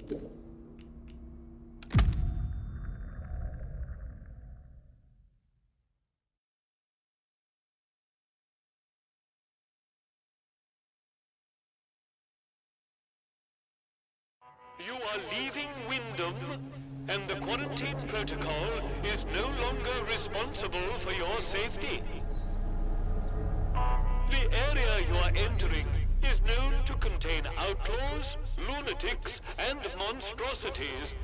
You are leaving Wyndham, and the quarantine protocol is no longer responsible for your safety. The area you are entering is known to contain outlaws, lunatics, and monstrosities.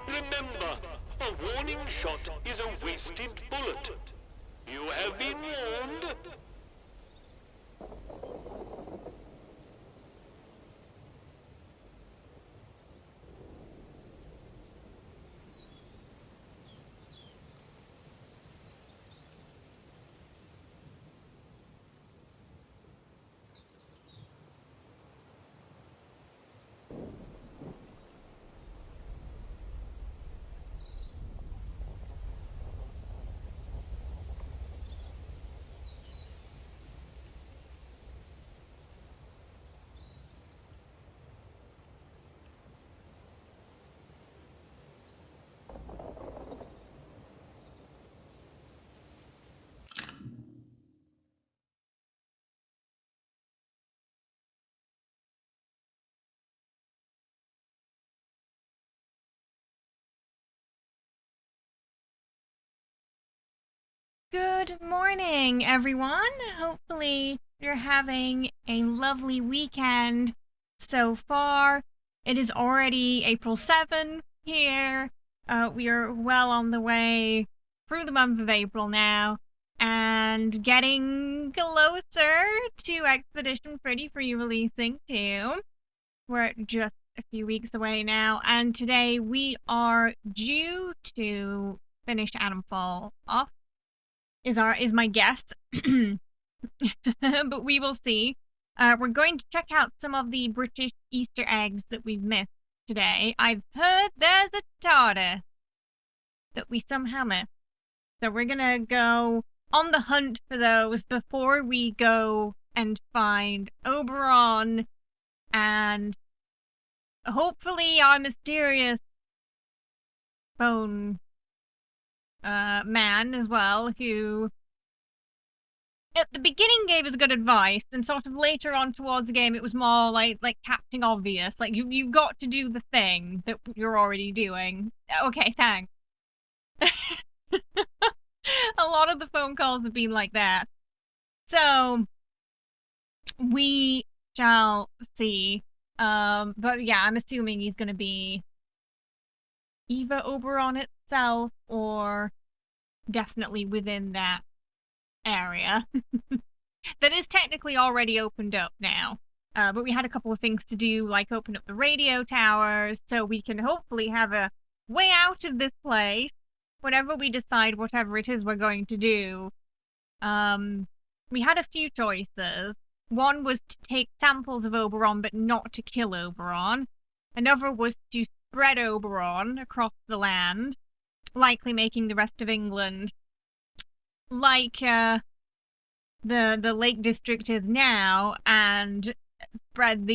Remember, a warning shot is a wasted bullet. You have been warned. Good morning, everyone. Hopefully you're having a lovely weekend so far. It is already April 7th here. We are well on the way through the month of April now and getting closer to Expedition Frid re-releasing too. We're just a few weeks away now, and today we are due to finish Atomfall off. Is my guess, but we will see. We're going to check out some of the British Easter eggs that we've missed today. I've heard there's a tatter that we somehow missed, so we're gonna go on the hunt for those before we go and find Oberon and hopefully our mysterious phone man as well, who at the beginning gave us good advice, and sort of later on towards the game it was more like Captain Obvious, like you've got to do the thing that you're already doing. Okay, thanks. A lot of the phone calls have been like that. So we shall see. But yeah, I'm assuming he's gonna be either Oberon itself or definitely within that area that is technically already opened up now. But we had a couple of things to do, like open up the radio towers, so we can hopefully have a way out of this place whenever we decide whatever it is we're going to do. We had a few choices. One was to take samples of Oberon but not to kill Oberon. Another was to spread Oberon across the land, likely making the rest of England like the Lake District is now, and spread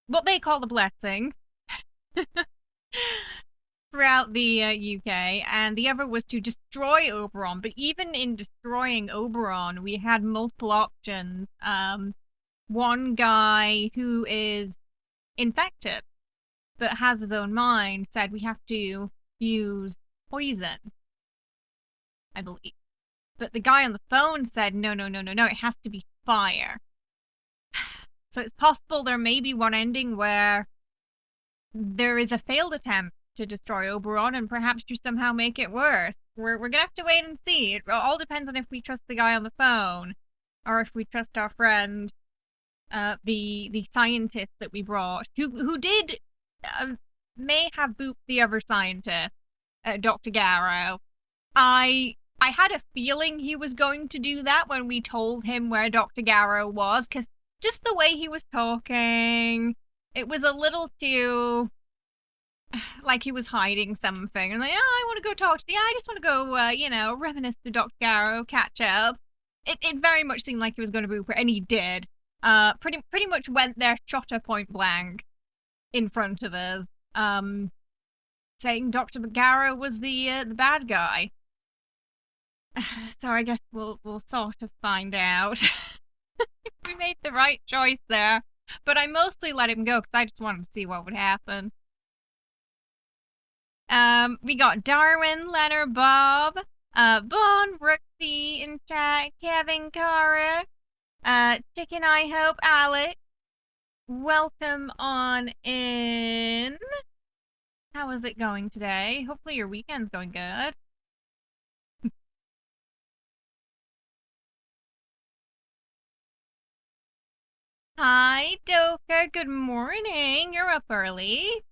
what they call the blessing throughout the UK. And the other was to destroy Oberon, but even in destroying Oberon we had multiple options. One guy who is infected but has his own mind said we have to use poison, I believe. But the guy on the phone said, no, it has to be fire. So it's possible there may be one ending where there is a failed attempt to destroy Oberon and perhaps you somehow make it worse. We're gonna have to wait and see. It all depends on if we trust the guy on the phone or if we trust our friend, the scientist that we brought, who did may have booped the other scientist, Dr. Garrow. I had a feeling he was going to do that when we told him where Dr. Garrow was, because just the way he was talking, it was a little too like he was hiding something. And like, oh, I want to go talk to I just want to go, reminisce with Dr. Garrow, catch up. It very much seemed like he was going to boop her, and he did. pretty much went there, shot her point blank in front of us, saying Dr. Megara was the bad guy. So I guess we'll sort of find out if we made the right choice there. But I mostly let him go because I just wanted to see what would happen. We got Darwin, Leonard, Bob, Bon, Brooksy in chat, Kevin, Cara, Chicken, I hope, Alex. Welcome on in. How is it going today? Hopefully your weekend's going good. Hi, Doka. Good morning. You're up early.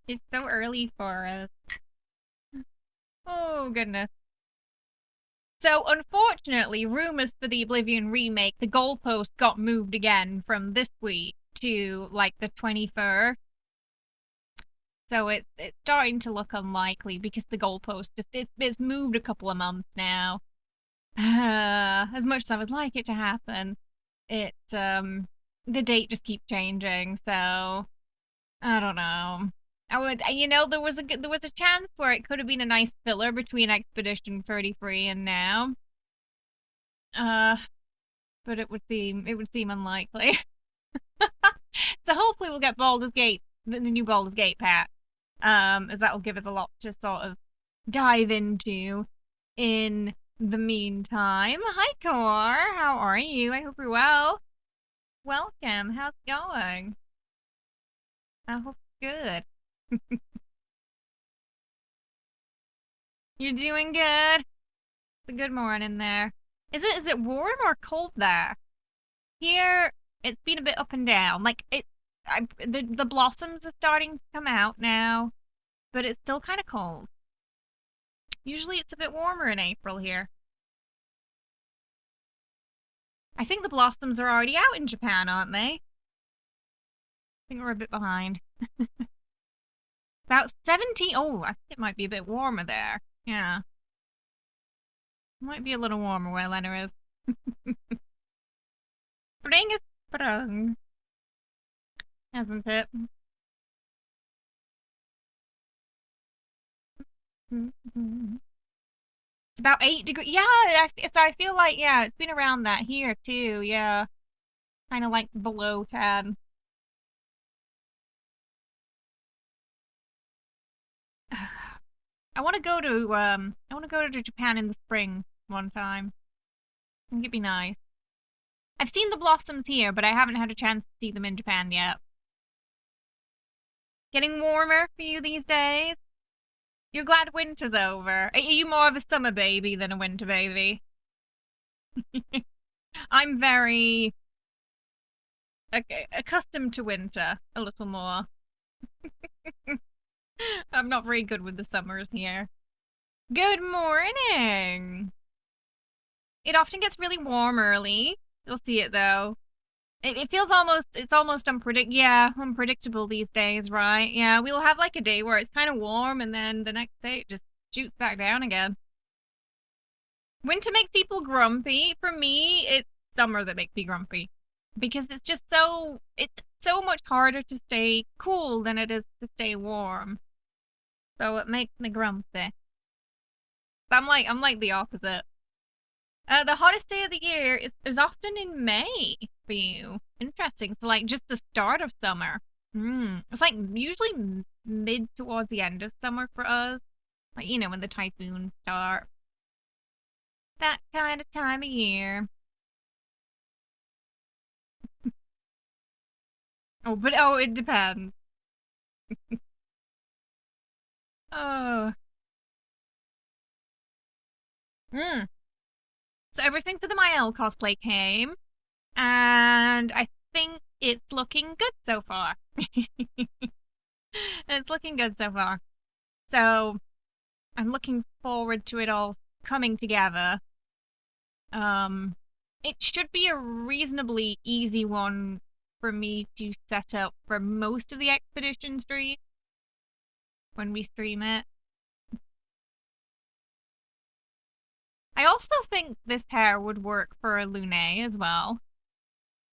It's so early for us. Oh, goodness. So, unfortunately, rumors for the Oblivion remake, the goalpost got moved again from this week to, like, the 21st. So it's starting to look unlikely because the goalpost it's moved a couple of months now. As much as I would like it to happen, the date just keeps changing. So I don't know. There was a chance where it could have been a nice filler between Expedition 33 and now. But it would seem unlikely. So hopefully we'll get Baldur's Gate, the new Baldur's Gate patch, as that will give us a lot to sort of dive into in the meantime. Hi, Core. How are you? I hope you're well. Welcome. How's it going? I hope good. You're doing good? It's a good morning there. Is it warm or cold there? Here, it's been a bit up and down. Like, the blossoms are starting to come out now, but it's still kind of cold. Usually it's a bit warmer in April here. I think the blossoms are already out in Japan, aren't they? I think we're a bit behind. About 70. Oh, I think it might be a bit warmer there. Yeah. Might be a little warmer where Lena is. Spring is sprung. Hasn't it? It's about 8 degrees. Yeah, so I feel like, yeah, it's been around that here too. Yeah. Kind of like below 10. I want to go to Japan in the spring one time. I think it'd be nice. I've seen the blossoms here, but I haven't had a chance to see them in Japan yet. Getting warmer for you these days? You're glad winter's over. Are you more of a summer baby than a winter baby? I'm very accustomed to winter a little more. I'm not very good with the summers here. Good morning! It often gets really warm early. You'll see it though. It feels almost unpredictable these days, right? Yeah, we'll have like a day where it's kind of warm and then the next day it just shoots back down again. Winter makes people grumpy. For me, it's summer that makes me grumpy. Because it's so much harder to stay cool than it is to stay warm. So it makes me grumpy. I'm like the opposite. The hottest day of the year is often in May for you. Interesting. So like just the start of summer. It's like usually mid towards the end of summer for us. Like, when the typhoons start. That kind of time of year. It depends. Oh. So everything for the Mael cosplay came, and I think it's looking good so far. It's looking good so far. So I'm looking forward to it all coming together. It should be a reasonably easy one for me to set up for most of the expedition stream when we stream it. I also think this hair would work for a Lune as well.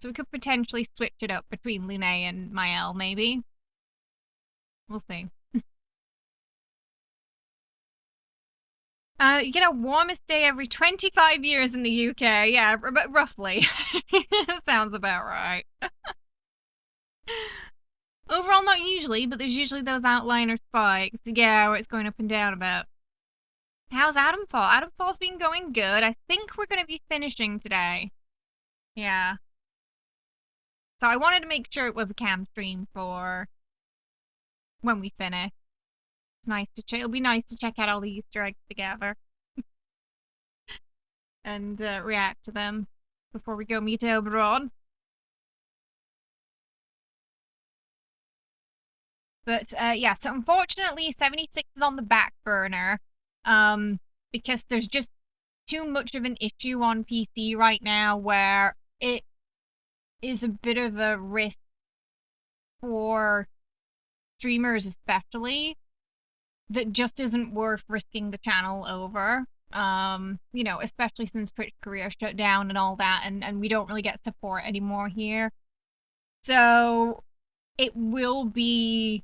So we could potentially switch it up between Lune and Mael, maybe. We'll see. You get a warmest day every 25 years in the UK. Yeah, but roughly. Sounds about right. Overall, not usually, but there's usually those outliner spikes. Yeah, where it's going up and down a bit. How's Atomfall? Atomfall's been going good. I think we're going to be finishing today. Yeah. So I wanted to make sure it was a cam stream for when we finish. It's nice to it'll be nice to check out all the Easter eggs together. And react to them before we go meet Oberon. But yeah, so unfortunately 76 is on the back burner. Because there's just too much of an issue on PC right now where it is a bit of a risk for streamers especially that just isn't worth risking the channel over. You know, especially since Twitch Korea shut down and all that, and we don't really get support anymore here. So it will be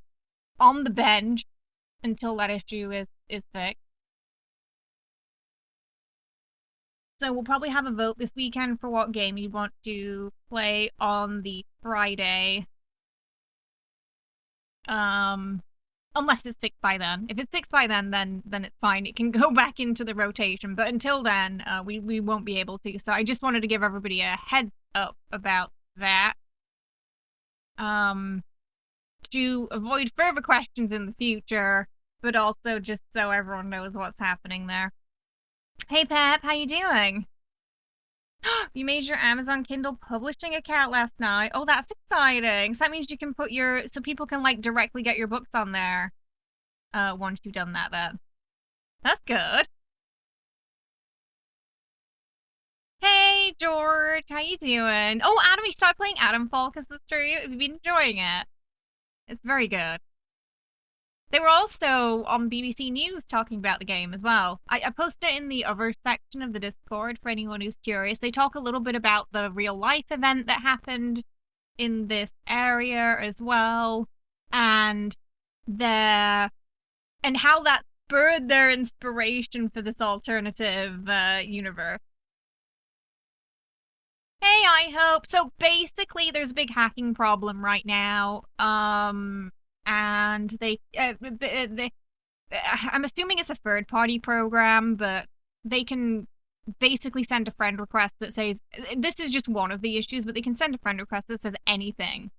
on the bench until that issue is fixed. So we'll probably have a vote this weekend for what game you want to play on the Friday. Unless it's fixed by then. If it's fixed by then it's fine. It can go back into the rotation. But until then, we won't be able to. So I just wanted to give everybody a heads up about that. To avoid further questions in the future, but also just so everyone knows what's happening there. Hey Pep, how you doing? You made your Amazon Kindle publishing account last night. Oh, that's exciting. So that means you can put so people can like directly get your books on there. Once you've done that then. That's good. Hey George, how you doing? Oh, Adam, you started playing Atomfall because of the stream. Have you been enjoying it? It's very good. They were also on BBC News talking about the game as well. I posted it in the other section of the Discord for anyone who's curious. They talk a little bit about the real life event that happened in this area as well, and how that spurred their inspiration for this alternative universe. Hey, I hope. So basically, there's a big hacking problem right now. And I'm assuming it's a third-party program, but they can basically send a friend request that says, this is just one of the issues, but they can send a friend request that says anything.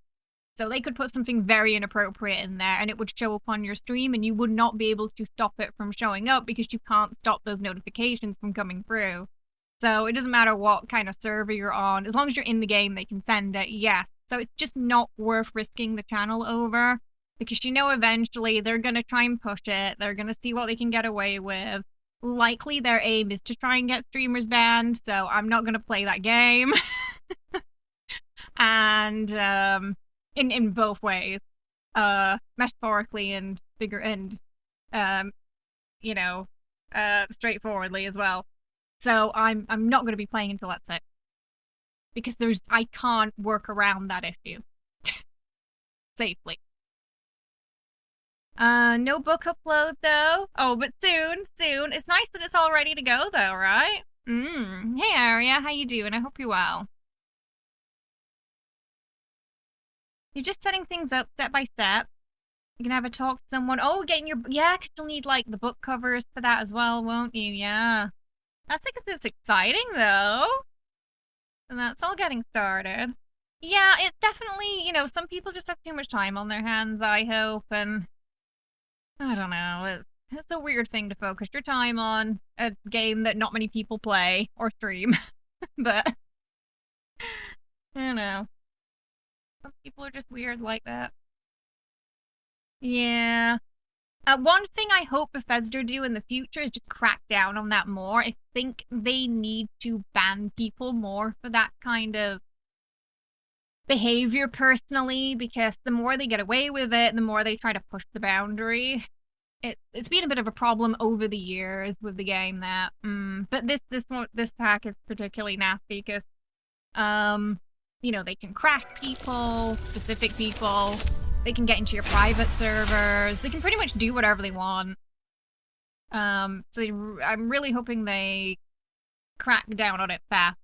So they could put something very inappropriate in there, and it would show up on your stream, and you would not be able to stop it from showing up because you can't stop those notifications from coming through. So it doesn't matter what kind of server you're on. As long as you're in the game, they can send it, yes. So it's just not worth risking the channel over. Because you know eventually they're going to try and push it. They're going to see what they can get away with. Likely their aim is to try and get streamers banned, so I'm not going to play that game. And in both ways. Metaphorically and straightforwardly as well. So I'm not going to be playing until that's it. Because I can't work around that issue. Safely. No book upload though. Oh, but soon. It's nice that it's all ready to go though, right? Hey Aria, how you doing? I hope you're well. You're just setting things up step by step. You can have a talk to someone. Oh, getting yeah, because you'll need like the book covers for that as well, won't you? Yeah. That's it's exciting though. And that's all getting started. Yeah, it's definitely, some people just have too much time on their hands, I hope, and I don't know. It's a weird thing to focus your time on a game that not many people play or stream. But, I don't know. Some people are just weird like that. Yeah. One thing I hope Bethesda do in the future is just crack down on that more. I think they need to ban people more for that kind of behavior personally, because the more they get away with it, the more they try to push the boundary. It's been a bit of a problem over the years with the game that, but this pack is particularly nasty because, you know, they can crack people, specific people. They can get into your private servers. They can pretty much do whatever they want. So I'm really hoping they crack down on it fast.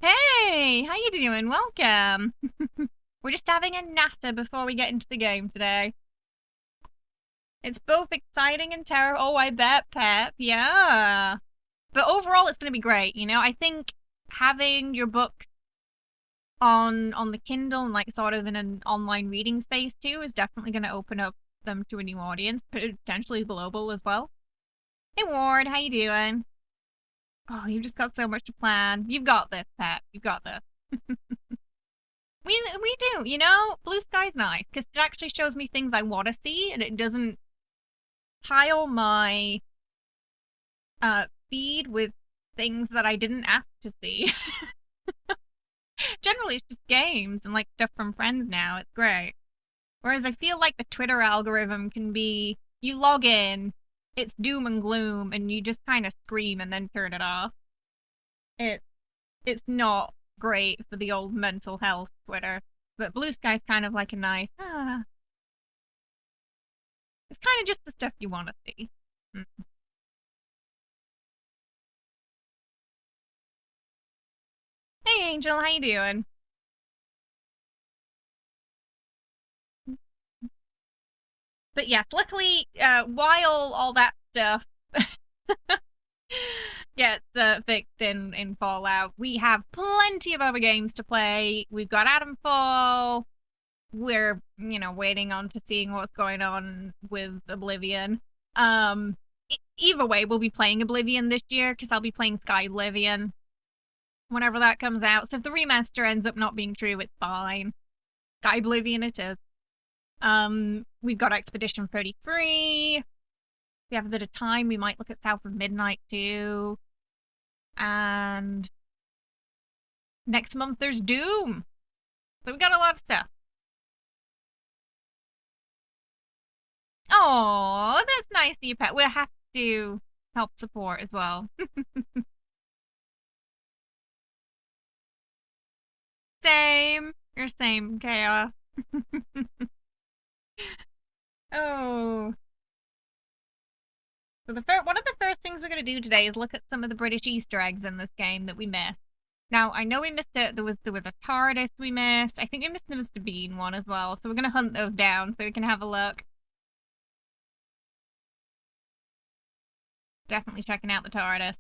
Hey, how you doing? Welcome. We're just having a natter before we get into the game today. It's both exciting and terrible. Oh, I bet, Pep. Yeah. But overall, it's going to be great. You know, I think having your books on the Kindle and like sort of in an online reading space too is definitely going to open up them to a new audience, potentially global as well. Hey, Ward, how you doing? Oh, you've just got so much to plan. You've got this, Pep. You've got this. We do, you know? Blue Sky's nice, because it actually shows me things I want to see, and it doesn't pile my feed with things that I didn't ask to see. Generally, it's just games and, like, stuff from friends now. It's great. Whereas I feel like the Twitter algorithm can be, you log in, it's doom and gloom, and you just kind of scream and then turn it off. It's not great for the old mental health Twitter. But Blue Sky's kind of like a nice, it's kind of just the stuff you want to see. Hey, Angel, how you doing? But yes, luckily, while all that stuff gets fixed in Fallout, we have plenty of other games to play. We've got Atomfall. We're, you know, waiting on to seeing what's going on with Oblivion. Either way, we'll be playing Oblivion this year, because I'll be playing Sky Oblivion whenever that comes out. So if the remaster ends up not being true, it's fine. Sky Oblivion it is. We've got Expedition 33. If we have a bit of time, we might look at South of Midnight too. And next month there's Doom. So we got a lot of stuff. Oh, that's nice of you, Pet. We'll have to help support as well. Same. You're same, Chaos. Oh. So one of the first things we're going to do today is look at some of the British Easter eggs in this game that we missed. Now, I know we missed it. There was a TARDIS we missed. I think we missed the Mr. Bean one as well. So we're going to hunt those down so we can have a look. Definitely checking out the TARDIS.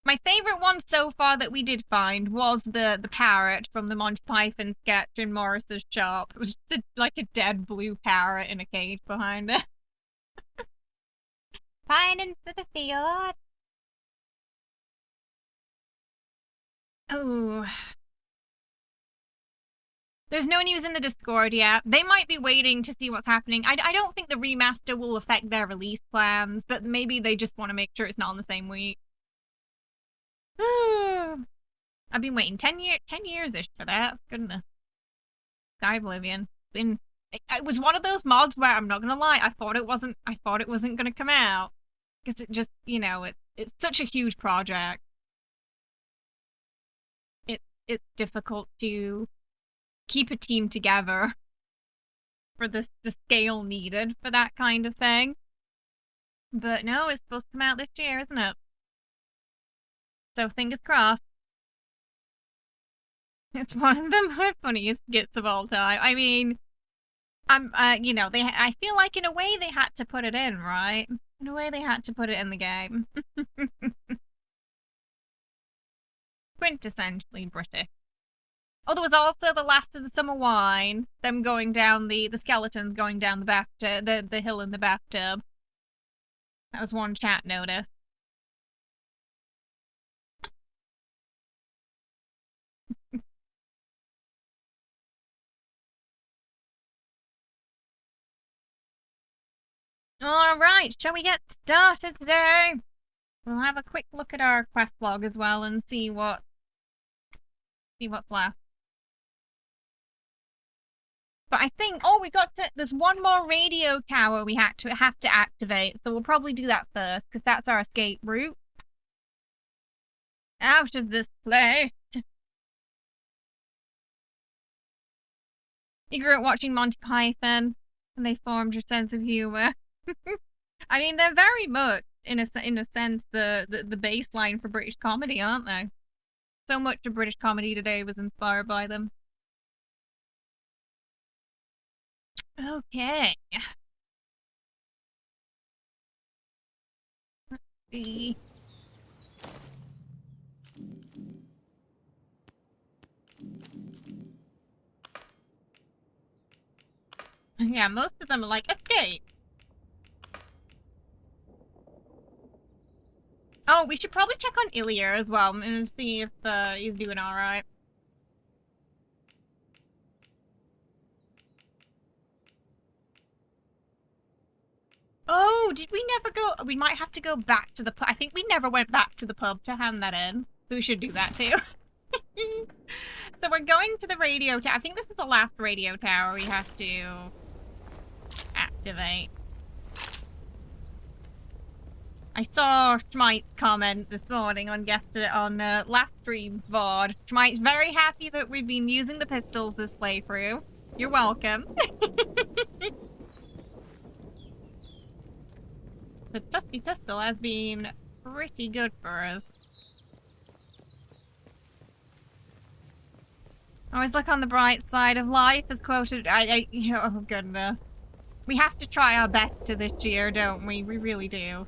My favorite one so far that we did find was the parrot from the Monty Python sketch in Morris's shop. It was just like a dead blue parrot in a cage behind it. Finding for the field. Oh. There's no news in the Discord yet. They might be waiting to see what's happening. I don't think the remaster will affect their release plans, but maybe they just want to make sure it's not in the same week. I've been waiting 10 years-ish for that. Goodness. Sky Oblivion. It was one of those mods where, I'm not gonna lie, I thought it wasn't gonna come out. Because it just, you know, it's such a huge project. It's difficult to keep a team together for the scale needed for that kind of thing. But no, it's supposed to come out this year, isn't it? So fingers crossed. It's one of the funniest skits of all time. I mean, you know, I feel like in a way they had to put it in, right? In a way they had to put it in the game. Quintessentially British. Oh, there was also the last of the summer wine. Them going down the skeletons going down the bathtub, the hill in the bathtub. That was one chat notice. All right, shall we get started today? We'll have a quick look at our quest log as well and see what's left. But I think, oh, there's one more radio tower we have to activate, so we'll probably do that first, because that's our escape route. Out of this place. You grew up watching Monty Python, and they formed your sense of humor. I mean, they're very much, in a sense, the baseline for British comedy, aren't they? So much of British comedy today was inspired by them. Okay. Let's see. Yeah, most of them are like, escape. Oh, we should probably check on Ilya as well and see if he's doing alright. Oh, did we never go? We might have to go back to the pub. I think we never went back to the pub to hand that in. So we should do that too. So we're going to the radio tower. I think this is the last radio tower we have to activate. I saw Schmite's comment this morning on last stream's VOD. Schmite's very happy that we've been using the pistols this playthrough. You're welcome. The trusty pistol has been pretty good for us. Always look on the bright side of life, as quoted. Oh goodness. We have to try our best to this year, don't we? We really do.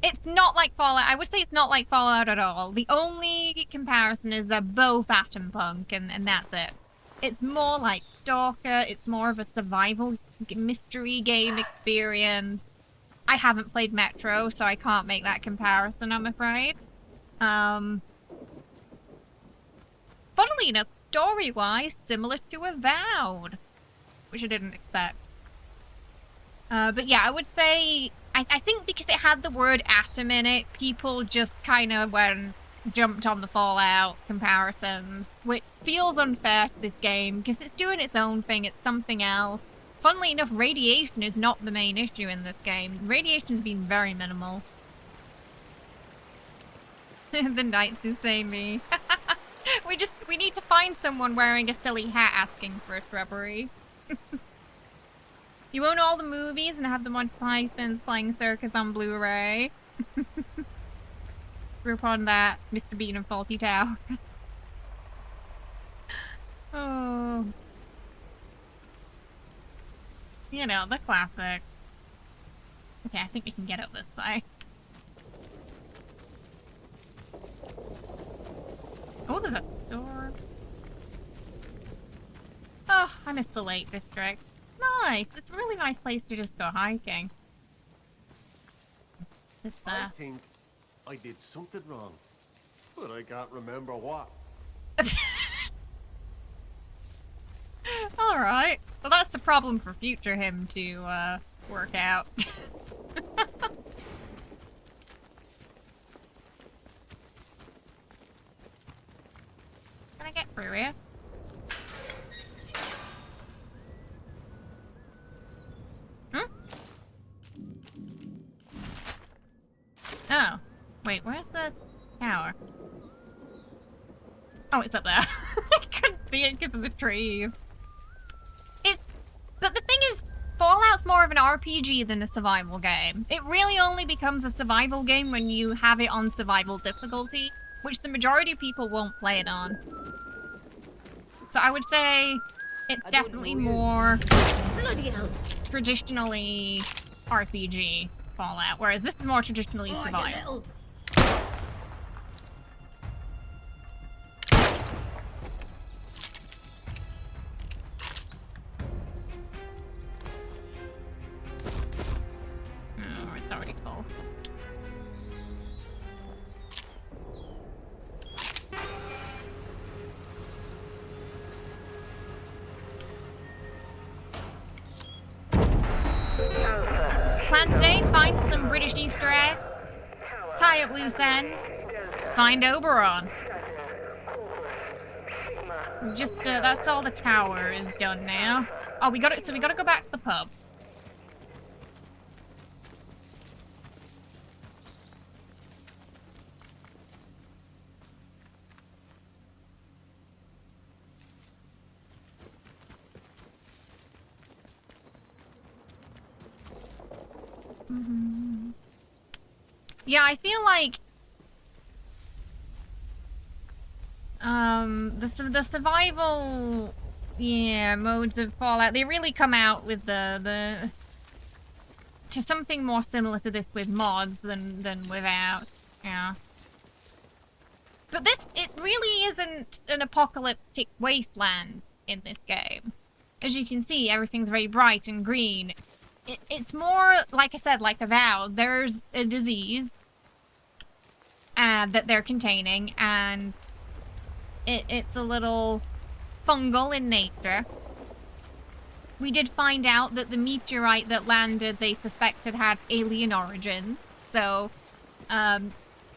It's not like Fallout. I would say it's not like Fallout at all. The only comparison is they're both Atompunk, and that's it. It's more like Stalker. It's more of a survival mystery game experience. I haven't played Metro, so I can't make that comparison, I'm afraid. Funnily enough, story-wise, similar to Avowed, which I didn't expect. But yeah, I would say, I think because it had the word atom in it, people just kind of jumped on the Fallout comparisons, which feels unfair to this game, because it's doing its own thing, it's something else. Funnily enough, radiation is not the main issue in this game. Radiation's been very minimal. The Knights is saying me. We need to find someone wearing a silly hat asking for a shrubbery. You own all the movies and have the Monty Python's Flying Circus on Blu-ray. Group on that, Mr. Bean and Faulty Tower. Oh. You know, the classic. Okay, I think we can get up this way. Oh, there's a door. Oh, I missed the Lake District. Nice. It's a really nice place to just go hiking. I think I did something wrong, but I can't remember what. Alright. Well, that's a problem for future him to work out. Can I get through here? Hmm? Oh. Wait, where's the tower? Oh, it's up there. I couldn't see it because of the trees. But the thing is, Fallout's more of an RPG than a survival game. It really only becomes a survival game when you have it on survival difficulty, which the majority of people won't play it on. So I would say it's definitely more traditionally RPG Fallout, whereas this is more traditionally survival. Oh, it's already full. Plan today, find some British Easter eggs, tie up loose ends, find Oberon. Just, that's all the tower is done now. Oh, we gotta go back to the pub. Yeah, I feel like the survival modes of Fallout, they really come out with the to something more similar to this with mods than without. Yeah. But it really isn't an apocalyptic wasteland in this game. As you can see, everything's very bright and green. It's more, like I said, like Avowed. There's a disease that they're containing, and it's a little fungal in nature. We did find out that the meteorite that landed, they suspected had alien origins. So,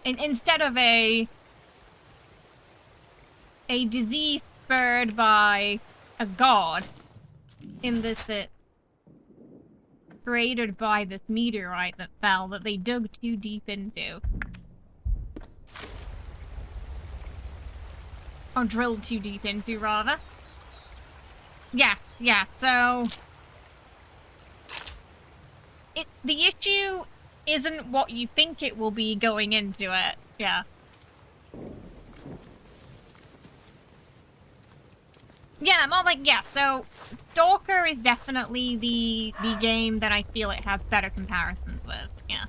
instead of a disease spurred by a god, in this it's created by this meteorite that fell that they dug too deep into. Or drilled too deep into, rather. Yeah, so the issue isn't what you think it will be going into it. Yeah. Yeah, more like, yeah, so Stalker is definitely the game that I feel it has better comparisons with. Yeah.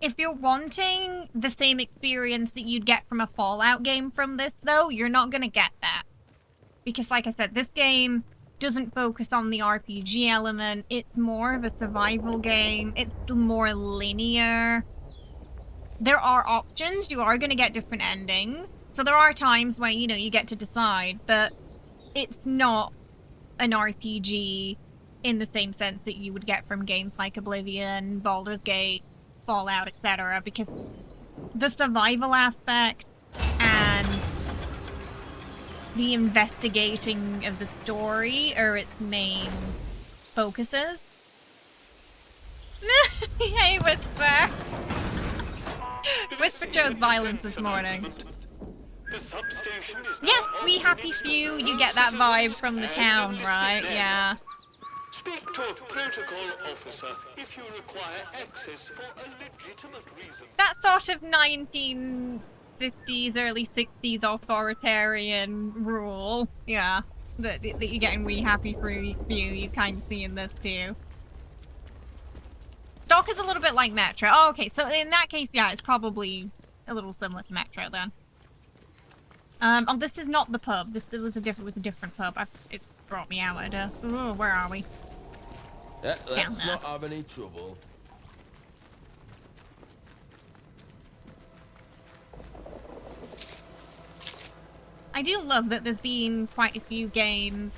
If you're wanting the same experience that you'd get from a Fallout game from this, though, you're not gonna get that. Because, like I said, this game doesn't focus on the RPG element. It's more of a survival game. It's more linear. There are options. You are gonna get different endings. So there are times where, you know, you get to decide, but it's not an RPG in the same sense that you would get from games like Oblivion, Baldur's Gate, Fallout, etc., because the survival aspect and the investigating of the story are its main focuses. Hey, Whisper! Whisper chose violence this morning. Yes, we happy few, you get that vibe from the town, right? Yeah. Speak to a protocol officer if you require access for a legitimate reason. That sort of 1950s, early 60s authoritarian rule, yeah, that you get in We Happy Few, you kind of see in this too. Stalker's a little bit like Metro. Oh, okay, so in that case, yeah, it's probably a little similar to Metro then. Oh, this is not the pub. This was a different pub. It brought me out at a... Ooh, where are we? Let's not have any trouble. I do love that there's been quite a few games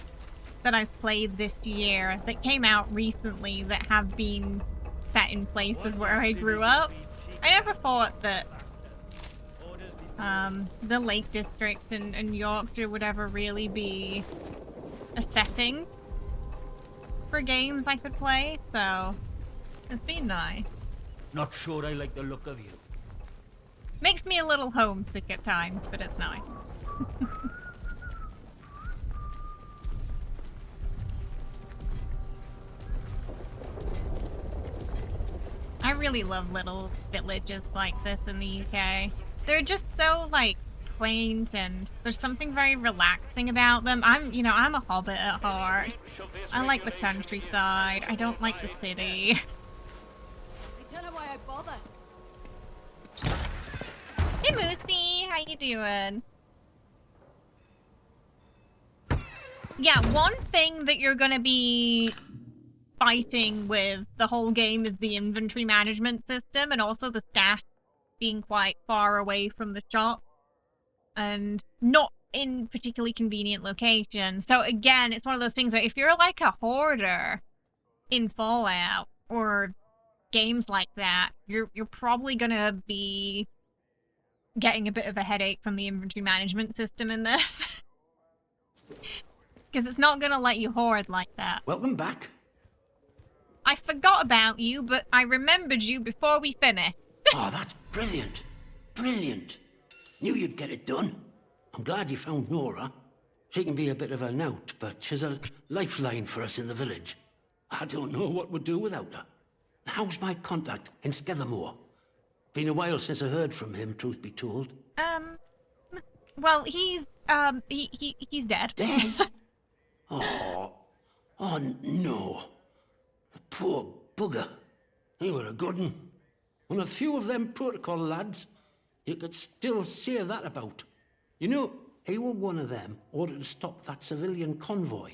that I've played this year that came out recently that have been set in places where I grew up. I never thought that the Lake District and Yorkshire would ever really be a setting for games I could play, so it's been nice. Not sure I like the look of you. Makes me a little homesick at times, but it's nice. I really love little villages like this in the UK. They're just so, like, quaint, and there's something very relaxing about them. I'm a hobbit at heart. I like the countryside. I don't like the city. I don't know why I bother. Hey, Moosey, how you doing? Yeah, one thing that you're gonna be fighting with the whole game is the inventory management system, and also the stash being quite far away from the shop and not in particularly convenient locations. So again, it's one of those things where if you're like a hoarder in Fallout or games like that, you're probably gonna be getting a bit of a headache from the inventory management system in this. Because it's not gonna let you hoard like that. Welcome back. I forgot about you, but I remembered you before we finished. Oh, that's brilliant. Brilliant. Knew you'd get it done. I'm glad you found Nora. She can be a bit of a knout, but she's a lifeline for us in the village. I don't know what we'd do without her. How's my contact in Skethermore? Been a while since I heard from him, truth be told. Well, he's dead. Dead? Oh no. The poor bugger. He were a good un. And a few of them protocol lads, you could still say that about. You know, he were one of them ordered to stop that civilian convoy.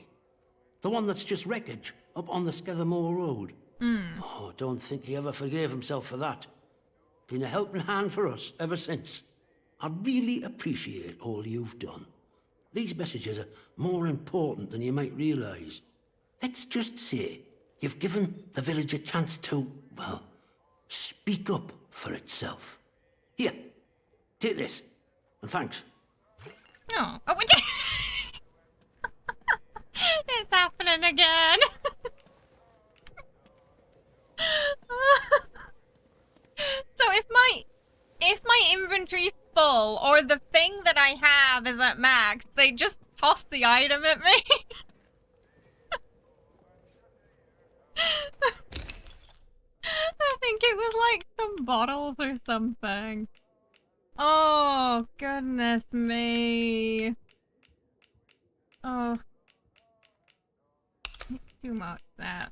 The one that's just wreckage up on the Skethermore Road. Oh, don't think he ever forgave himself for that. Been a helping hand for us ever since. I really appreciate all you've done. These messages are more important than you might realise. Let's just say you've given the village a chance to, well, speak up for itself. Here, take this, and thanks. Oh, it's happening again. So if my inventory's full or the thing that I have is at max, they just toss the item at me. I think it was like some bottles or something. Oh, goodness me. Oh. It's too much, that.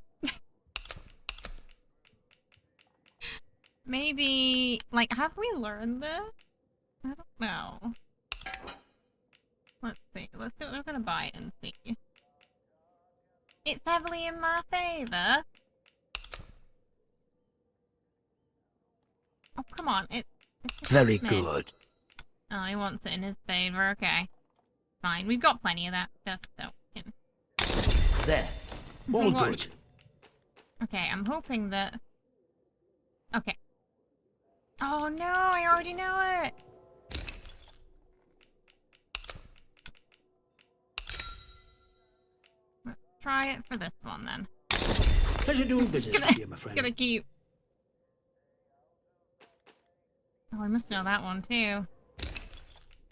Maybe, like, have we learned this? I don't know. Let's see. We're gonna buy it and see. It's heavily in my favor. Oh, come on. It's Very Smith. good. Oh, he wants it in his favor. Okay. Fine. We've got plenty of that stuff, so we can... There. All What? good. Okay, I'm hoping that... Okay. Oh no, I already know it! Let's try it for this one then. Pleasure doing business with you, my friend. Gonna keep... Oh, I must know that one too.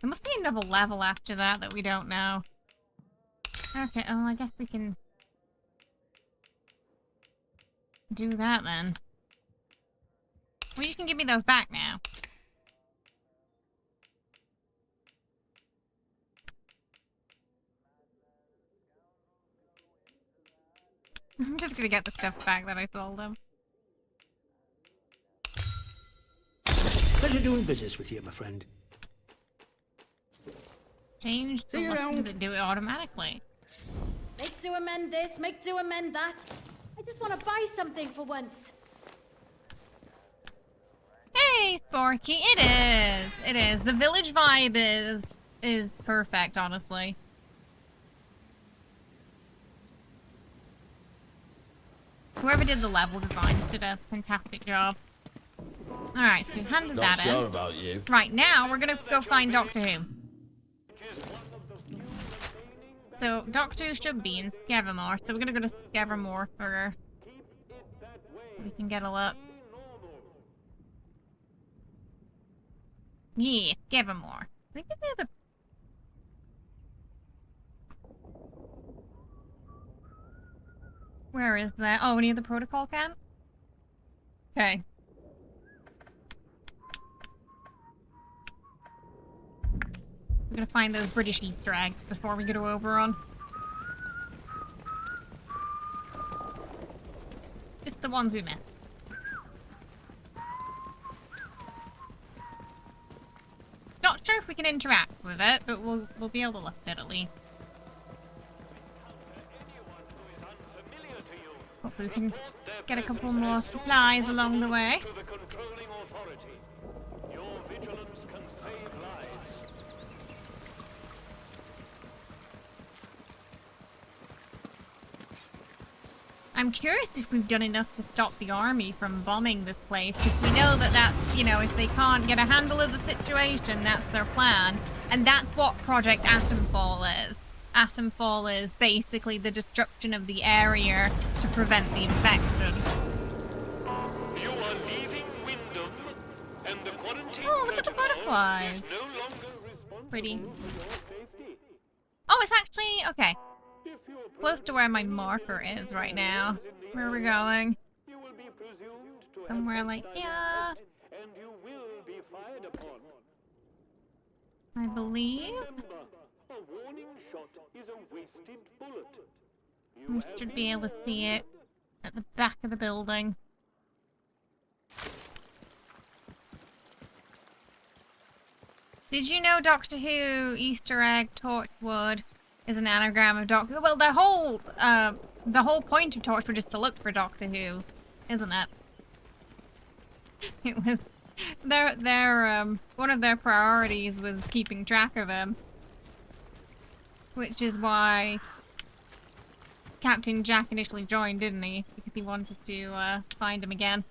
There must be another level after that we don't know. Okay, oh, I guess we can... do that then. Well, you can give me those back now. I'm just gonna get the stuff back that I sold him. Pleasure doing business with you, my friend. Change the See you look. around. Does it do it automatically? Make do amend this, make do amend that. I just want to buy something for once. Hey, Sporky, it is. It is. The village vibe is perfect, honestly. Whoever did the level design did a fantastic job. Alright, so we've handed Not that sure in. about you. Right, now we're gonna go find Doctor Who. So, Doctor Who should be in Skethermore, so we're gonna go to Skethermore first. We can get a look. Yeah, Skethermore. I think it's the other... Where is that? Oh, near the protocol camp? Okay. We're gonna find those British Easter eggs before we go to Oberon. Just the ones we missed. Not sure if we can interact with it, but we'll be able to look at it at least. Hopefully we can get a couple more supplies along the way. To the controlling authority. Your vigilance can save lives. I'm curious if we've done enough to stop the army from bombing this place, because we know that that's, you know, if they can't get a handle of the situation, that's their plan. And that's what Project Atomfall is. Atomfall is basically the destruction of the area to prevent the infection. You are leaving Wyndham, and the quarantine Oh, look at the protocol butterflies. is no longer responsible Pretty. for your safety. Oh, it's actually, okay, If you close to where my marker is right now. Where are we going? you will be presumed to have Somewhere like hostile here, intent, and you will be fired upon. I believe. Remember, a warning shot is a wasted bullet. You We have should been be able to see it at the back of the building. Did you know Doctor Who Easter egg Torchwood is an anagram of Doctor Who? Well, the whole point of Torchwood is to look for Doctor Who, isn't it? It was one of their priorities was keeping track of him, which is why Captain Jack initially joined, didn't he? Because he wanted to find him again.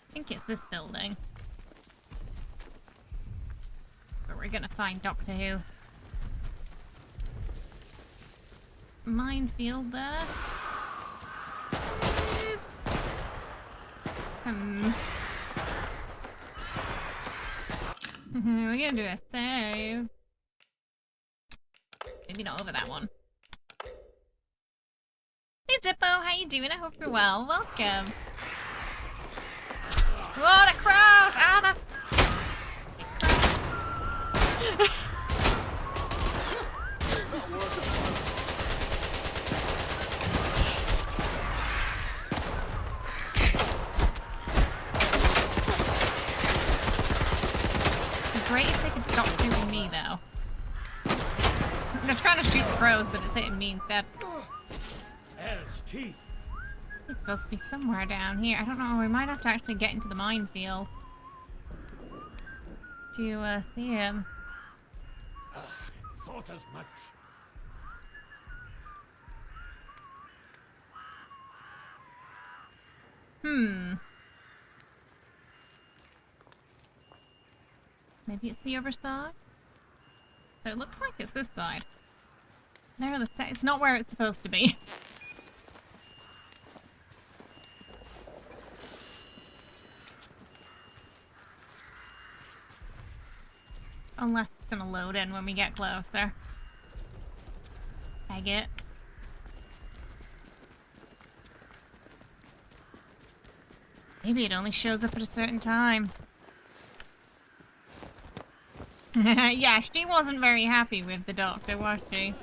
I think it's this building. But we're gonna find Doctor Who. Minefield there. We're gonna do a save. Maybe not over that one. Hey Zippo, how you doing? I hope you're well. Welcome. Whoa, the crows! Ah, Great if they could stop shooting me, though. They're trying to shoot the crows, but it's hitting me instead. Hell's teeth. It's supposed to be somewhere down here. I don't know. We might have to actually get into the minefield to see him. Thought as much. Maybe it's the other side? So it looks like it's this side. There, it's not where it's supposed to be. Unless it's gonna load in when we get closer. I get. Maybe it only shows up at a certain time. Yeah, she wasn't very happy with the doctor, was she?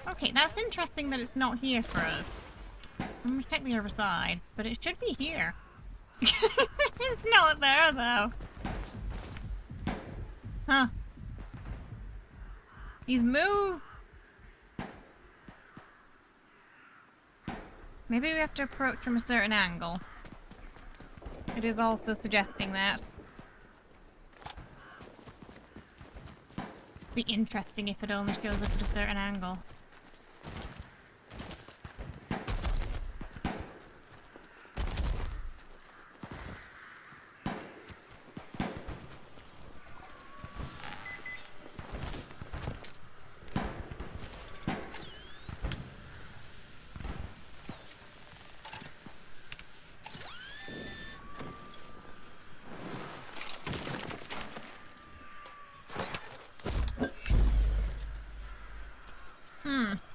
Okay, that's interesting that it's not here for us. I'm gonna check the other side, but it should be here. It's not there, though. Huh. He's moved. Maybe we have to approach from a certain angle. It is also suggesting that. Be interesting if it only shows up at a certain angle.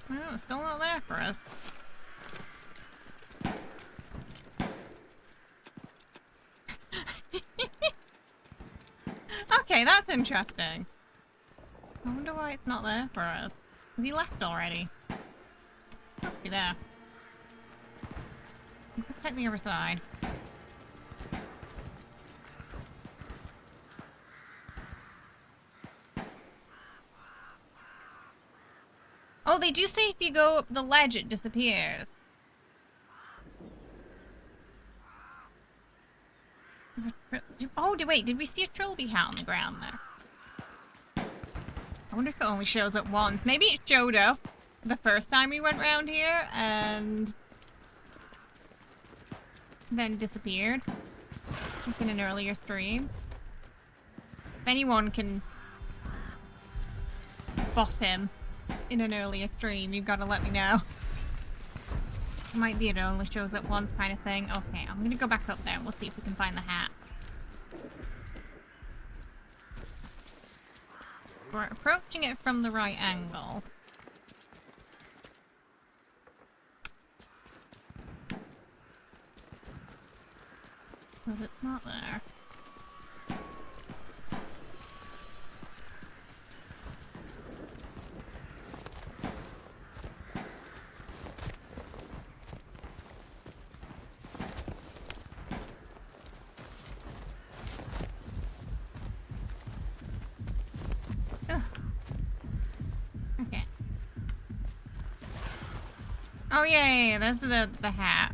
Well, it's still not there for us. Okay, that's interesting. I wonder why it's not there for us. Has he left already? Must be there. Let's check the other side. Oh, Oh, they do say if you go up the ledge, it disappears. Oh, wait, did we see a trilby hat on the ground there? I wonder if it only shows up once. Maybe it showed up the first time we went round here and then disappeared. Like in an earlier stream. If anyone can spot him in an earlier stream, you've got to let me know. Might be it only shows up once kind of thing. Okay, I'm gonna go back up there and we'll see if we can find the hat. We're approaching it from the right angle. But it's not there. Okay. Oh yeah, that's the hat.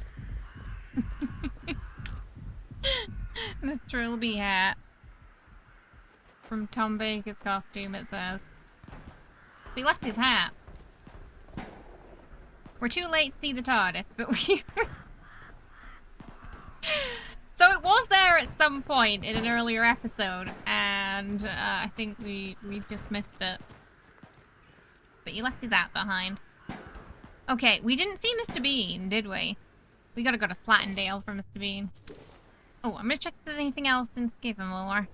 The trilby hat. From Tom Baker's costume, it says. He left his hat. We're too late to see the TARDIS, but we... So it was there at some point in an earlier episode, and I think we just missed it. But he left his hat behind. Okay, we didn't see Mr. Bean, did we? We gotta go to Slattendale for Mr. Bean. Oh, I'm gonna check if there's anything else in Skivamore.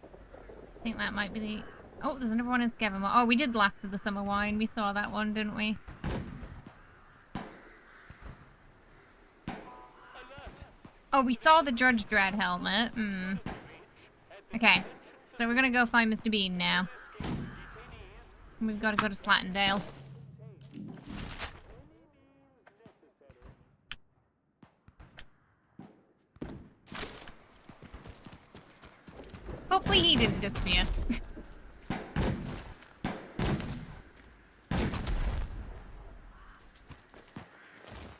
I think that might be the... Oh, there's another one in Skivamore. Oh, we did Last of the Summer Wine. We saw that one, didn't we? Oh, we saw the Judge Dredd helmet. Hmm. Okay. So we're gonna go find Mr. Bean now. We've gotta go to Slattendale. Hopefully he didn't disappear.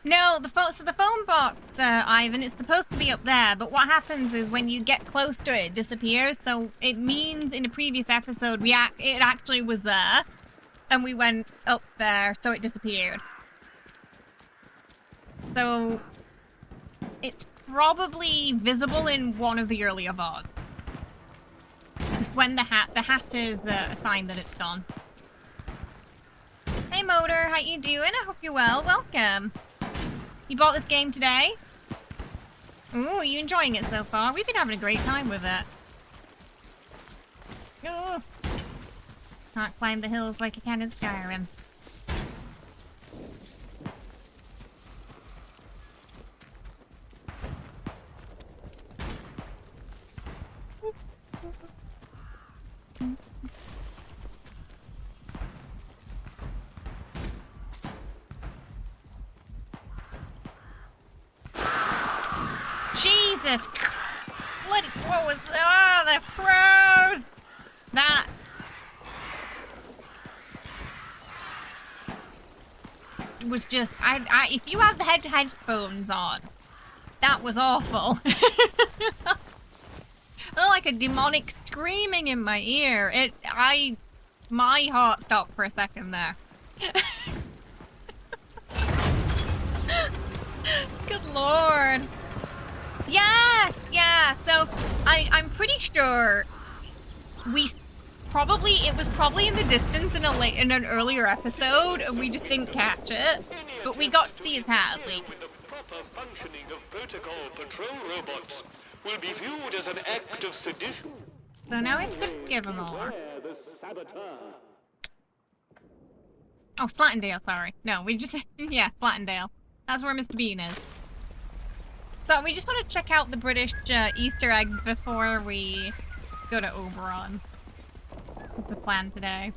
No, so the phone box, Ivan, it's supposed to be up there, but what happens is when you get close to it, it disappears. So it means in a previous episode, it actually was there, and we went up there, so it disappeared. So it's probably visible in one of the earlier VODs. Just when the hat is a sign that it's gone. Hey Motor, how you doing? I hope you're well. Welcome. You bought this game today? Ooh, are you enjoying it so far? We've been having a great time with it. Ooh. Can't climb the hills like you can in Skyrim. Jesus! What was that? Oh, the froze! That... was just... if you have the headphones on, that was awful. Like a demonic screaming in my ear. My heart stopped for a second there. Good lord. Yeah, so I'm pretty sure it was probably in the distance in an earlier episode and we just didn't catch it, but we got to see his hat at least. With the proper functioning of protocol patrol robots will be viewed as an act of sedition. So now it's good to give him more. Oh, Slattendale, sorry. No, we just, yeah, Slattendale. That's where Mr. Bean is. So we just want to check out the British Easter eggs before we go to Oberon. That's the plan today.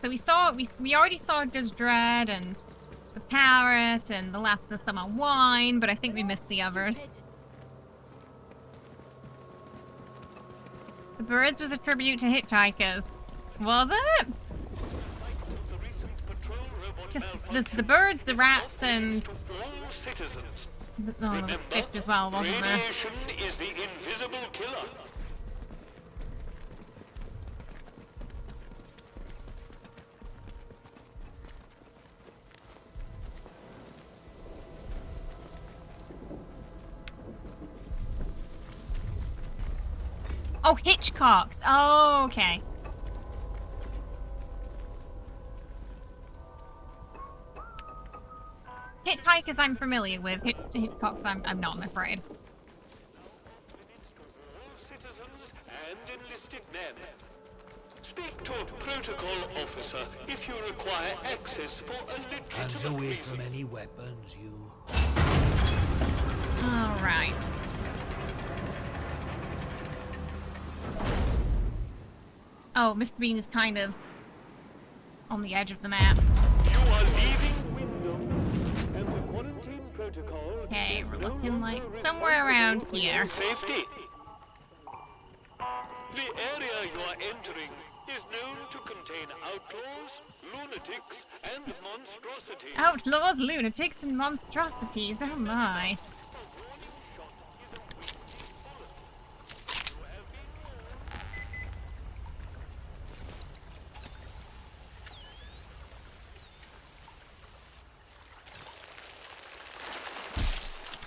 So we already saw Judge Dredd and the Parrot and the Last of the Summer Wine, but I think we missed the others. birds was a tribute to hitchhikers. Was it? Because the birds, the rats, and... Oh, the fish as well, wasn't there? Radiation is the invisible killer. Oh, Hitchcock. Oh, okay. Hitchhikers I'm familiar with. Hitchcocks I'm not, I'm afraid. Citizens and enlisted men. Speak to a protocol officer if you require access for a Hands legitimate away reason. from any weapons, you. All right. Oh, Mr. Bean is kind of on the edge of the map. You are leaving Wyndham, and the quarantine protocol Okay, we're is no looking like longer somewhere around responsible for here. your safety. The area you are entering is known to contain outlaws, lunatics, and monstrosities. Outlaws, lunatics, and monstrosities. Oh my.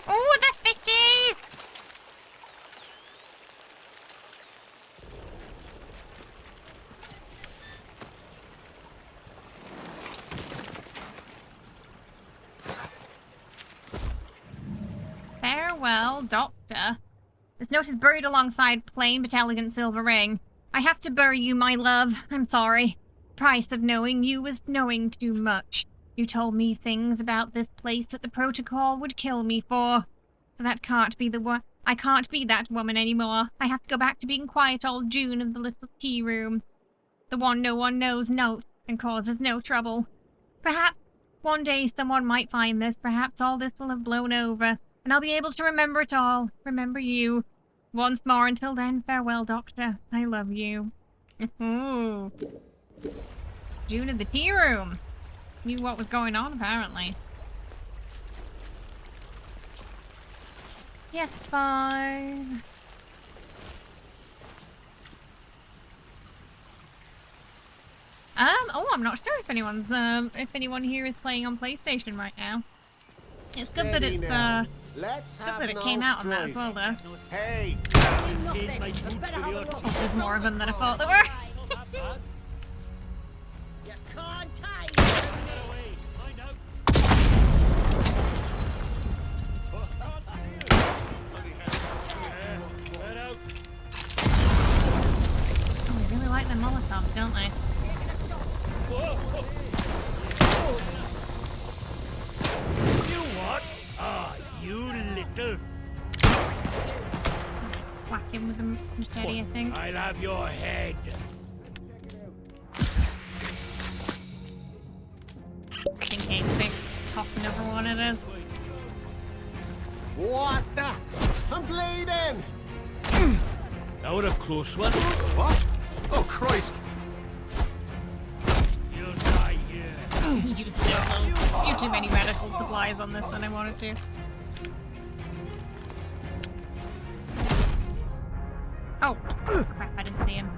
Oh, the fishies! Farewell, Doctor. This note is buried alongside plain but elegant silver ring. I have to bury you, my love. I'm sorry. Price of knowing you was knowing too much. You told me things about this place that the protocol would kill me for. That can't be the one. I can't be that woman anymore. I have to go back to being quiet old June in the little tea room. The one no one knows note and causes no trouble. Perhaps one day someone might find this. Perhaps all this will have blown over, and I'll be able to remember it all. Remember you. Once more, until then, farewell, Doctor. I love you. June in the tea room. Knew what was going on, apparently. Yes, fine. Oh, I'm not sure if anyone here is playing on PlayStation right now. It's good that it's, Let's good have that it no came out on that as strife. well, though. Hey, Oh, there's more of them than I thought there were. You can't hide. Oh, they really like their Molotovs, don't they? You what? Ah, you little. Whack him with the machete, I think. I'll have your head. Thinking big topping over one it is. what the? I'm bleeding! That was a close one. What? Oh, Christ! You'll die here. You used a few too many medical supplies on this than I wanted to. Oh, crap, I didn't see him.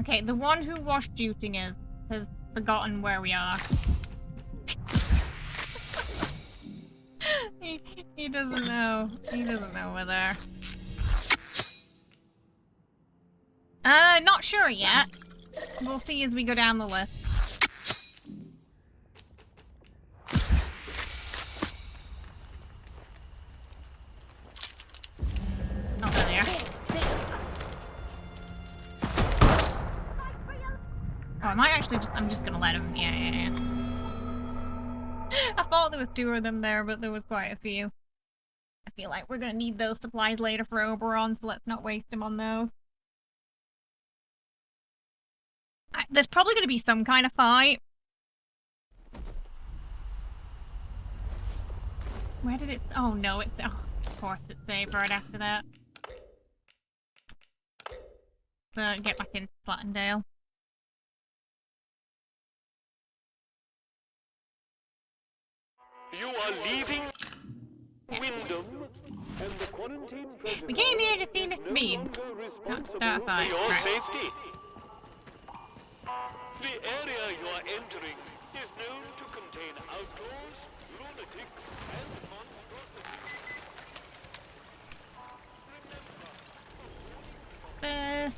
Okay, the one who was shooting us has forgotten where we are. he doesn't know. He doesn't know we're there. Not sure yet. We'll see as we go down the list. Oh, there they are. Oh, I might actually I'm just gonna let him. Yeah. I thought there was two of them there, but there was quite a few. I feel like we're gonna need those supplies later for Oberon, so let's not waste them on those. There's probably gonna be some kind of fight. Where did it... Oh, no, it's... Oh, of course it saved right after that. So, get back into Flattendale. You are leaving Wyndham, and the quarantine protocol We came here to see Miss is no Frid. longer responsible That's for fine. your Right. safety. The area you are entering is known to contain outlaws, lunatics, and monstrosities.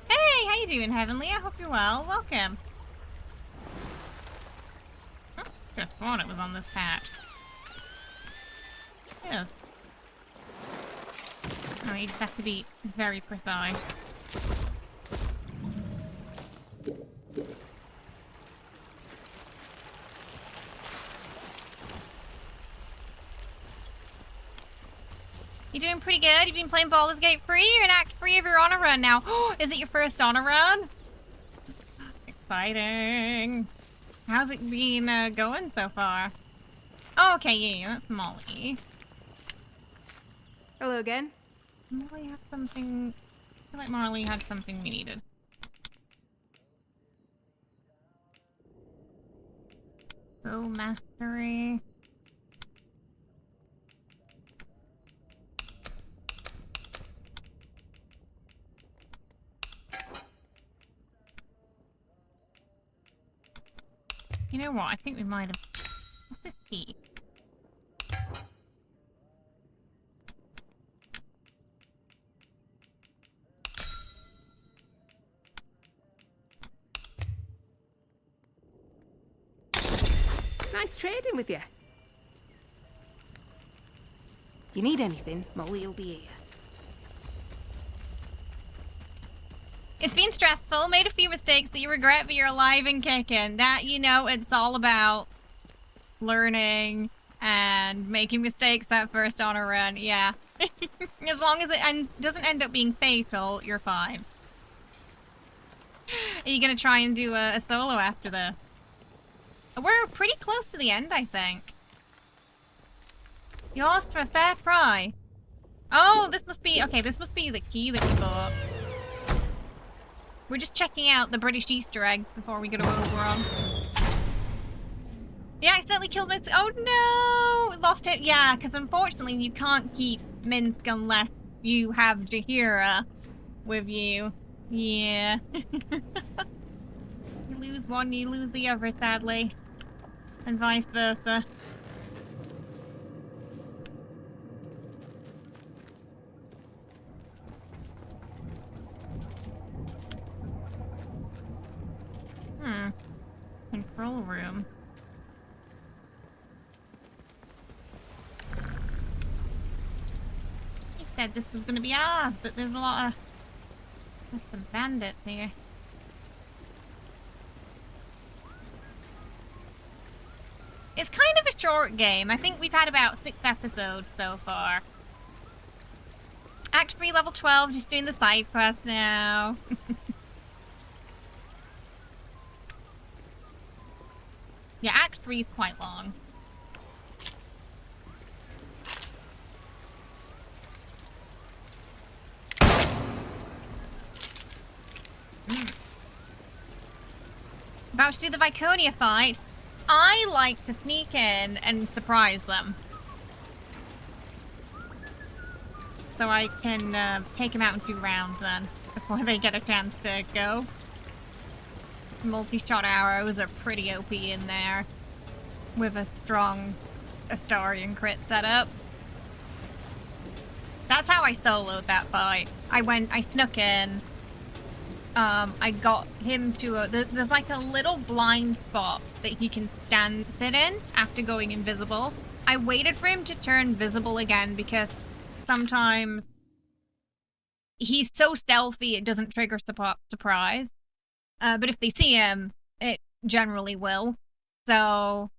Hey, how you doing, Heavenly? I hope you're well. Welcome. Huh? Just thought it was on this patch. Yes. Oh, you just have to be very precise. You doing pretty good? You've been playing Baldur's Gate 3? You're in Act 3 of your honor run now. Is it your first honor run? Exciting. How's it been going so far? Oh, okay, yeah, that's Molly. Hello again. Molly had something... I feel like Molly had something we needed. Oh, mastery. You know what? I think we might have... What's this key? Nice trading with you. You need anything, Molly will be here. It's been stressful, made a few mistakes that you regret, but you're alive and kicking. That, you know, it's all about learning and making mistakes that first honor run, yeah. As long as it doesn't end up being fatal, you're fine. Are you gonna try and do a solo after this? We're pretty close to the end, I think. You asked for a fair price. Oh, this must be... Okay, this must be the key that we bought. We're just checking out the British Easter eggs before we go to Oberon. Yeah, I accidentally killed Minsk. Oh no! Lost it. Yeah, because unfortunately you can't keep Minsk unless you have Jahira with you. Yeah. You lose one, you lose the other, sadly. And vice versa. Control room. He said this was gonna be ours, but there's a lot of... There's some bandits here. It's kind of a short game. I think we've had about 6 episodes so far. Act 3, level 12, just doing the side quest now. Yeah, Act 3 is quite long. About to do the Viconia fight. I like to sneak in and surprise them. So I can take them out in 2 rounds then, before they get a chance to go. Multi-shot arrows are pretty OP in there, with a strong Astarian crit setup. That's how I soloed that fight. I snuck in. I got him to there's like a little blind spot that he can sit in after going invisible. I waited for him to turn visible again because sometimes he's so stealthy it doesn't trigger surprise. But if they see him, it generally will. So,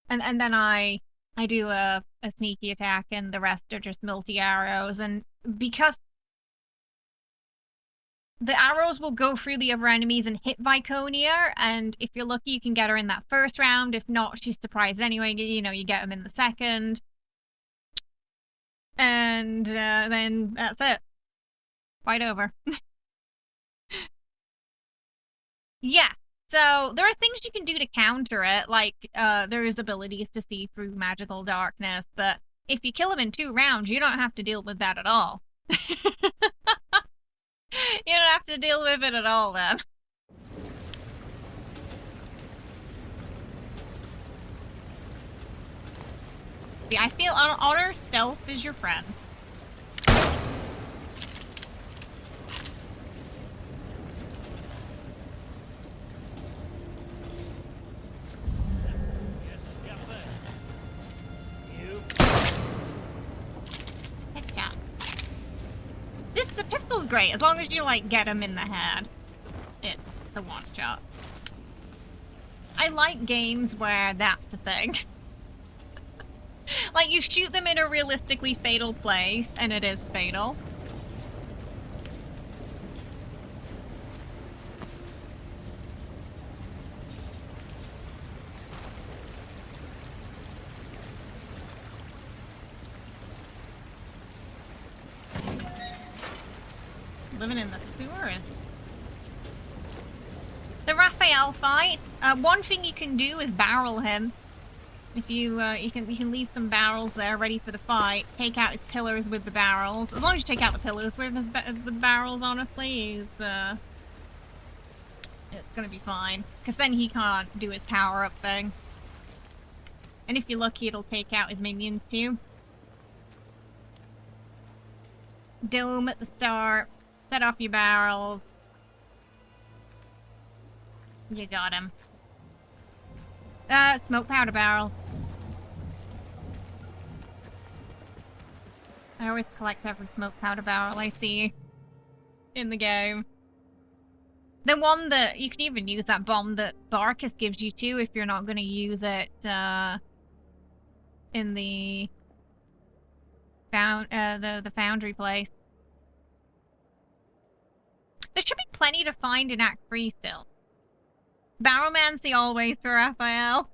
and then I do a sneaky attack and the rest are just multi-arrows. And because the arrows will go through the other enemies and hit Viconia, and if you're lucky, you can get her in that first round. If not, she's surprised anyway. You know, you get them in the second. And then that's it. Fight over. Yeah. So there are things you can do to counter it, like there's abilities to see through magical darkness, but if you kill him in 2 rounds, you don't have to deal with that at all. You don't have to deal with it at all then. Yeah, I feel honor stealth is your friend. Headshot. The pistol's great, as long as you, like, get him in the head. It's a one-shot. I like games where that's a thing. Like, you shoot them in a realistically fatal place, and it is fatal. Living in the sewers. The Raphael fight. One thing you can do is barrel him. If you you can leave some barrels there ready for the fight. Take out his pillars with the barrels. As long as you take out the pillars with the barrels, honestly, it's gonna be fine. Because then he can't do his power-up thing. And if you're lucky, it'll take out his minions too. Dome at the start. Set off your barrels. You got him. Smoke powder barrel. I always collect every smoke powder barrel I see in the game. The one that you can even use that bomb that Barkus gives you too if you're not going to use it in the foundry place. There should be plenty to find in Act 3 still. Barrelmancy always for Raphael.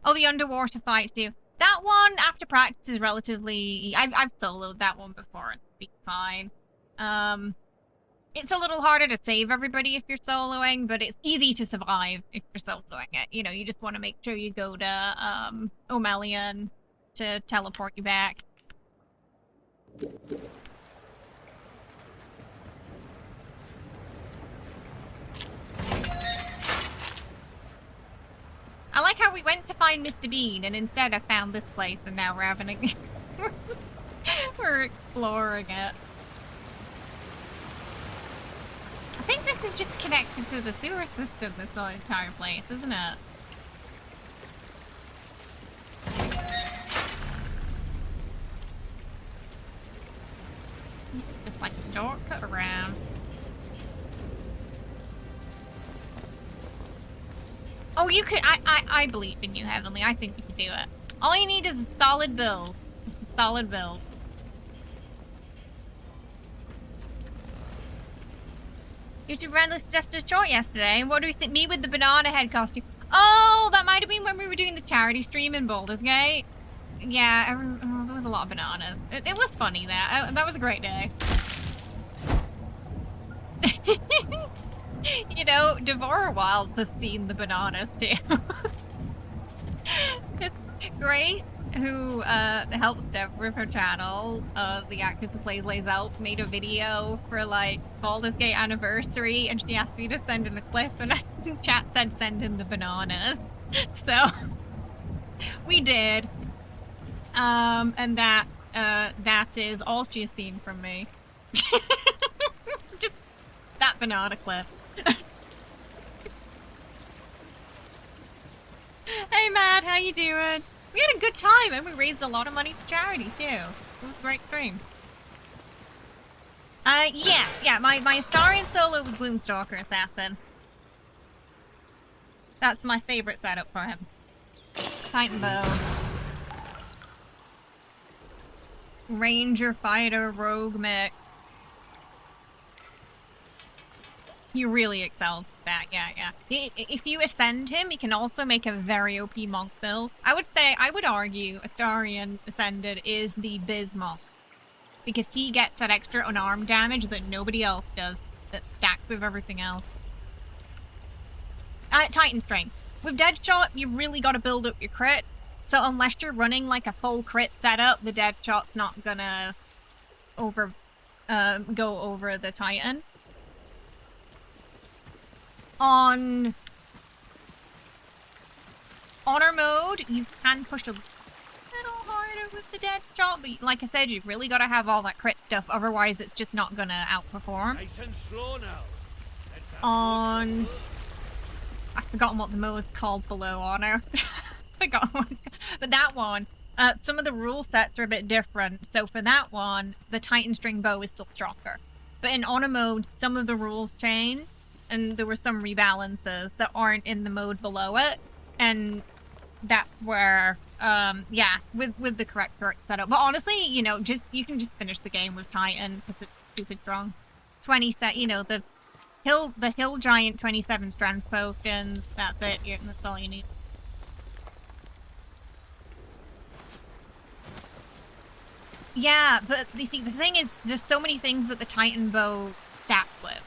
Oh, the underwater fights too. That one, after practice, is relatively... I've soloed that one before. It's been fine. It's a little harder to save everybody if you're soloing, but it's easy to survive if you're soloing it. You know, you just want to make sure you go to O'Melion to teleport you back. I like how we went to find Mr. Bean, and instead I found this place, and now we're having a... we're exploring it. I think this is just connected to the sewer system, this whole entire place, isn't it? Just like a shortcut around. Oh, you could. I believe in you, Heavenly. I think you can do it. All you need is a solid build. Just a solid build. YouTube randomly suggested a short yesterday. What do we think? Me with the banana head costume. Oh, that might have been when we were doing the charity stream in Baldur's Gate. Yeah, there was a lot of bananas. It was funny, that was a great day. You know, Devourer Wilds has seen the bananas too. Grace, who helped Dev with her channel, the actress who plays Lays Elf, made a video for like Baldur's Gate anniversary, and she asked me to send in a clip, and chat said send in the bananas. So we did. And that is all she's seen from me. Just that banana clip. Hey Matt, how you doing? We had a good time and we raised a lot of money for charity too. It was a great stream. Yeah, my Astarion solo was Gloomstalker Assassin. That's my favorite setup for him. Titan bow. Ranger, fighter, rogue mech. He really excels at that, yeah. If you ascend him, he can also make a very OP monk build. I would argue Astarion Ascended is the Biz monk. Because he gets that extra unarmed damage that nobody else does, that stacks with everything else. Titan Strength. With Deadshot, you really gotta build up your crit. So unless you're running like a full crit setup, the Deadshot's not gonna go over the Titan. On Honor mode, you can push a little harder with the Deadshot, but like I said, you've really got to have all that crit stuff, otherwise it's just not gonna outperform. Nice and slow now. On... I've forgotten what the mode's called below Honor. Forgotten what. But that one, some of the rule sets are a bit different, so for that one, the Titan String Bow is still stronger. But in Honor mode, some of the rules change, and there were some rebalances that aren't in the mode below it, and that's where, yeah, with the correct setup. But honestly, you know, you can just finish the game with Titan because it's stupid strong. 27, you know, the hill giant 27 strength potions. That's it. That's all you need. Yeah, but you see, the thing is, there's so many things that the Titan bow stacks with.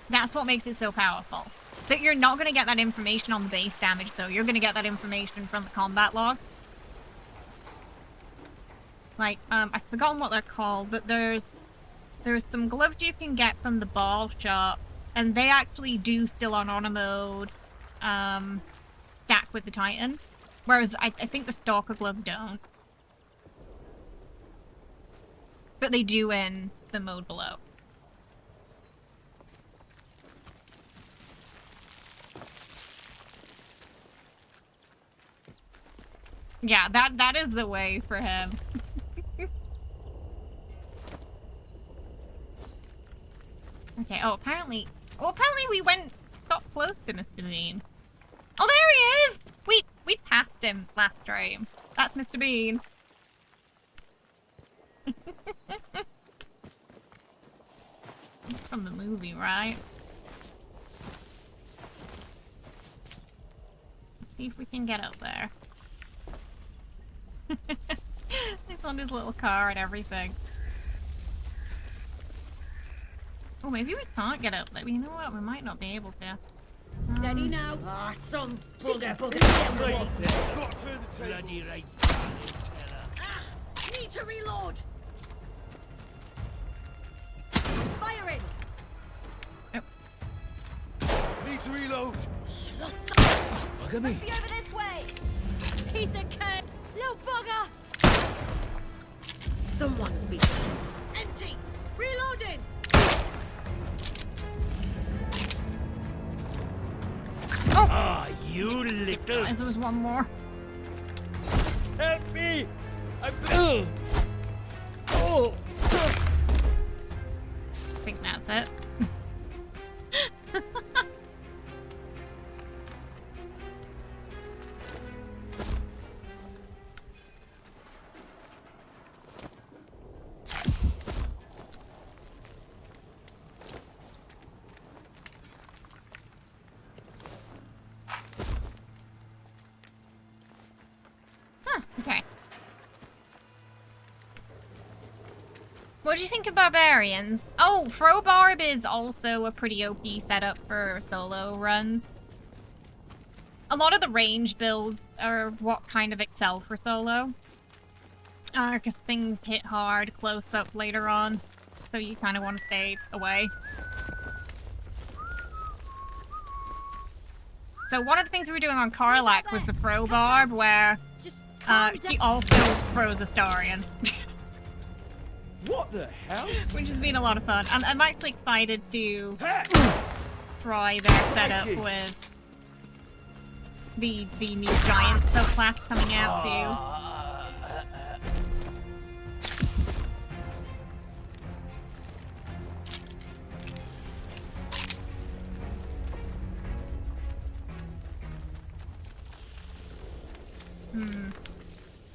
That's what makes it so powerful. But you're not going to get that information on the base damage, though. You're going to get that information from the combat log. Like, I've forgotten what they're called, but there's some gloves you can get from the ball shop, and they actually do still on Honor mode stack with the Titan. Whereas I think the Stalker gloves don't. But they do in the mode below. Yeah, that is the way for him. Okay, apparently we got close to Mr. Bean. Oh, there he is! We passed him last stream. That's Mr. Bean. It's from the movie, right? Let's see if we can get up there. He's on his little car and everything. Oh, maybe we can't get up there. You know what? We might not be able to. Steady now. Ah, some bugger. Got to turn the table. Bloody right. Ah, need to reload. Firing. Oh. Need to reload. Bugger me. Be over this way. Piece of cake. Little bugger. Someone's been empty. Reloading. Oh! Ah, you little. Guys, there was one more. Help me! Oh! I think that's it. Okay. What do you think of barbarians? Oh, throw barb is also a pretty OP setup for solo runs. A lot of the range builds are what kind of excel for solo. Because things hit hard close up later on, so you kind of want to stay away. So one of the things we were doing on Karlak was the throw barb, where she also throws Astarion. What the hell? Which has been a lot of fun. I'm actually excited to try their setup with the new giant subclass coming out too.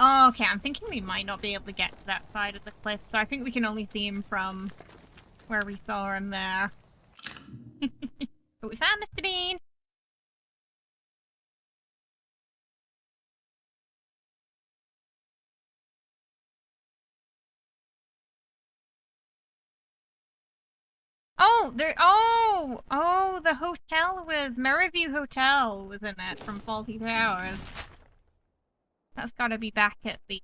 Oh, okay, I'm thinking we might not be able to get to that side of the cliff, so I think we can only see him from where we saw him there. But we found Mr. Bean! Oh, the hotel was Merriview Hotel, wasn't it, from Faulty Towers? That's gotta be back at the...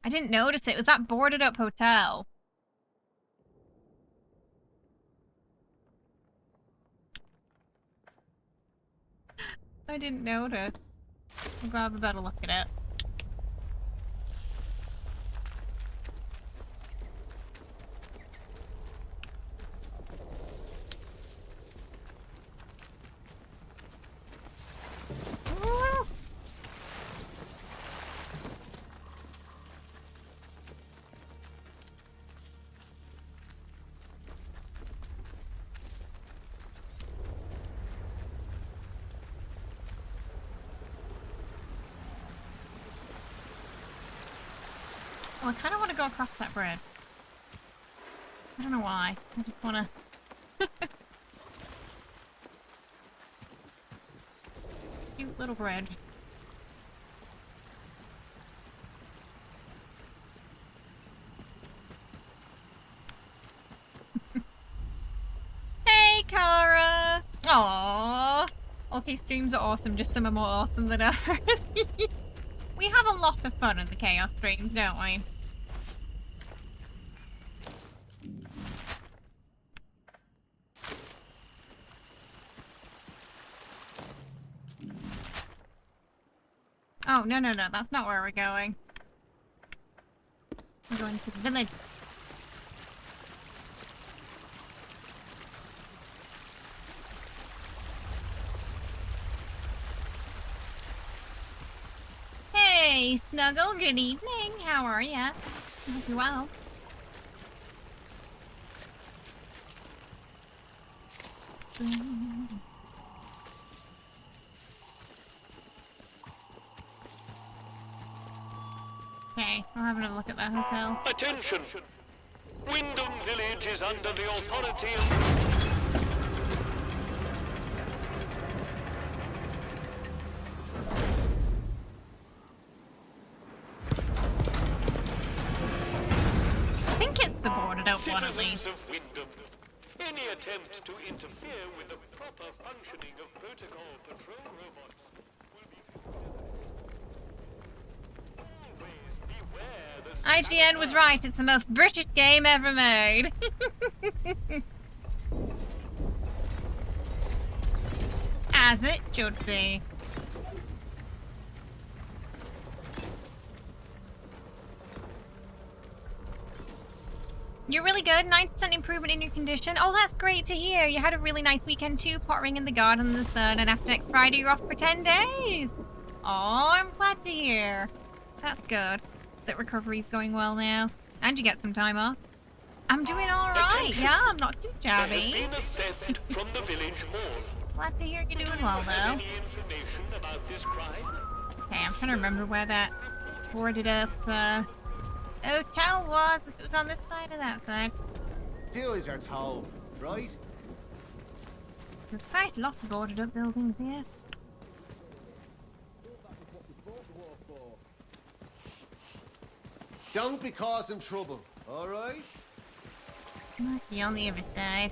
I didn't notice it. It was that boarded up hotel. I didn't notice. I'm glad we better look at it. Well, I kind of want to go across that bridge. I don't know why. I just want to... Cute little bridge. Hey, Kara! Aww! Okay, streams are awesome, just some are more awesome than others. We have a lot of fun in the Chaos streams, don't we? Oh, no, that's not where we're going. We're going to the village. Hey, Snuggle, good evening. How are ya? I hope you're well. Okay, I'll have another look at that hotel. Attention! Wyndham Village is under the authority of... I think it's the boarded up one at least. Citizens of Wyndham, any attempt to interfere with the proper functioning of protocol patrol robots will be... Always beware the... IGN was right, it's the most British game ever made. As it should be. You're really good. 9% improvement in your condition. Oh, that's great to hear. You had a really nice weekend too, pottering in the garden in the sun, and after next Friday you're off for 10 days. Oh, I'm glad to hear. That's good. That recovery's going well now. And you get some time off. I'm doing alright. Yeah, I'm not too There has shabby. been a theft from the village hall. Glad to hear you're Do doing you well, have though. any information about this crime? Okay, I'm trying to remember where that boarded up hotel was. If it was on this side or that side. Do as you're told, right? There's quite a lot of boarded up buildings here. Don't be causing trouble, alright? Might be on the other side.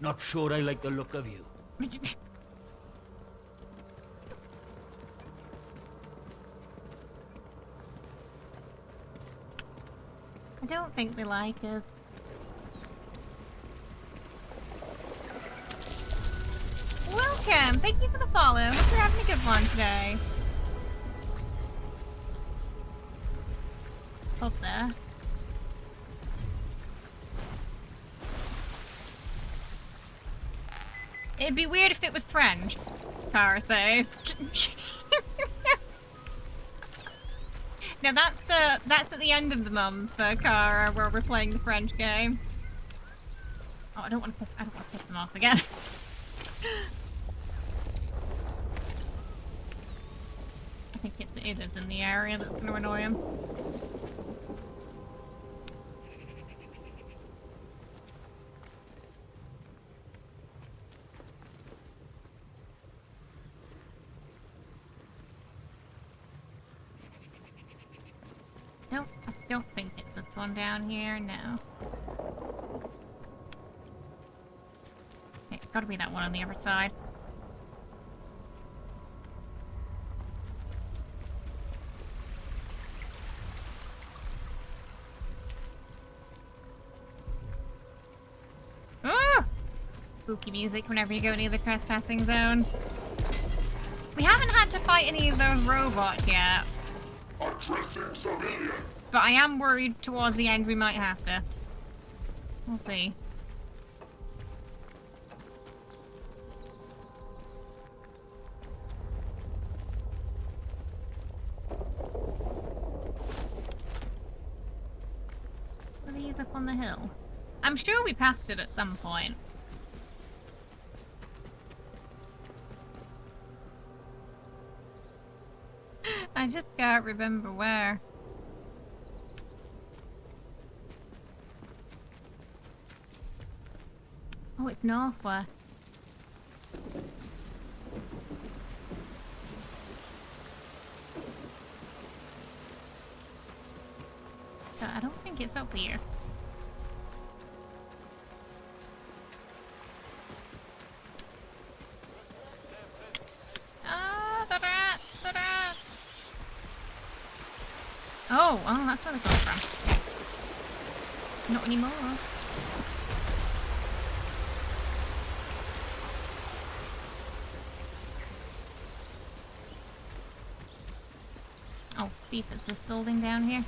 Not sure I like the look of you. I don't think they like us. Welcome! Thank you for the follow. Hope you're having a good one today. Up there. It'd be weird if it was French, Tara says. Now that's at the end of the month, Cara, where we're playing the French game. Oh, I don't want to piss them off again. I think it is in the area that's going to annoy him. I don't think it's this one down here, no. Okay, it's gotta be that one on the other side. Ah! Spooky music whenever you go near the trespassing zone. We haven't had to fight any of those robots yet. Addressing civilian. But I am worried towards the end we might have to. We'll see. Are these up on the hill? I'm sure we passed it at some point. I just can't remember where. Oh, it's northwest. I don't think it's up here. Ah, the rat! The rat! Oh, that's where they come from. Not anymore. Oh, see if it's this building down here.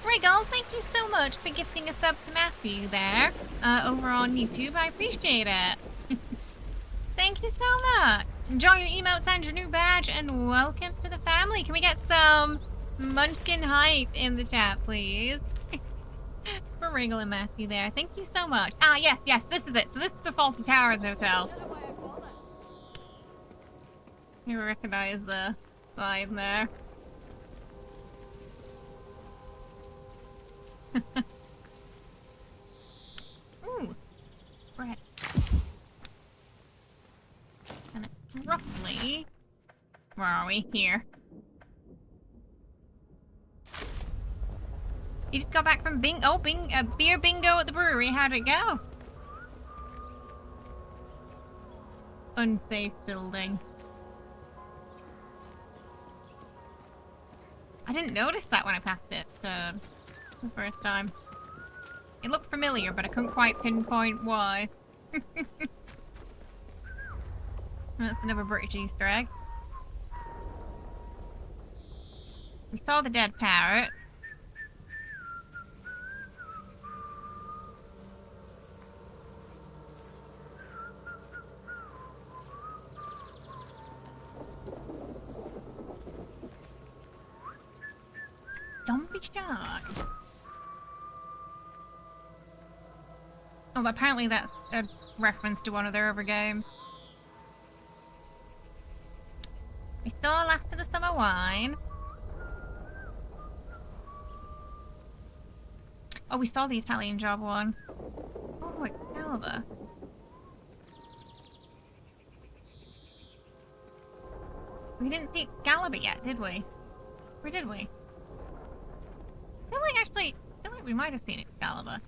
Riggle, thank you so much for gifting a sub to Matthew there, over on YouTube. I appreciate it. Thank you so much. Enjoy your emotes and your new badge, and welcome to the family. Can we get some Munchkin hype in the chat, please? For Riggle and Matthew there. Thank you so much. Ah, yes, this is it. So this is the Faulty Towers Hotel. You recognize the sign there. Ooh, bread. And it's roughly... Where are we? Here. You just got back from beer bingo at the brewery. How'd it go? Unsafe building. I didn't notice that when I passed it the first time. It looked familiar, but I couldn't quite pinpoint why. That's another British Easter egg. We saw the dead parrot. Zombie shark. Oh, apparently that's a reference to one of their other games. We saw Last of the Summer Wine. Oh, we saw the Italian Job one. Oh, Excalibur. We didn't see Excalibur yet, did we? Or did we? I feel like we might have seen Excalibur.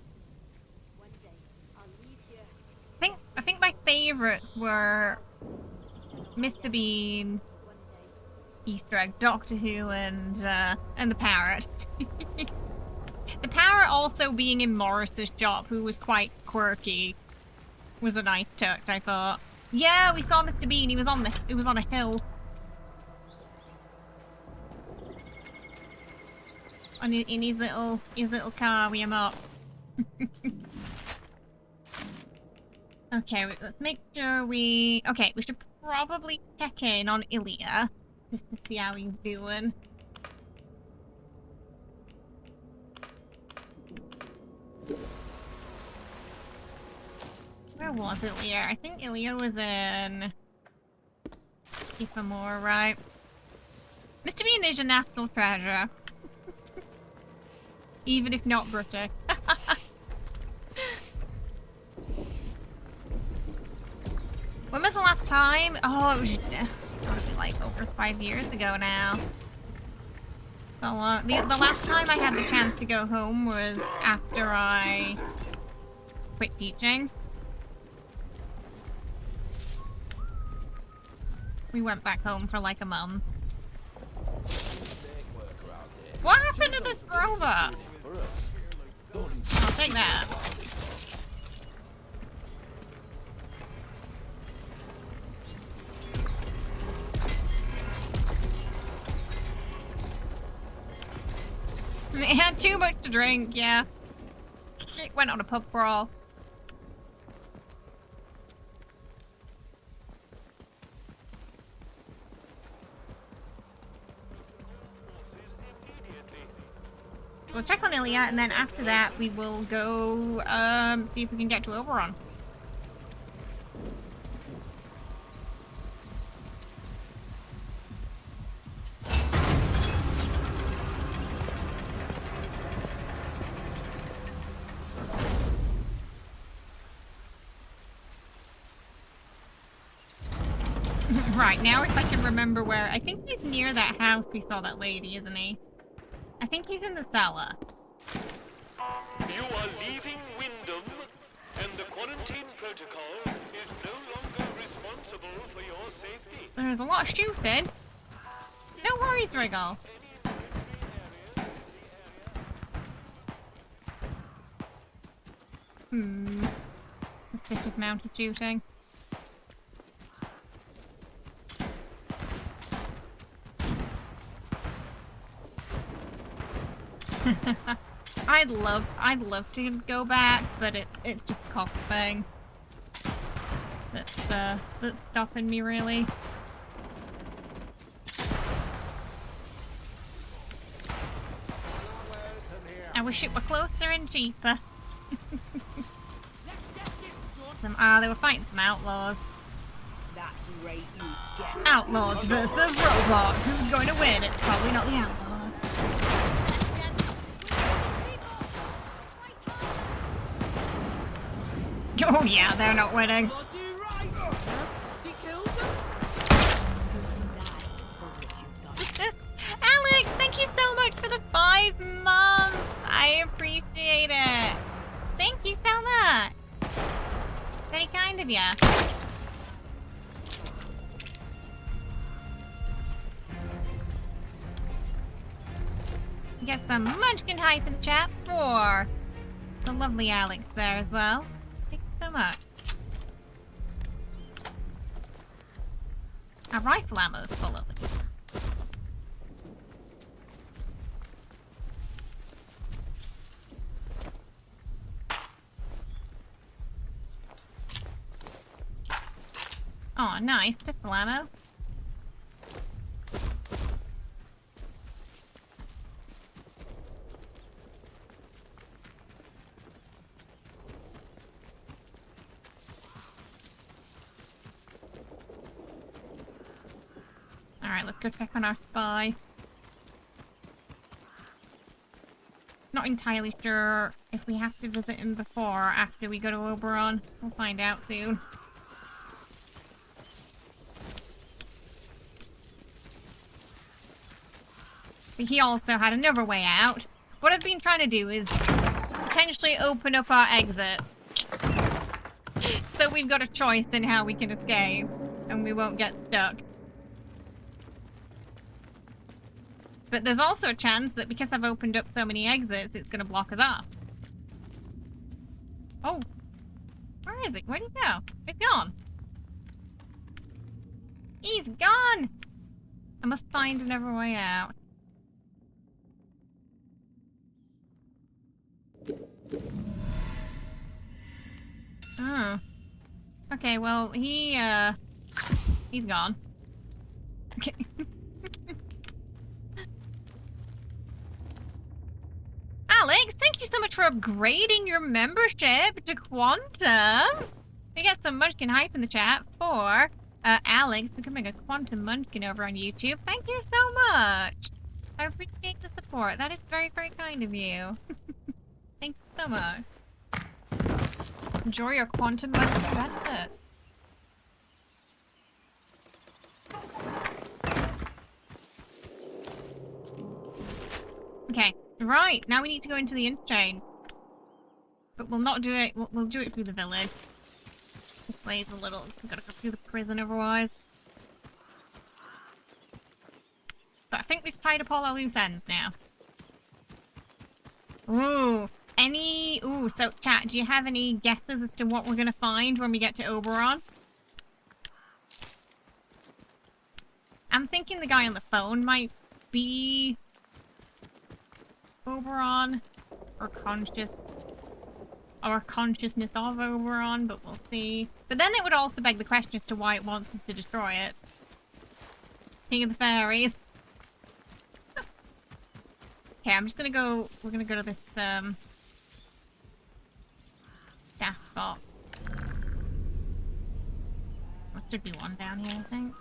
I think my favourites were Mr. Bean, Easter egg, Doctor Who, and the parrot. The parrot also being in Morris's shop, who was quite quirky, was a nice touch, I thought. Yeah, we saw Mr. Bean. He was on a hill. On in his little car with him up. Okay, let's make sure we... Okay, we should probably check in on Ilya, just to see how he's doing. Where was Ilya? I think Ilya was in... More right? Mr. Bean is a national treasure. Even if not British. When was the last time? Oh, it was like over 5 years ago now. So, the last time I had the chance to go home was after I quit teaching. We went back home for like a month. What happened to this robot? I'll take that. It had too much to drink, yeah. It went on a pub crawl. We'll check on Ilya, and then after that we will go see if we can get to Oberon. Right, now if I can remember where... I think he's near that house we saw that lady, isn't he? I think he's in the cellar. You are leaving Wyndham, and the quarantine protocol is no longer responsible for your safety. There's a lot of shooting. No worries, Wriggle. Suspicious mounted shooting. I'd love to go back, but it's just a cost thing. That's stopping me really. I wish it were closer and cheaper. They were fighting some outlaws. That's right, you get. Outlaws versus robots. Who's going to win? It's probably not the outlaws. Oh yeah, they're not winning. Alex, thank you so much for the 5 months. I appreciate it. Thank you so much. Very kind of you. To get some munchkin hype in the chat for the lovely Alex there as well. Thank you so much. Our rifle ammo is full of it. Oh, nice. Pistol ammo. Alright, let's go check on our spy. Not entirely sure if we have to visit him before or after we go to Oberon. We'll find out soon. But he also had another way out. What I've been trying to do is potentially open up our exit. So we've got a choice in how we can escape. And we won't get stuck. But there's also a chance that because I've opened up so many exits, it's going to block us off. Oh. Where is it? Where'd he go? It's gone. He's gone! I must find another way out. Oh. Okay, well, he's gone. Okay. Alex, thank you so much for upgrading your membership to Quantum. We got some Munchkin hype in the chat for Alex becoming a Quantum Munchkin over on YouTube. Thank you so much. I appreciate the support. That is very, very kind of you. Thank you so much. Enjoy your Quantum Munchkin benefit. Okay, right. Now we need to go into the interchange. But we'll not do it. We'll do it through the village. This way is a little. We've got to go through the prison otherwise. But I think we've tied up all our loose ends now. Ooh. Ooh, so chat, do you have any guesses as to what we're gonna find when we get to Oberon? I'm thinking the guy on the phone might be Oberon, or consciousness of Oberon, but we'll see. But then it would also beg the question as to why it wants us to destroy it. King of the Fairies. Okay, I'm just gonna go, we're gonna go to this, staff spot. There should be one down here, I think.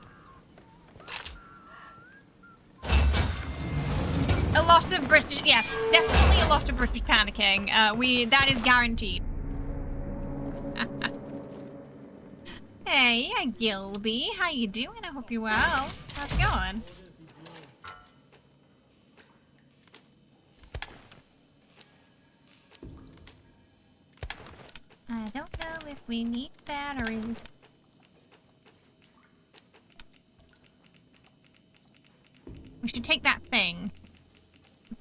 A lot of British, yes, definitely a lot of British panicking. That is guaranteed. Hey, Gilby, how you doing? I hope you're well. How's it going? I don't know if we need batteries. We should take that thing.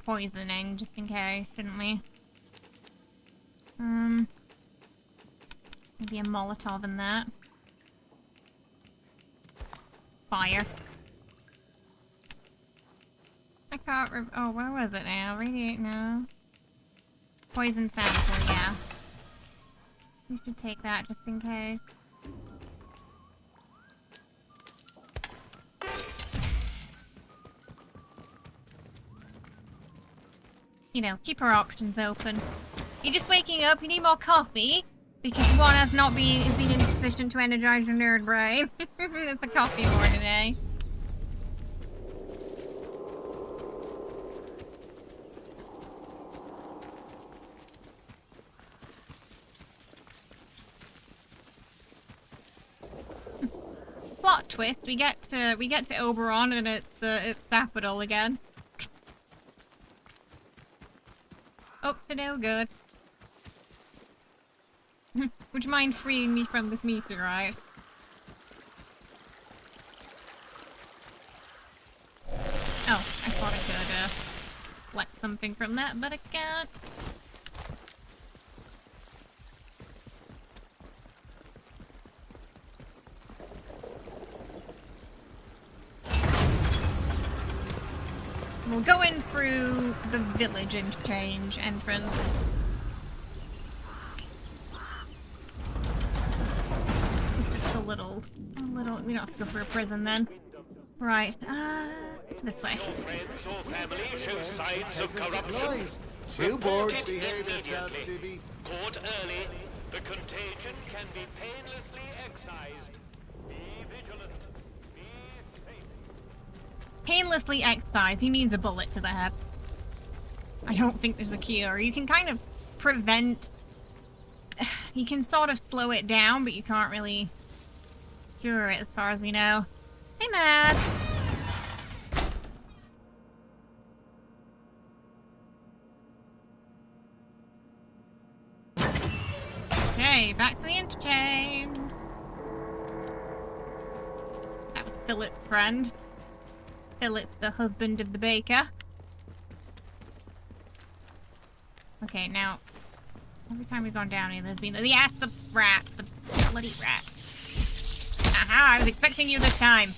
Poisoning, just in case, shouldn't we? Maybe a Molotov in that. Fire. I can't oh, where was it now? Radiate now. Poison sample, yeah. We should take that just in case. You know, keep our options open. You're just waking up, you need more coffee? Because one has not been insufficient to energize your nerd brain. It's a coffee morning, eh? Plot twist, we get to Oberon and it's Capital again. Up to no good. Would you mind freeing me from this meteorite? Oh, I thought I could collect something from that, but I can't. We'll go in through the village interchange entrance. Just a little, we don't have to go for a prison then. Right, this way. Your friends or family show signs of corruption. Two Report boards. it We hear this out, immediately. Sibby. Caught early, the contagion can be painlessly excised. Be vigilant. Be safe. Painlessly excised, he means a bullet to the head. I don't think there's a cure. You can kind of prevent... You can sort of slow it down, but you can't really cure it as far as we know. Hey, Matt! Okay, back to the interchange. That was Philip's friend. Philip, the husband of the baker. Okay, now, every time we've gone down here, there's been yes, the rat, the bloody rat. Aha! I was expecting you this time.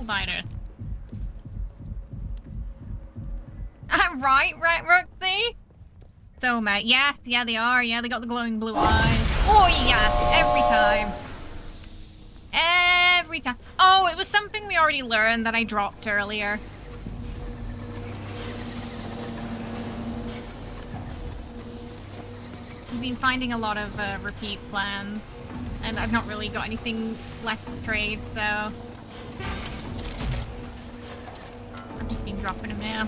biters. Right, Roxy? So, mate, yes, yeah, they are. Yeah, they got the glowing blue eyes. Oh, yeah, every time. Every time. Oh, it was something we already learned that I dropped earlier. We've been finding a lot of repeat plans, and I've not really got anything left to trade, so... I've just been dropping them now.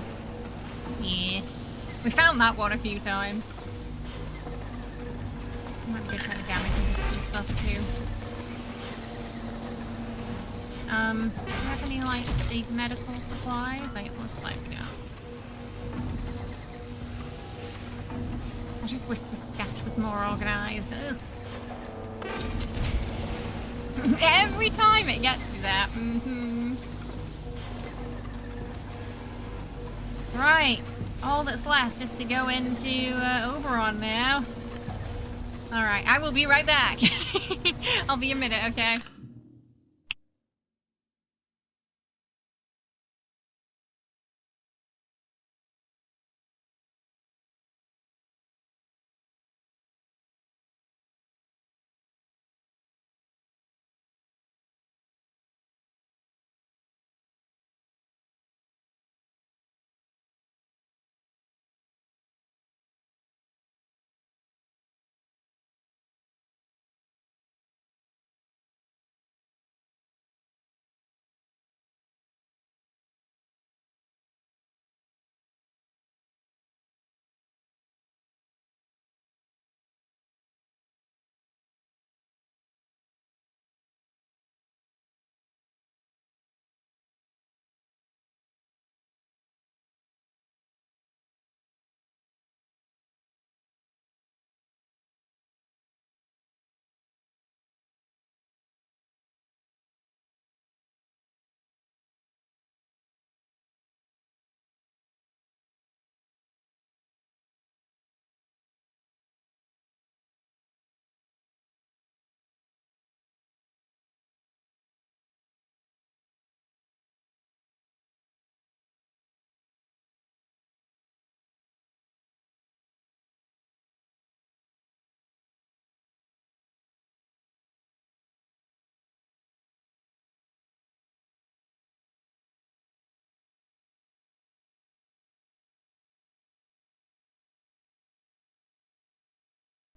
Yeah. We found that one a few times. Might be good kind of damage and stuff too. Do you have any like big medical supplies? Like it looks like we don't. I just wish the stash was more organized. Ugh. Every time it gets to that. Right. All that's left is to go into Oberon now. Alright, I will be right back. I'll be a minute, okay?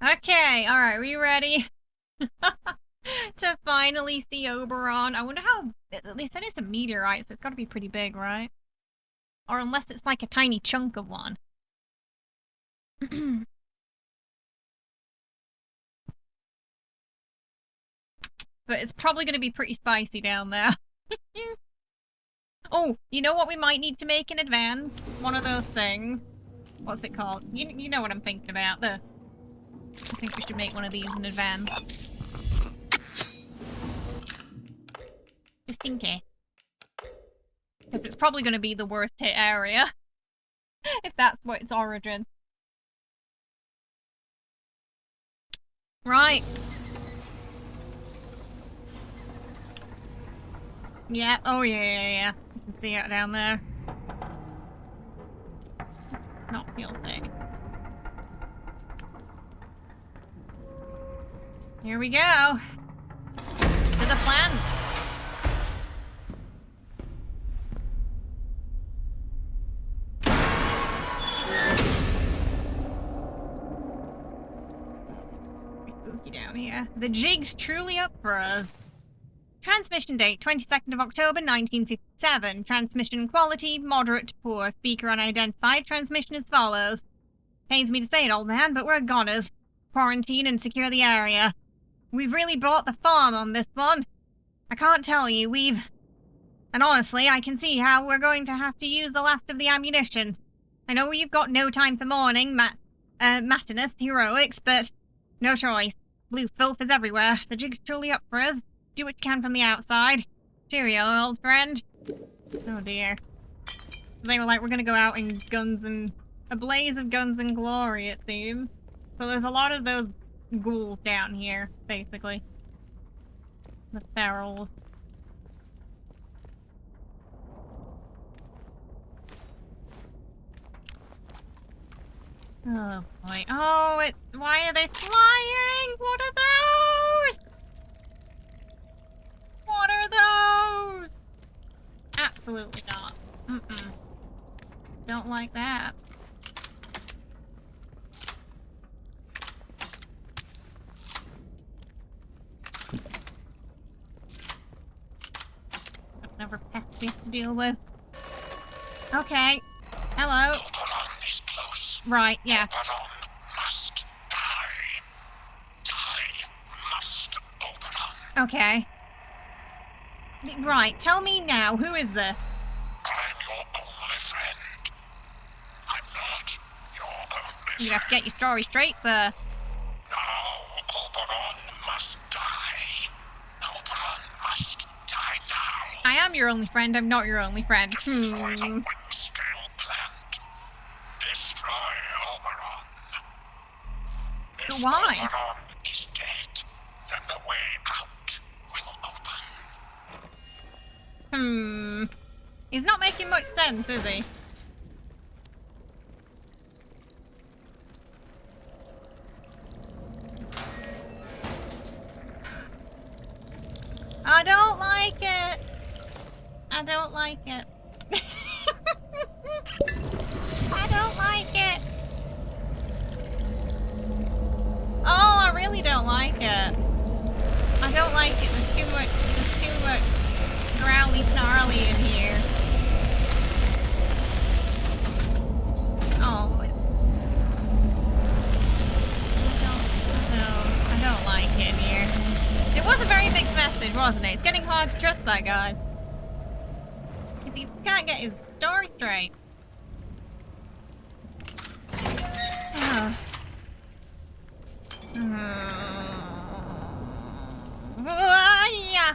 Okay, alright, we ready? To finally see Oberon. I wonder how... They said it's a meteorite, so it's gotta be pretty big, right? Or unless it's like a tiny chunk of one. But it's probably gonna be pretty spicy down there. Oh, you know what we might need to make in advance? One of those things. What's it called? You know what I'm thinking about. I think we should make one of these in advance. Just in case. Because it's probably going to be the worst hit area. If that's what its origin. Right. Yeah, oh yeah. You can see it down there. Not feel safe. Here we go. To the plant. Spooky down here. The jig's truly up for us. Transmission date, 22nd of October, 1957. Transmission quality, moderate to poor. Speaker unidentified. Transmission as follows. Pains me to say it, old man, but we're goners. Quarantine and secure the area. We've really brought the farm on this one. I can't tell you, And honestly, I can see how we're going to have to use the last of the ammunition. I know you've got no time for mourning, matinous heroics, but no choice. Blue filth is everywhere. The jig's truly up for us. Do what you can from the outside. Cheerio, old friend. Oh dear. They were like, we're gonna go out in guns and... a blaze of guns and glory, it seems. So there's a lot of those ghouls down here, basically. The ferals. Oh boy. Oh, why are they flying? What are those? What are those? Absolutely not. Mm-mm. Don't like that. Another pest we have to deal with. Okay. Hello. Oberon is close. Right, yeah. Oberon must die. Die must, Oberon. Okay. Right, tell me now, who is this? I'm your only friend. I'm not your only You have to get your story straight, sir. Now, Oberon must die. Oberon must die now. I am your only friend, I'm not your only friend. Destroy the wind-scale plant. Destroy Oberon. If Why? Oberon is dead, then the way out will open. He's not making much sense, is he? I don't like it. I don't like it. I don't like it. Oh, I really don't like it. I don't like it. There's too much growly snarly in here. Oh, I don't like it in here. It was a very mixed message, wasn't it? It's getting hard to trust that guy. He can't get his story straight. Yeah.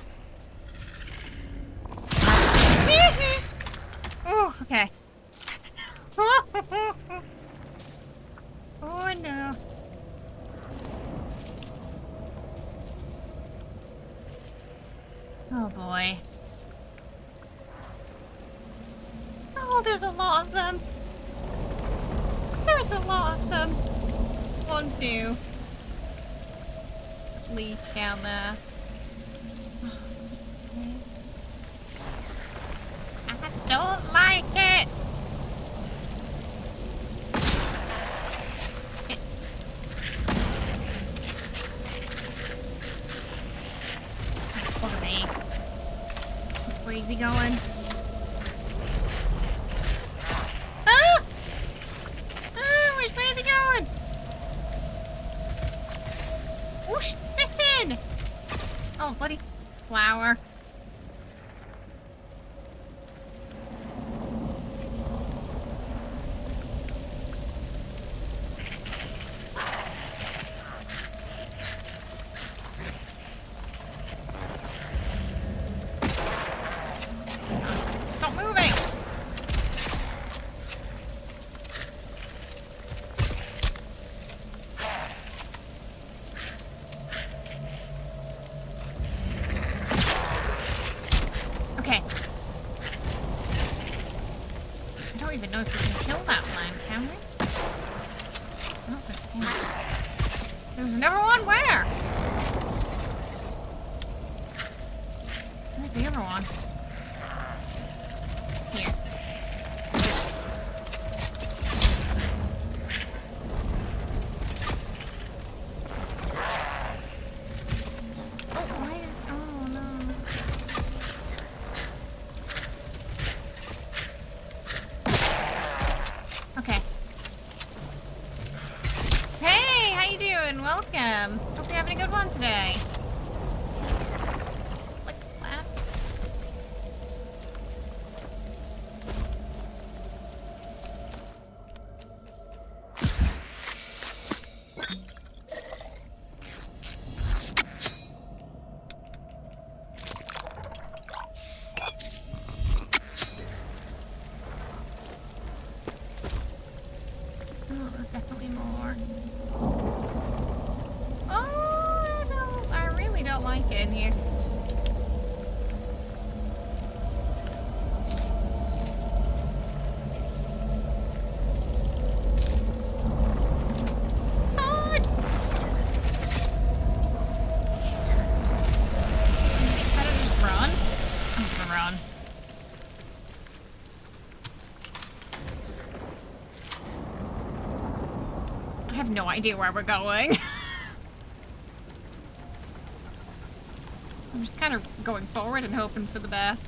Oh, okay. Oh no. Oh boy. Oh, there's a lot of them. There's a lot of them. 1, 2. Leaf down there. I don't like it. Look at me. Where's he going? Ah! Ah, where's he going? Whoosh, spit in! Oh, bloody flower. Stop moving! Okay. I don't even know if we can kill that plant, can we? I don't think we can. There's another one? Where? Where's the other one? Here. Oh, why is... Oh, no. Okay. Hey, how you doing? Welcome. Hope you're having a good one today. Like that. Oh, there's definitely more. Oh, no, I really don't like it in here. run. I have no idea where we're going. I'm just kind of going forward and hoping for the best.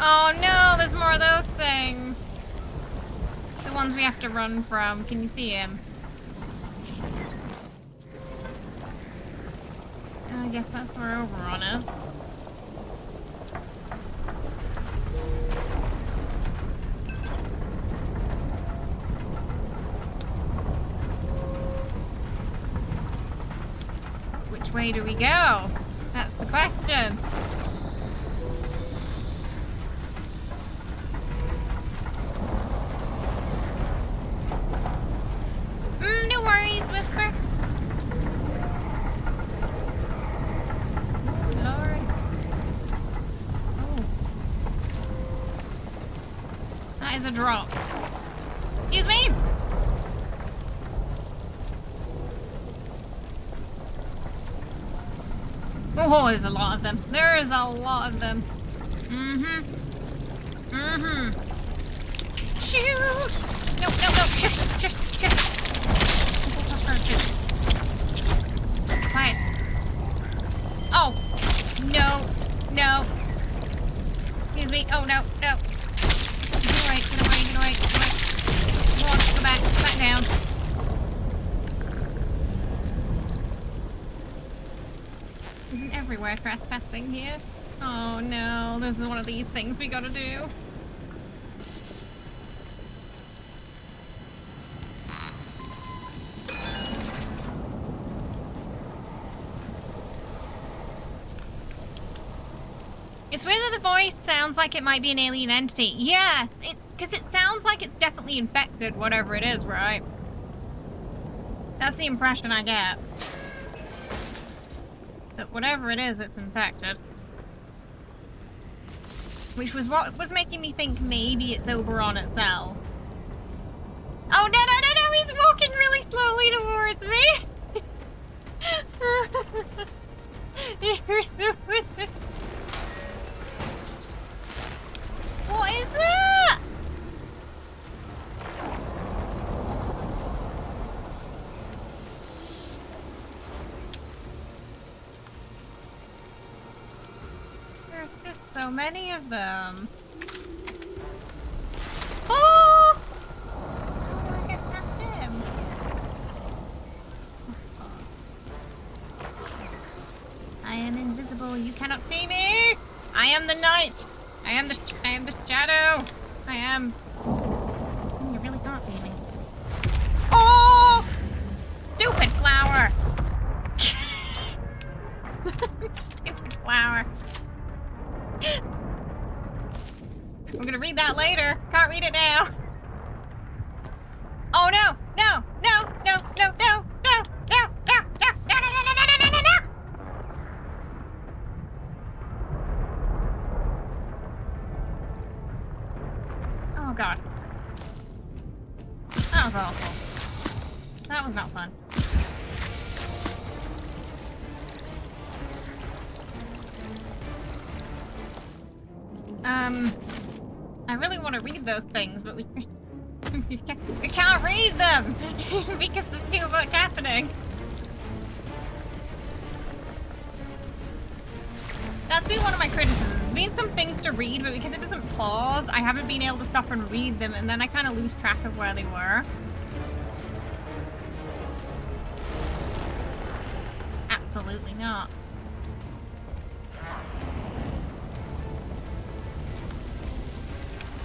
Oh no, there's more of those things. The ones we have to run from. Can you see him? I guess that's where Oberon is. Which way do we go? That's the question. No worries, Whisper. Lord. Oh. That is a drop. Excuse me! Oh, there's a lot of them. There is a lot of them. Mm-hmm. Mm-hmm. Shoot! No, no, no. Shh. Quiet. Oh. No. No. Excuse me. Oh, no. No. Get away. Get away. Get away. Get away. Come on. Go back. Go back down. Isn't everywhere trespassing here? Oh no, this is one of these things we gotta do. It's weird that the voice sounds like it might be an alien entity. Yeah, because it sounds like it's definitely infected, whatever it is, right? That's the impression I get. That whatever it is, it's infected. Which was what was making me think maybe it's Oberon itself. Oh, no, no, no, no! He's walking really slowly towards me! What is that? There's just so many of them. Oh! How do I get past him? I am invisible. You cannot see me. I am the night. I am the shadow. I am. You really can't see me. Oh! Stupid flower. Stupid flower. I'm gonna read that later. Can't read it now. Oh no! No! No! No! No! No! No! No! No! No! No! No! No! No! No! No! No! Oh god. That was awful. That was not fun. I really want to read those things, but we can't read them because there's too much happening. That's been one of my criticisms. There's been some things to read, but because it doesn't pause, I haven't been able to stop and read them, and then I kind of lose track of where they were. Absolutely not.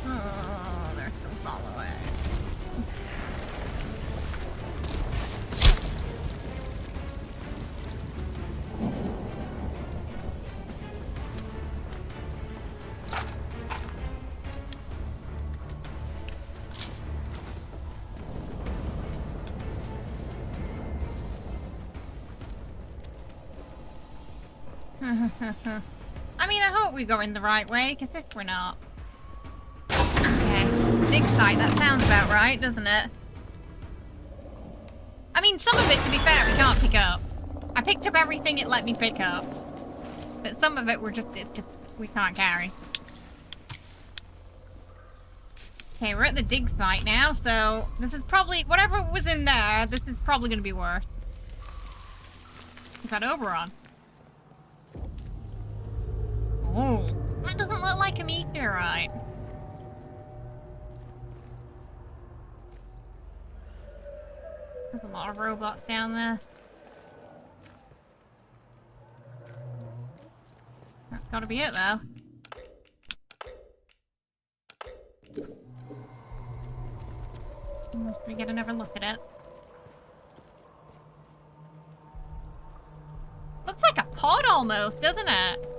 Oh, they're so far away. I mean, I hope we go in the right way, because if we're not... Dig site, that sounds about right, doesn't it? I mean, some of it, to be fair, we can't pick up. I picked up everything it let me pick up. But some of it we can't carry. Okay, we're at the dig site now, so this is probably, whatever was in there, this is probably gonna be worse. We've got Oberon. Oh, that doesn't look like a meteorite. There's a lot of robots down there. That's gotta be it, though. Should we get another look at it? Looks like a pod almost, doesn't it?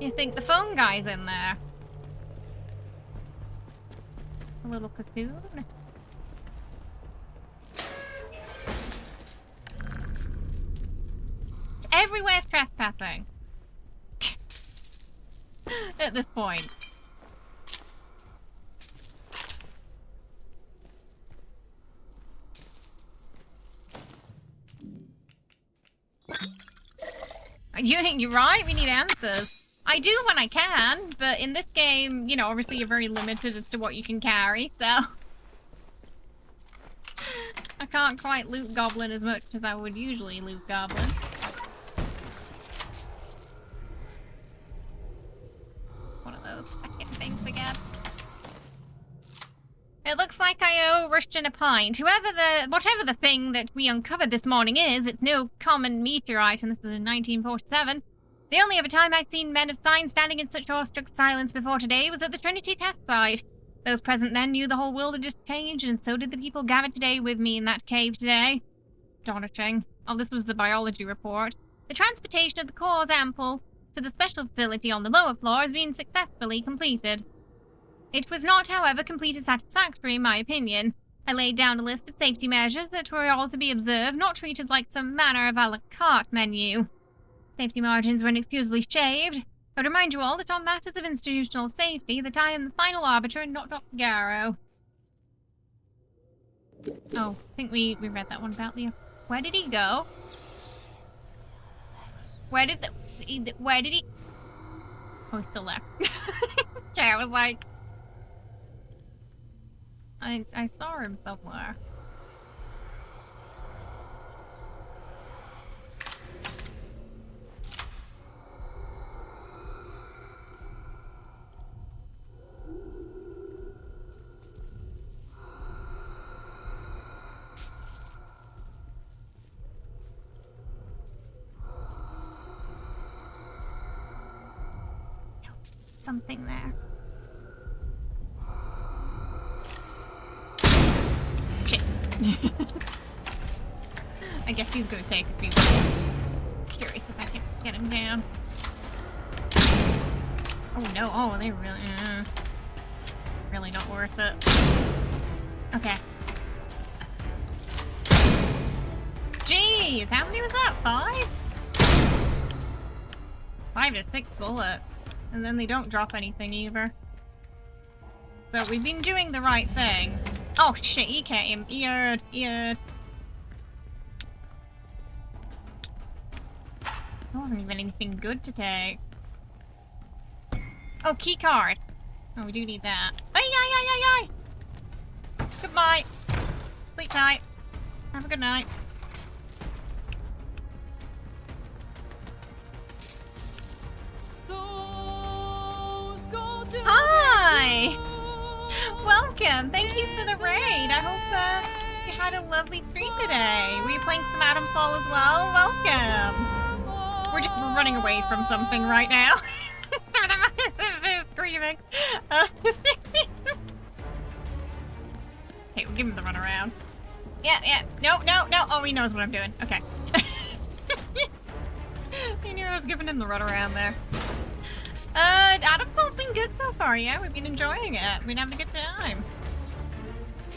You think the phone guy's in there? A little cocoon. Everywhere's trespassing. At this point. You're right, we need answers. I do when I can, but in this game, you know, obviously you're very limited as to what you can carry, so... I can't quite loot Goblin as much as I would usually loot Goblin. One of those second things again. It looks like I owe Rushton a pint. Whatever the thing that we uncovered this morning is, it's no common meteorite, and this was in 1947. The only other time I'd seen men of science standing in such awestruck silence before today was at the Trinity test site. Those present then knew the whole world had just changed, and so did the people gathered today with me in that cave today. Astonishing. Oh, this was the biology report. The transportation of the core sample to the special facility on the lower floor has been successfully completed. It was not, however, completed satisfactory in my opinion. I laid down a list of safety measures that were all to be observed, not treated like some manner of a la carte menu. Safety margins were inexcusably shaved. I would remind you all that on matters of institutional safety, that I am the final arbiter and not Dr. Garrow. Oh, I think we read that one about Leo. Where did he go? Where did he... Oh, he's still there. Okay, I was like... I saw him somewhere. Something there. Shit. I guess he's gonna take a few. Curious if I can get him down. Oh no! Oh, they really not worth it. Okay. Jeez, how many was that? 5? 5 to 6 bullets. And then they don't drop anything either. So we've been doing the right thing. Oh shit, he came. Eared. That wasn't even anything good to take. Oh, key card. Oh, we do need that. Ay. Goodbye. Sleep tight. Have a good night. Hi! Welcome! Thank you for the raid. I hope you had a lovely stream today. Were you playing some Atomfall as well? Welcome! We're just running away from something right now. Screaming. Okay, we'll give him the runaround. Yeah. No. Oh, he knows what I'm doing. Okay. I knew I was giving him the runaround there. Atomfall's been good so far, yeah? We've been enjoying it. We've been having a good time.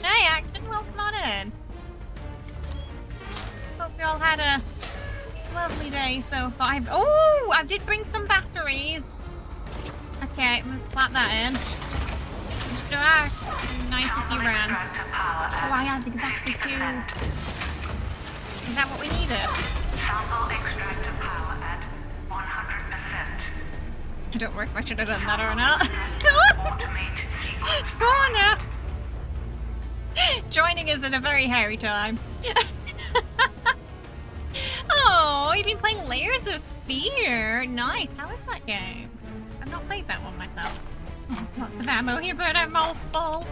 Hey, Action, welcome on in. Hope you all had a lovely day so far. Oh, I did bring some batteries. Okay, let's slap that in. Nice if you ran. Oh, I have exactly 2. Is that what we needed? Sample extractor power at 100%. I don't know if I should have done that or not. Come on now. Joining is in a very hairy time. Oh, you've been playing Layers of Fear. Nice. How is that game? I've not played that one myself. Oh, lots of ammo here, but I'm all full. I'll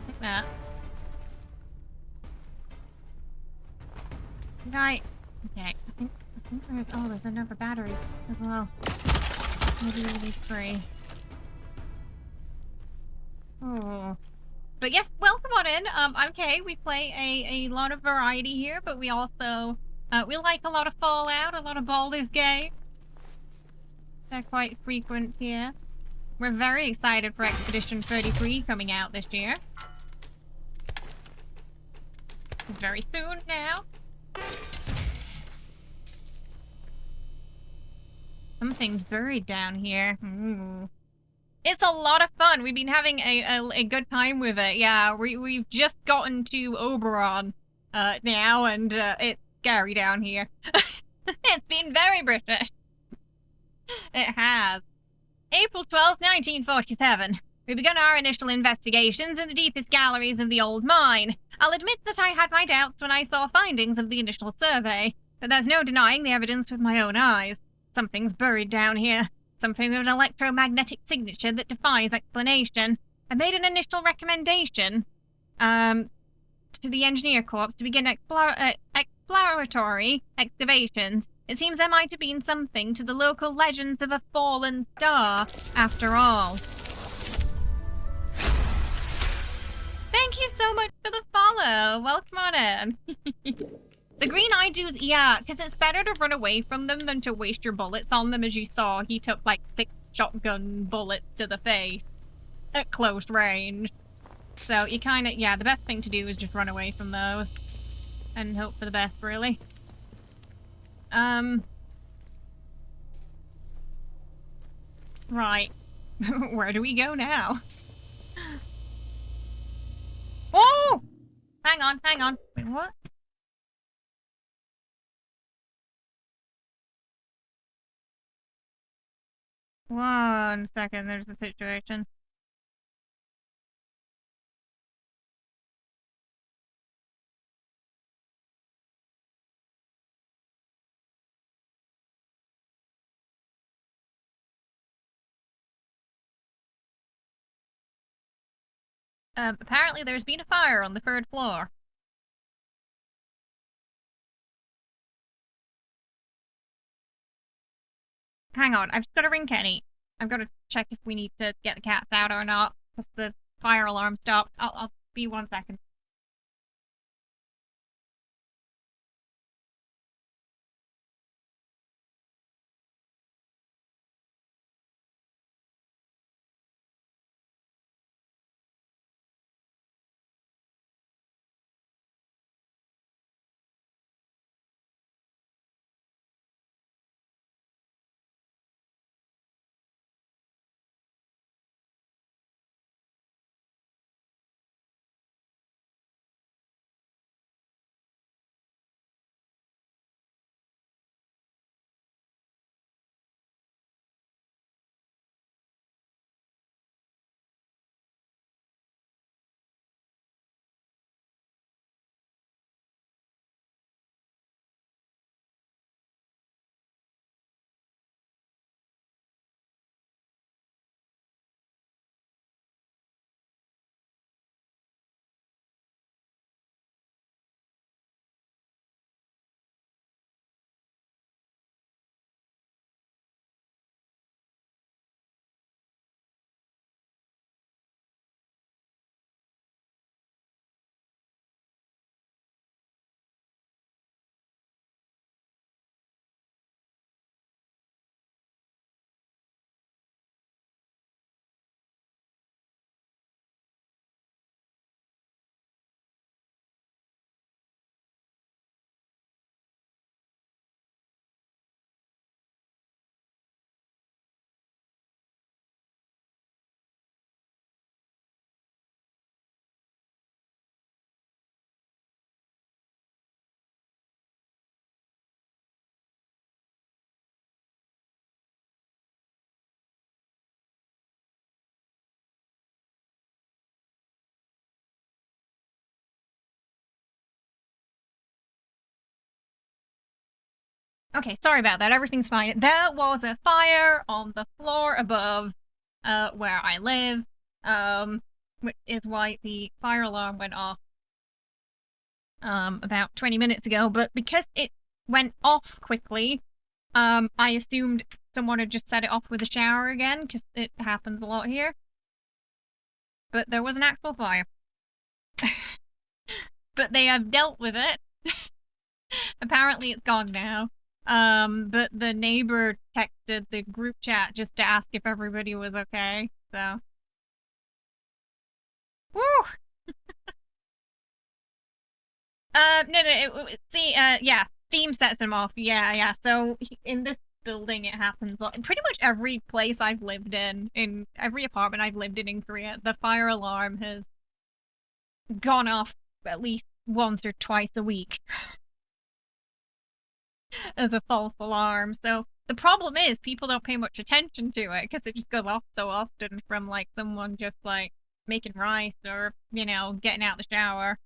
take that. Right. Okay. I think there's another battery as well. Maybe we need 3. Oh. But yes, welcome on in. I'm Kay. We play a lot of variety here, but we also we like a lot of Fallout, a lot of Baldur's Gate. They're quite frequent here. We're very excited for Expedition 33 coming out this year. Very soon now. Something's buried down here. Ooh. It's a lot of fun. We've been having a good time with it. Yeah, we've just gotten to Oberon now, and it's scary down here. It's been very British. It has. April 12th, 1947. We began our initial investigations in the deepest galleries of the old mine. I'll admit that I had my doubts when I saw findings of the initial survey, but there's no denying the evidence with my own eyes. Something's buried down here. Something with an electromagnetic signature that defies explanation. I made an initial recommendation to the Engineer Corps to begin exploratory excavations. It seems there might have been something to the local legends of a fallen star, after all. Thank you so much for the follow. Welcome on in. The green eye dudes, yeah, because it's better to run away from them than to waste your bullets on them. As you saw, he took like 6 shotgun bullets to the face at close range. So you kind of, yeah, the best thing to do is just run away from those and hope for the best, really. Right. Where do we go now? Oh! Hang on. Wait, what? One second, there's a situation. Apparently there's been a fire on the 3rd floor. Hang on, I've just got to ring Kenny. I've got to check if we need to get the cats out or not, because the fire alarm stopped. I'll be 1 second. Okay, sorry about that. Everything's fine. There was a fire on the floor above where I live, which is why the fire alarm went off about 20 minutes ago. But because it went off quickly, I assumed someone had just set it off with a shower again, because it happens a lot here. But there was an actual fire. But they have dealt with it. Apparently it's gone now. But the neighbor texted the group chat just to ask if everybody was okay, so. Woo! Yeah, Steam sets them off, yeah, so in this building it happens, pretty much every place I've lived in every apartment I've lived in Korea, the fire alarm has gone off at least once or twice a week. As a false alarm. So the problem is people don't pay much attention to it because it just goes off so often from like someone just like making rice or, you know, getting out the shower.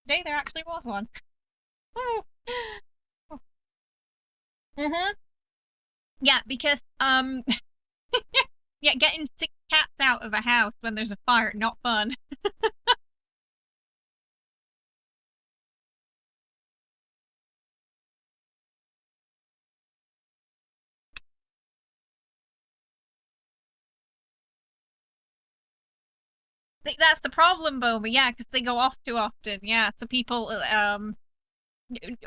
Today there actually was one. Woo! Yeah, because yeah, getting 6 cats out of a house when there's a fire, not fun. That's the problem, Boma. Yeah, because they go off too often. Yeah, so people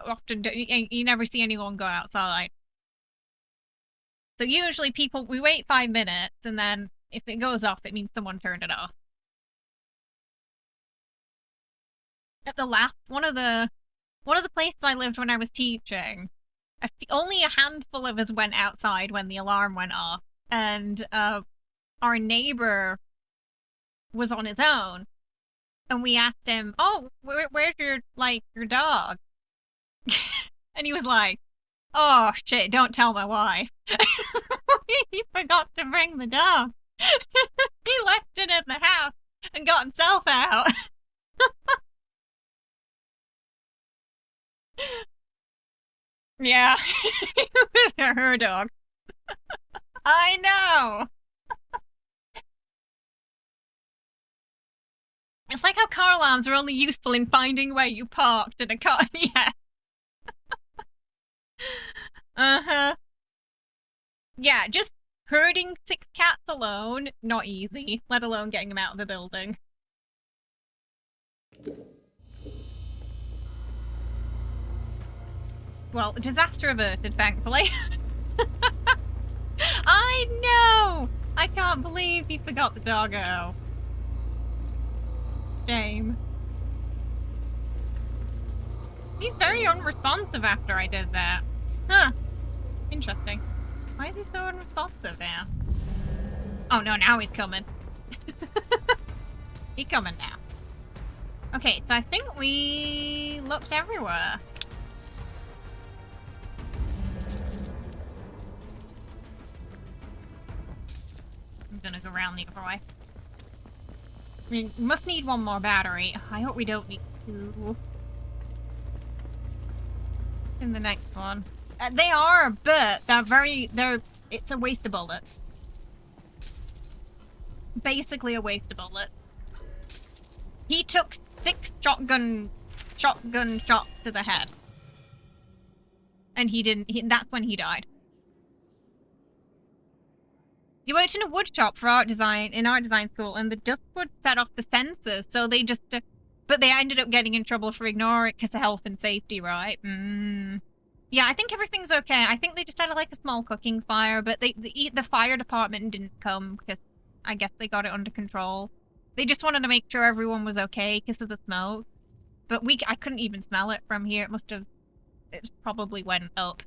often you never see anyone go outside. So usually we wait 5 minutes, and then if it goes off, it means someone turned it off. At the last one of the places I lived when I was teaching, only a handful of us went outside when the alarm went off, and our neighbor was on his own, and we asked him, "Oh, where's your dog?" And he was like, "Oh shit, don't tell my wife." He forgot to bring the dog. He left it in the house and got himself out. Yeah, her dog. I know. It's like how car alarms are only useful in finding where you parked in a car. Yeah. Yeah, just herding 6 cats alone, not easy, let alone getting them out of the building. Well, disaster averted, thankfully. I know! I can't believe he forgot the doggo. Shame. He's very unresponsive after I did that. Huh. Interesting. Why is he so unresponsive now? Oh no, now he's coming. He's coming now. Okay, so I think we looked everywhere. I'm gonna go around the other way. We must need one more battery. I hope we don't need 2. In the next one. They are, but it's a waste of bullet. Basically a waste of bullet. He took 6 shotgun shots to the head. And that's when he died. He worked in a wood shop for art design school, and the dust would set off the sensors, so they just, but they ended up getting in trouble for ignoring it because of health and safety, right? Yeah, I think everything's okay. I think they just had like a small cooking fire, but the fire department didn't come because I guess they got it under control. They just wanted to make sure everyone was okay because of the smoke. But I couldn't even smell it from here. It probably went up.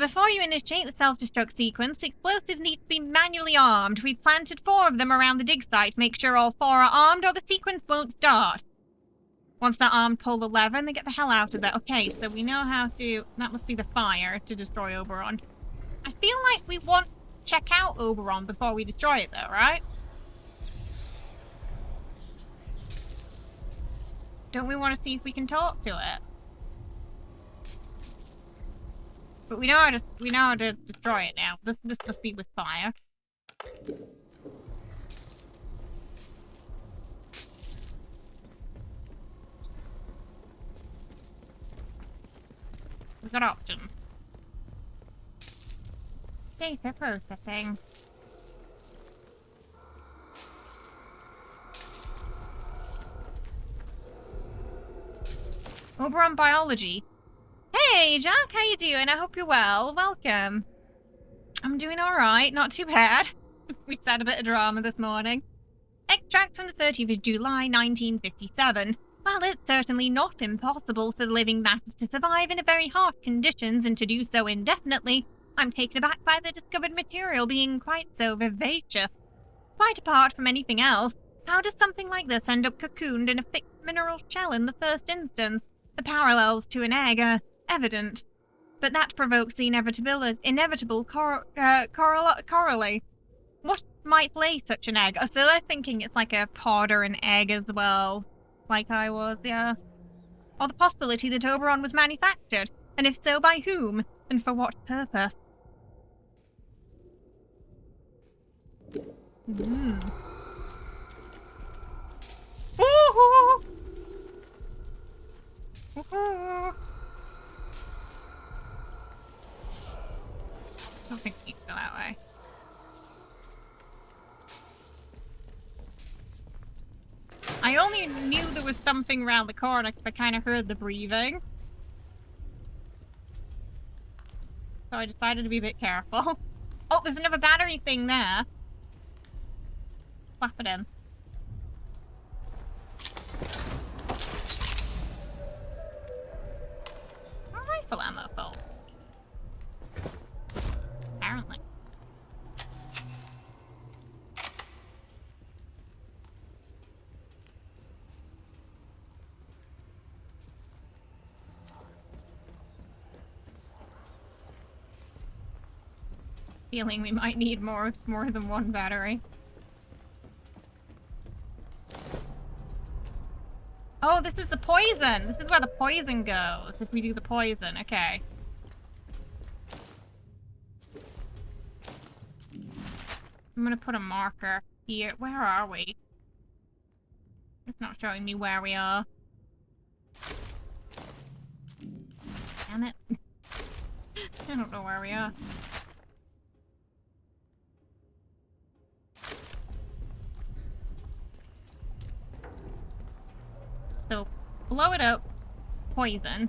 Before you initiate the self-destruct sequence, the explosives need to be manually armed. We've planted 4 of them around the dig site. Make sure all 4 are armed or the sequence won't start. Once they're armed, pull the lever and they get the hell out of there. Okay, so we know how to... That must be the fire to destroy Oberon. I feel like we want to check out Oberon before we destroy it though, right? Don't we want to see if we can talk to it? But we know how to destroy it now. This must be with fire. We've got options. Data processing. Oberon biology. Hey, Jack, how you doing? I hope you're well. Welcome. I'm doing alright, not too bad. We've had a bit of drama this morning. Extract from the 30th of July, 1957. While it's certainly not impossible for the living matter to survive in very harsh conditions and to do so indefinitely, I'm taken aback by the discovered material being quite so vivacious. Quite apart from anything else, how does something like this end up cocooned in a fixed mineral shell in the first instance? The parallels to an egg are evident, but that provokes the inevitable corollary. What might lay such an egg? Oh, so they're thinking it's like a pod or an egg as well, like I was, yeah. Or the possibility that Oberon was manufactured, and if so, by whom, and for what purpose? Ooh. I don't think we can go that way. I only knew there was something around the corner because I kind of heard the breathing. So I decided to be a bit careful. Oh, there's another battery thing there. Slap it in. Rifle ammo full. Apparently. Feeling we might need more than one battery. Oh, this is the poison! This is where the poison goes, if we do the poison. Okay. I'm gonna put a marker here. Where are we? It's not showing me where we are. Damn it. I don't know where we are. So, blow it up, poison.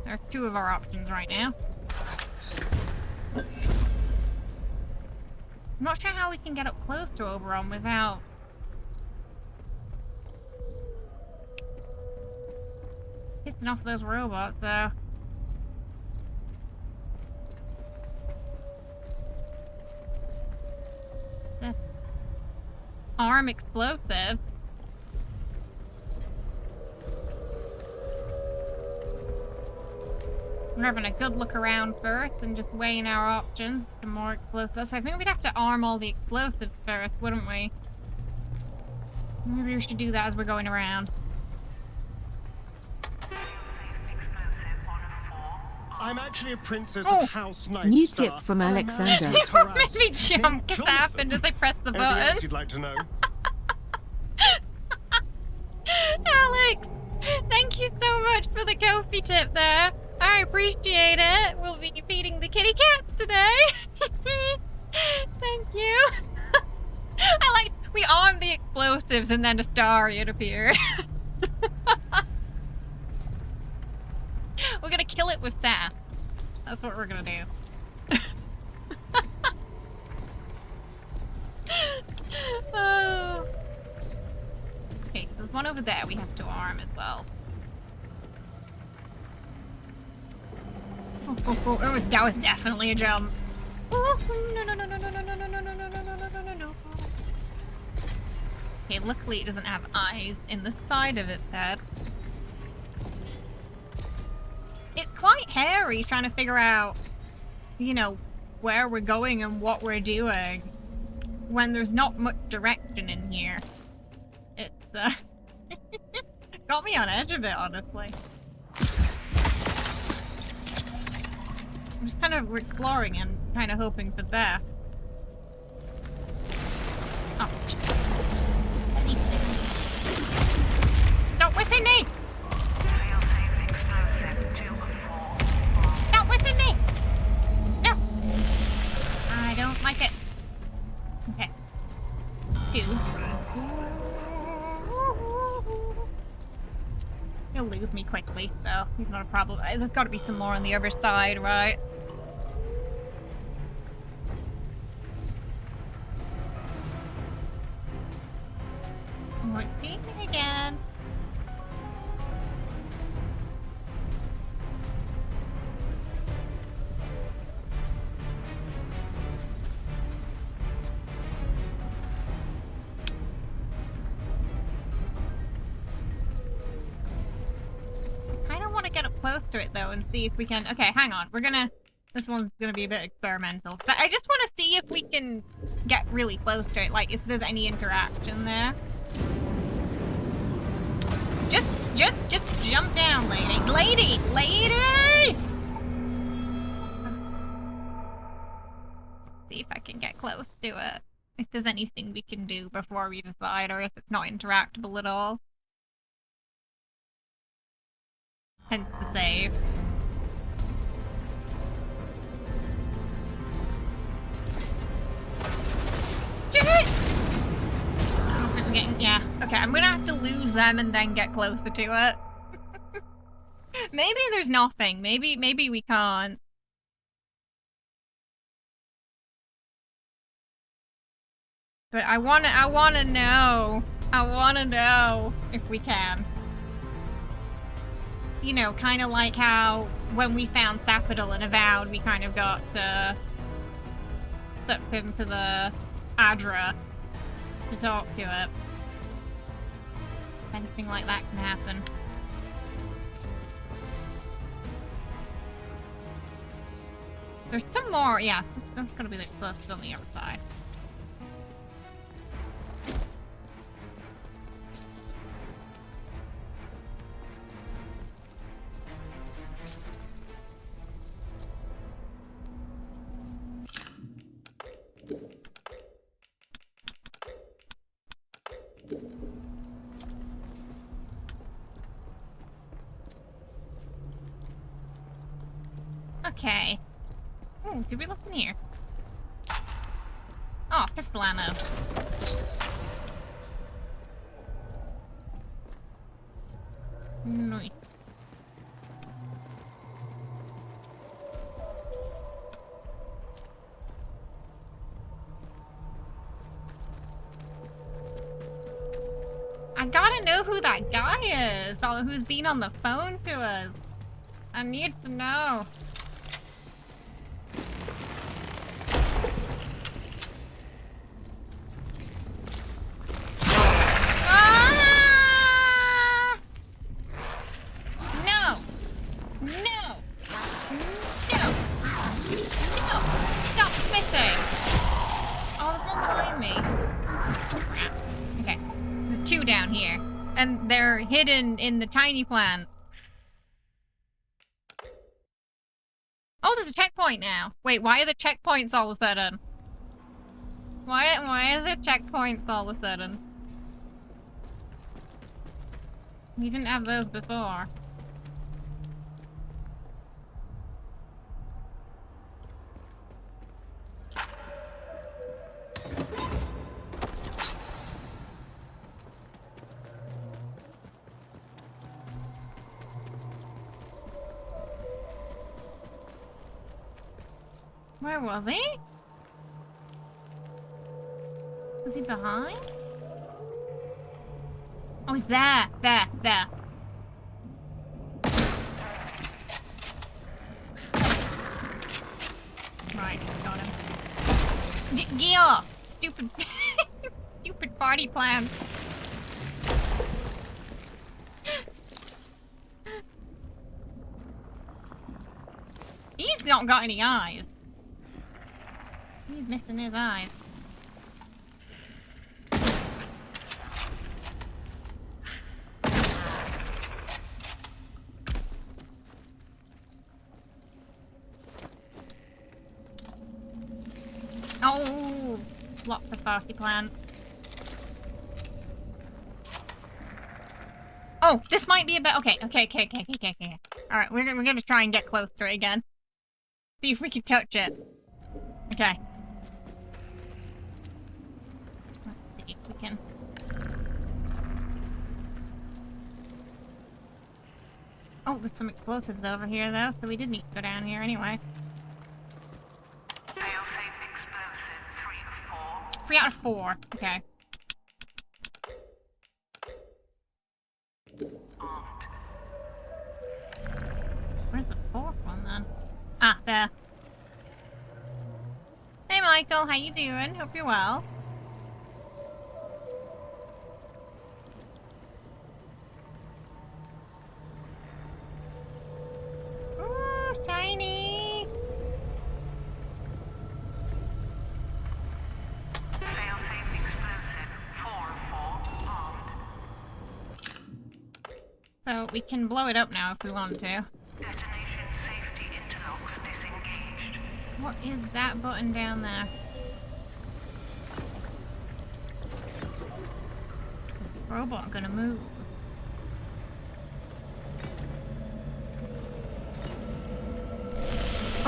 There are two of our options right now. I'm not sure how we can get up close to Oberon without... pissing off those robots, though. Arm explosive. We're having a good look around first and just weighing our options for more explosives. So I think we'd have to arm all the explosives first, wouldn't we? Maybe we should do that as we're going around. I'm actually a princess of House Nightstar. New tip from Alexander. Don't make me jump, because that happened as I pressed the Anything button. else you'd like to know? Alex, thank you so much for the Kofi tip there. I appreciate it. We'll be feeding the kitty cats today. Thank you. I like, we armed the explosives and then a Astarion appeared. We're gonna kill it with sap. That's what we're gonna do. Oh. Okay, there's one over there we have to arm as well. Oh, that was definitely a jump. Oh, no. Okay, luckily it doesn't have eyes in the side of its head. It's quite hairy trying to figure out, you know, where we're going and what we're doing when there's not much direction in here. It's, got me on edge of it, honestly. I'm just kind of exploring and kind of hoping for death. Oh, stop whipping me! Stop whipping me! No! I don't like it. Okay. 2. He'll lose me quickly, so he's not a problem. There's got to be some more on the other side, right? What thing again? I don't want to get up close to it though and see if we can. Okay, hang on. This one's gonna be a bit experimental. But I just want to see if we can get really close to it. Like, if there's any interaction there. Just jump down, lady. Lady! See if I can get close to it. If there's anything we can do before we decide, or if it's not interactable at all. Hence the save. Yeah, okay, I'm gonna have to lose them and then get closer to it. Maybe there's nothing. Maybe we can't. But I wanna know. I wanna know if we can. You know, kind of like how when we found Sapidal and Avowed, we kind of got stepped into the Adra to talk to it. Anything like that can happen. There's some more, yeah. That's gonna be the closest on the other side. Okay. Oh, did we look in here? Oh, pistol ammo. Nice. I gotta know who that guy is, or who's been on the phone to us. I need to know. And they're hidden in the tiny plant. Oh, there's a checkpoint now. Wait, why are the checkpoints all of a sudden? Why are there checkpoints all of a sudden? We didn't have those before. Where was he? Was he behind? Oh, he's there. There. Right, got him. Gil! Stupid... stupid party plan. He's not got any eyes. He's missing his eyes. lots of farty plants. Oh, this might be a bit. Okay. All right, we're gonna try and get close to it again. See if we can touch it. Okay. Let's see if we can. Oh, there's some explosives over here though, so we did need to go down here anyway. Failsafe explosive 3 of 4. 3 out of 4. Okay. Where's the 4th one then? Ah, there. Hey Michael, how you doing? Hope you're well. Ooh, shiny! Failsafe explosive 4 of 4 armed. So we can blow it up now if we want to. Detonation safety interlocks disengaged. What is that button down there? Robot gonna move.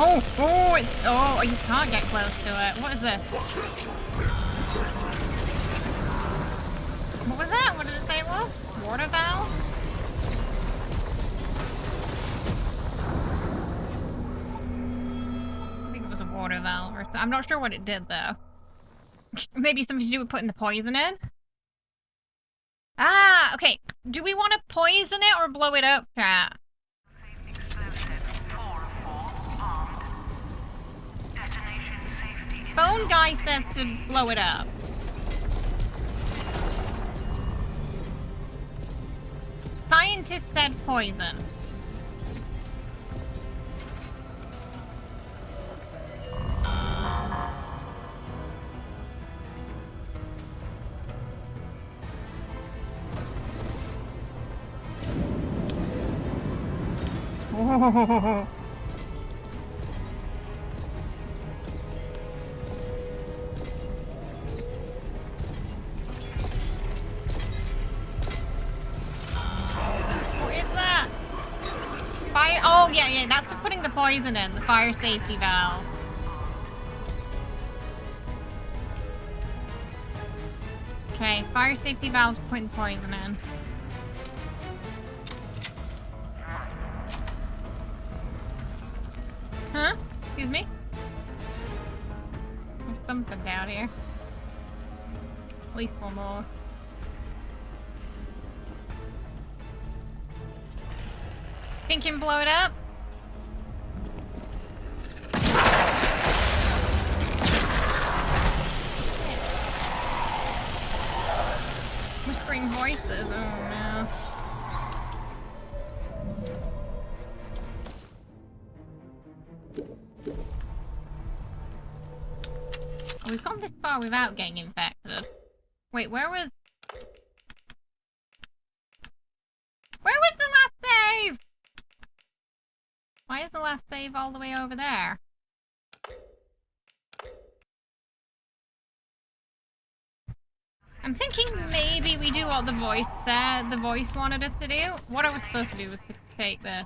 Oh, you can't get close to it. What is this? What was that? What did it say it was? Water valve? I think it was a water valve or something. I'm not sure what it did though. Maybe something to do with putting the poison in? Ah, okay. Do we want to poison it or blow it up, chat? Phone guy says to blow it up. Scientist said poison. Oh. What is that? Fire. Oh, yeah, that's putting the poison in, the fire safety valve. Okay, fire safety valve's putting poison in. Huh? Excuse me? There's something down here. At least one more. Think you can blow it up? Whispering voices, oh no. We've gone this far without getting infected. Wait, where was the last save? Why is the last save all the way over there? I'm thinking maybe we do what the voice said, the voice wanted us to do. What I was supposed to do was to take this.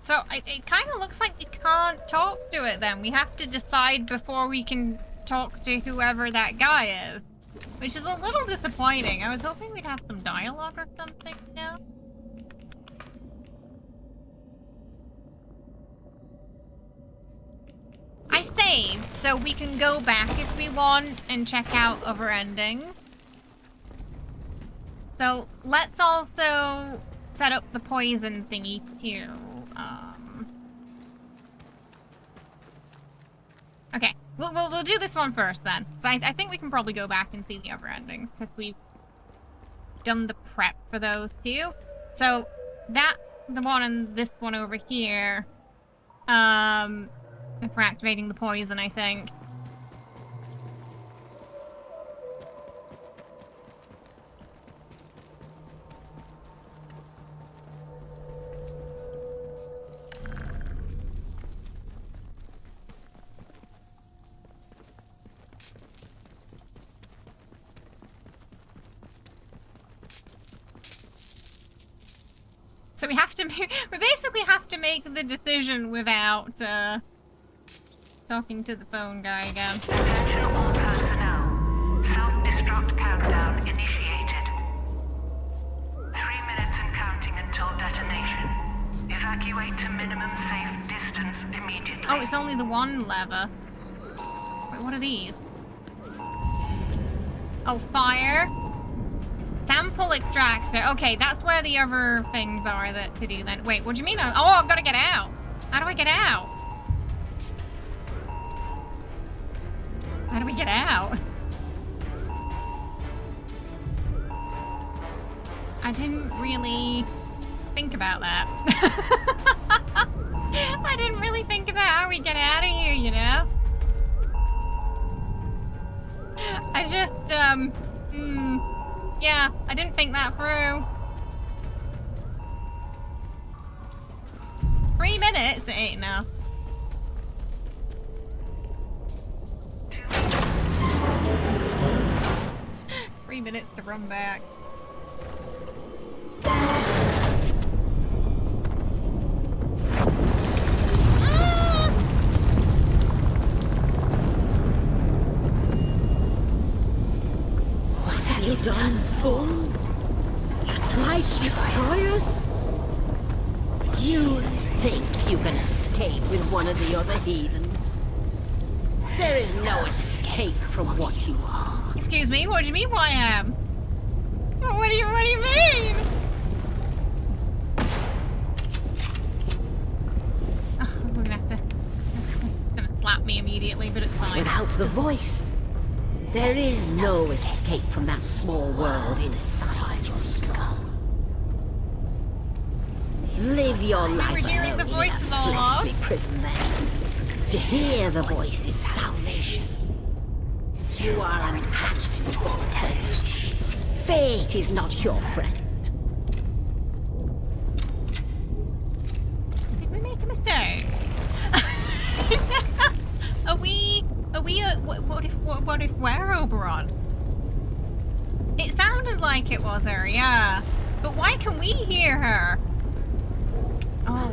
So it kind of looks like we can't talk to it then. We have to decide before we can talk to whoever that guy is. Which is a little disappointing. I was hoping we'd have some dialogue or something, you know? I saved, so we can go back if we want and check out other endings. So let's also set up the poison thingy too. Okay. We'll do this one first then. So I think we can probably go back and see the other ending because we've done the prep for those two. So that, the one and this one over here, for activating the poison, I think. So we have to, we basically have to make the decision without talking to the phone guy again. Attention all personnel. Self-destruct countdown initiated. 3 minutes and counting until detonation. Evacuate to minimum safe distance immediately. Oh, it's only the one lever. Wait, what are these? Oh, fire. Sample extractor. Okay, that's where the other things are that to do then. Wait, what do you mean? Oh, I've got to get out. How do I get out? How do we get out? I didn't really think about that. I didn't really think about how we get out of here, you know? I just, yeah, I didn't think that through. 3 minutes? It ain't enough. Three minutes to run back. What have you done, fool? You tried to destroy us? You think you can escape with one of the other heathens? There is no escape from what you are. Excuse me, what do you mean what I am? What do you mean? Oh, we're gonna have to... It's gonna slap me immediately, but it's fine. Without the voice, there is no escape from that small world inside your skull. Live your life We're hearing the alone in voices a all fleshly along. prison then. To hear the voice is salvation. You are an atom for perish. Fate is not your friend. Did we make a mistake? What if we're Oberon? It sounded like it was her, yeah. But why can we hear her? Oh,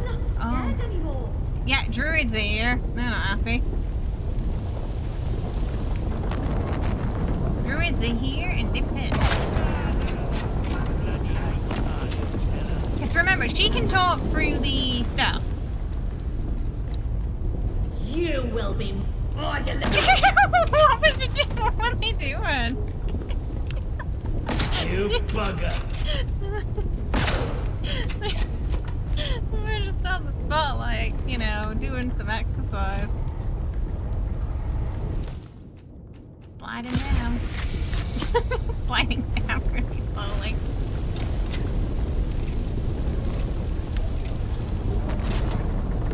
Anymore. yeah, Druid's here. They're not happy. Druids are here and they're pissed. Because remember, she can talk through the stuff. You will be ordered. What was it doing? What were they doing? You bugger. We're just on the spot, like, you know, doing some exercise. Sliding down. Sliding down really slowly.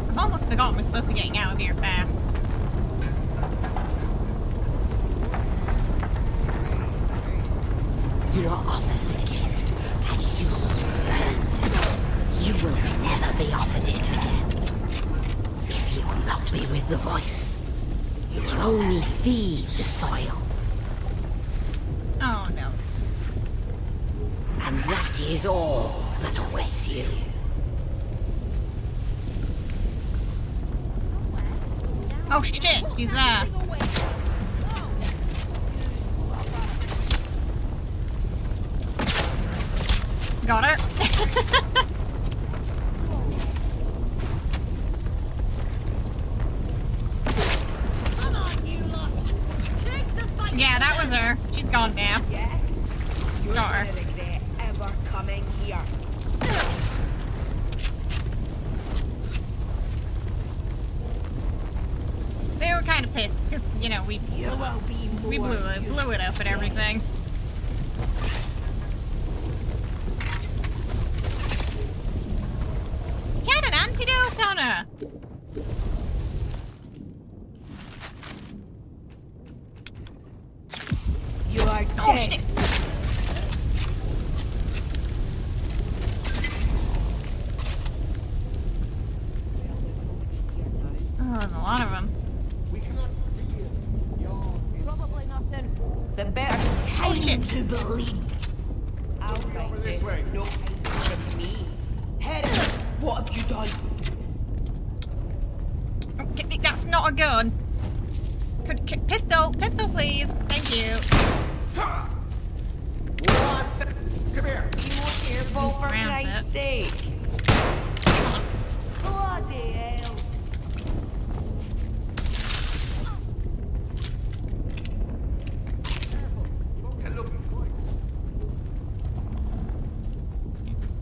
I've almost forgotten we're supposed to be getting out of here fast. You are offered a gift, and you spurned it. You will never be offered it again. If you will not be with the voice, you will only feed the soil. Oh no. And that is all that awaits you. Oh shit, she's there. Got her. Yeah, that was her. She's gone now. Yeah? You're Got her. gonna regret ever coming here. They were kind kind of pissed because, you know, we blew it up and everything. Get an antidote on her! You are Oh, dead. shit. Oh, there's a lot of them. Probably nothing. The better time to bleed. I'll find this it. way. No from me. Head up. What have you done? Okay, that's not a gun. Pistol, please. Thank you. What? Come here. Be more careful, for Round Christ's it. sake. Bloody hell.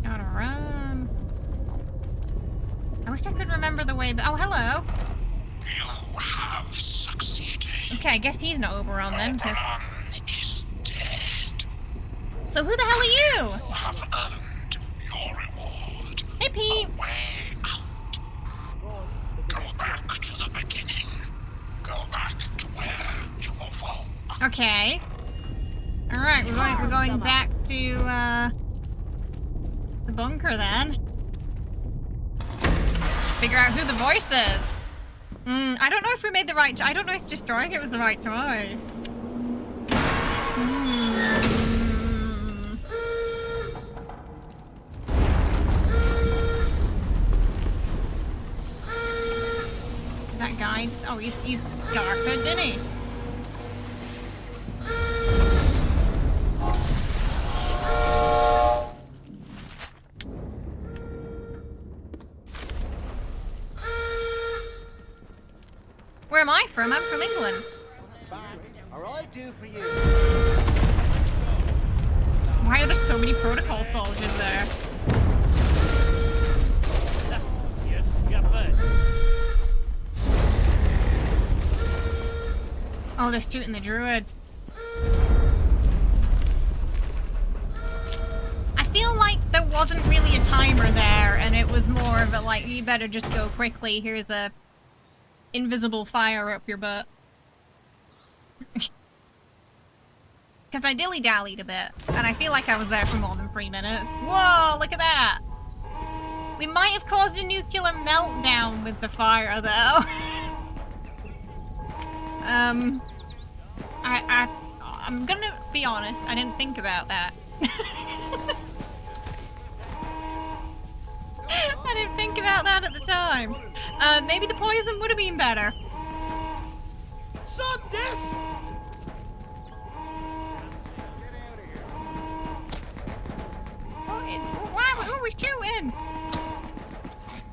Gotta run. I wish I could remember the way, but oh, hello. You have succeeded. Okay, I guess he's not Oberon then. 'Cause... Oberon is dead. So who the hell are you? You have earned your reward. Hey, Pete. A way out. Go back to the beginning. Go back to where you awoke. Okay. All right, we're going back to the bunker then. Figure out who the voice is. I don't know if we made the right. I don't know if destroying it was the right choice. That guy. Oh, he's Garford, didn't he? Where am I from? I'm from England. Or I'll do for you. Why are there so many protocol soldiers there? Yes, scuppered. Oh, they're shooting the druid. I feel like there wasn't really a timer there, and it was more of a like, you better just go quickly. Here's a invisible fire up your butt. Because I dilly-dallied a bit, and I feel like I was there for more than 3 minutes. Whoa, look at that! We might have caused a nuclear meltdown with the fire, though. I'm gonna be honest, I didn't think about that. I didn't think about that at the time. Maybe the poison would have been better. Sod this! Who are we shooting?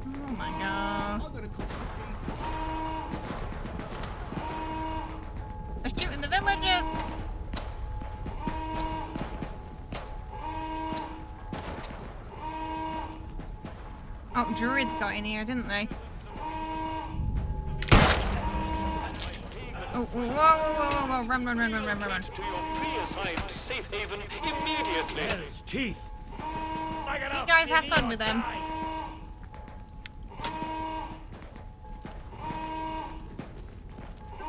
Oh my god. They're shooting the villagers! Oh, druids got in here, didn't they? Oh, whoa, run. To your pre-assigned safe haven immediately. Hell's teeth. You guys have fun with them.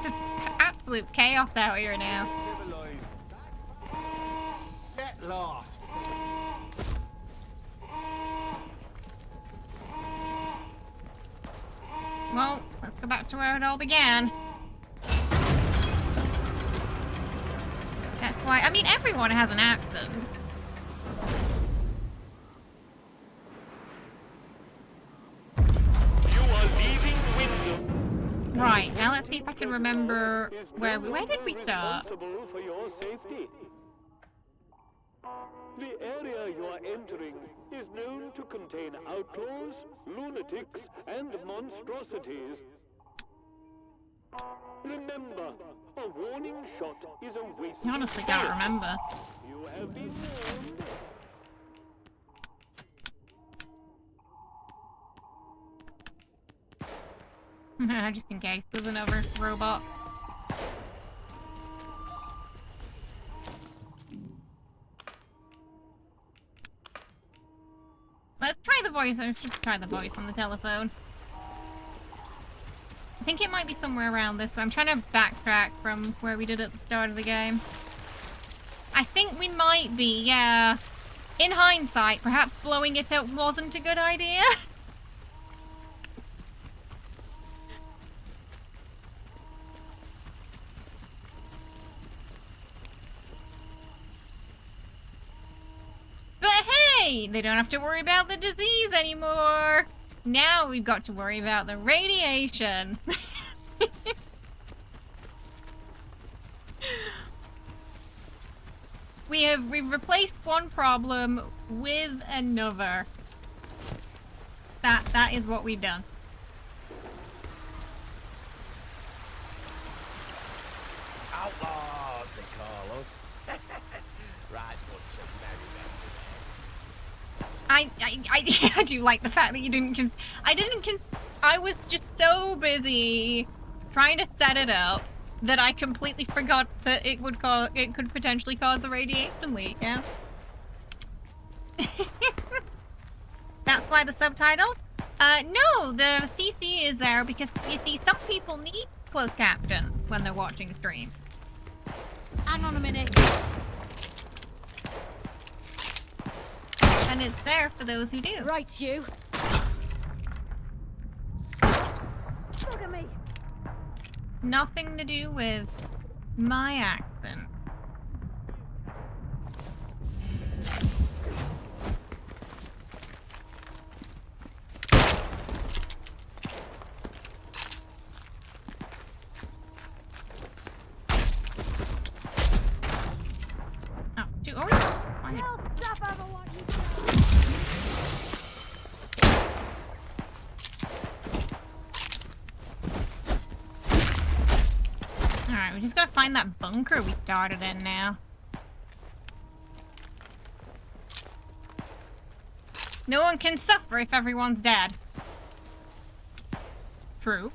Just absolute chaos out here now. Get lost. Well, let's go back to where it all began. That's why, I mean, everyone has an accent. You are leaving Wyndham. Right, now let's see if I can remember where did we start? Responsible for your safety. The area you are entering is known to contain outlaws, lunatics, and monstrosities. Remember, a warning shot is a waste. I honestly can't remember. You have been warned. Just in case there's another robot. Let's try the voice. I should try the voice on the telephone. I think it might be somewhere around this, but I'm trying to backtrack from where we did at the start of the game. I think we might be, yeah. In hindsight, perhaps blowing it up wasn't a good idea. But hey, they don't have to worry about the disease anymore. Now we've got to worry about the radiation. We've replaced one problem with another. That is what we've done. Outlaws, they call us. Right bunch of merry men. I do like the fact that you didn't I was just so busy trying to set it up that I completely forgot that it could potentially cause a radiation leak, yeah? That's why the subtitle? No, the CC is there because, you see, some people need closed captions when they're watching a stream. Hang on a minute. And it's there for those who do. Right, you. Look at me. Nothing to do with my accent. Oh, dude, always find it. Alright, we just gotta find that bunker we started in now. No one can suffer if everyone's dead. True.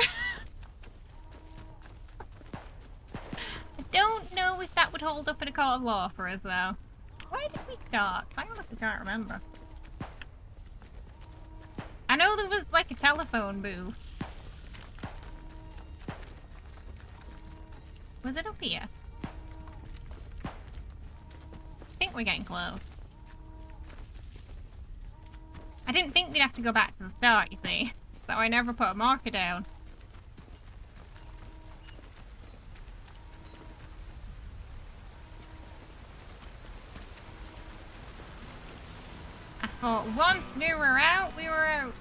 I don't know if that would hold up in a court of law for us, though. Where did we start? I honestly can't remember. I know there was, like, a telephone booth. Was it up here? I think we're getting close. I didn't think we'd have to go back to the start, you see. So I never put a marker down. I thought once we were out, we were out.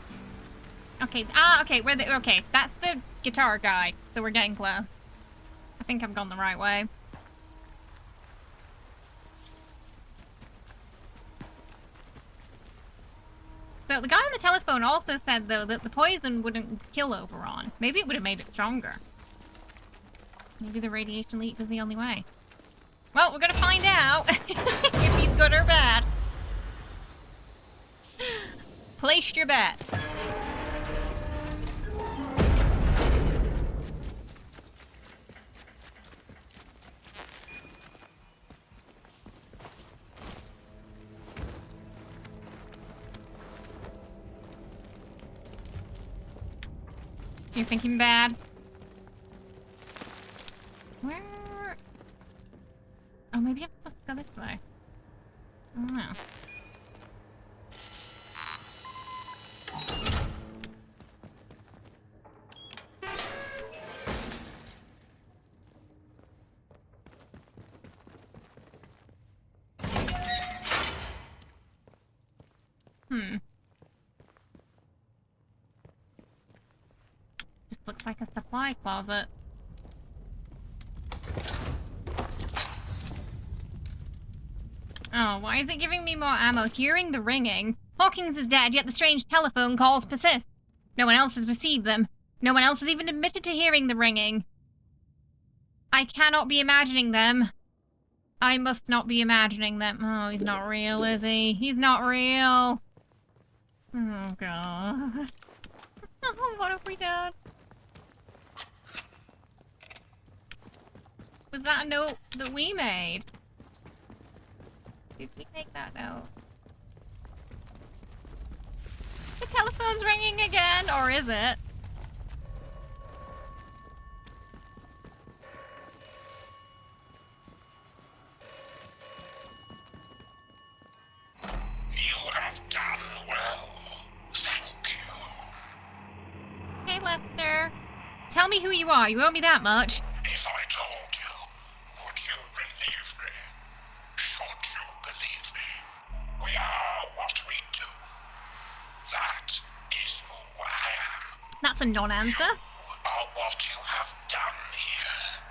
Okay, okay, okay, that's the guitar guy, so we're getting close. I think I've gone the right way. So the guy on the telephone also said, though, that the poison wouldn't kill Oberon. Maybe it would have made it stronger. Maybe the radiation leak was the only way. Well, we're gonna find out if he's good or bad. Place your bet. You're thinking bad? Where? Oh, maybe I'm supposed to go this way. I don't know. Just looks like a supply closet. Oh, why is it giving me more ammo? Hearing the ringing. Hawkins is dead, yet the strange telephone calls persist. No one else has received them. No one else has even admitted to hearing the ringing. I cannot be imagining them. I must not be imagining them. Oh, he's not real, is he? He's not real. Oh, God. Oh, what have we done? Was that a note that we made? Did we make that note? The telephone's ringing again, or is it? You have done well. Thank you. Hey, Lester. Tell me who you are. You owe me that much. If I told you, would you believe me? Should you believe me? We are what we do. That is who I am. That's a non-answer. You are what you have done here.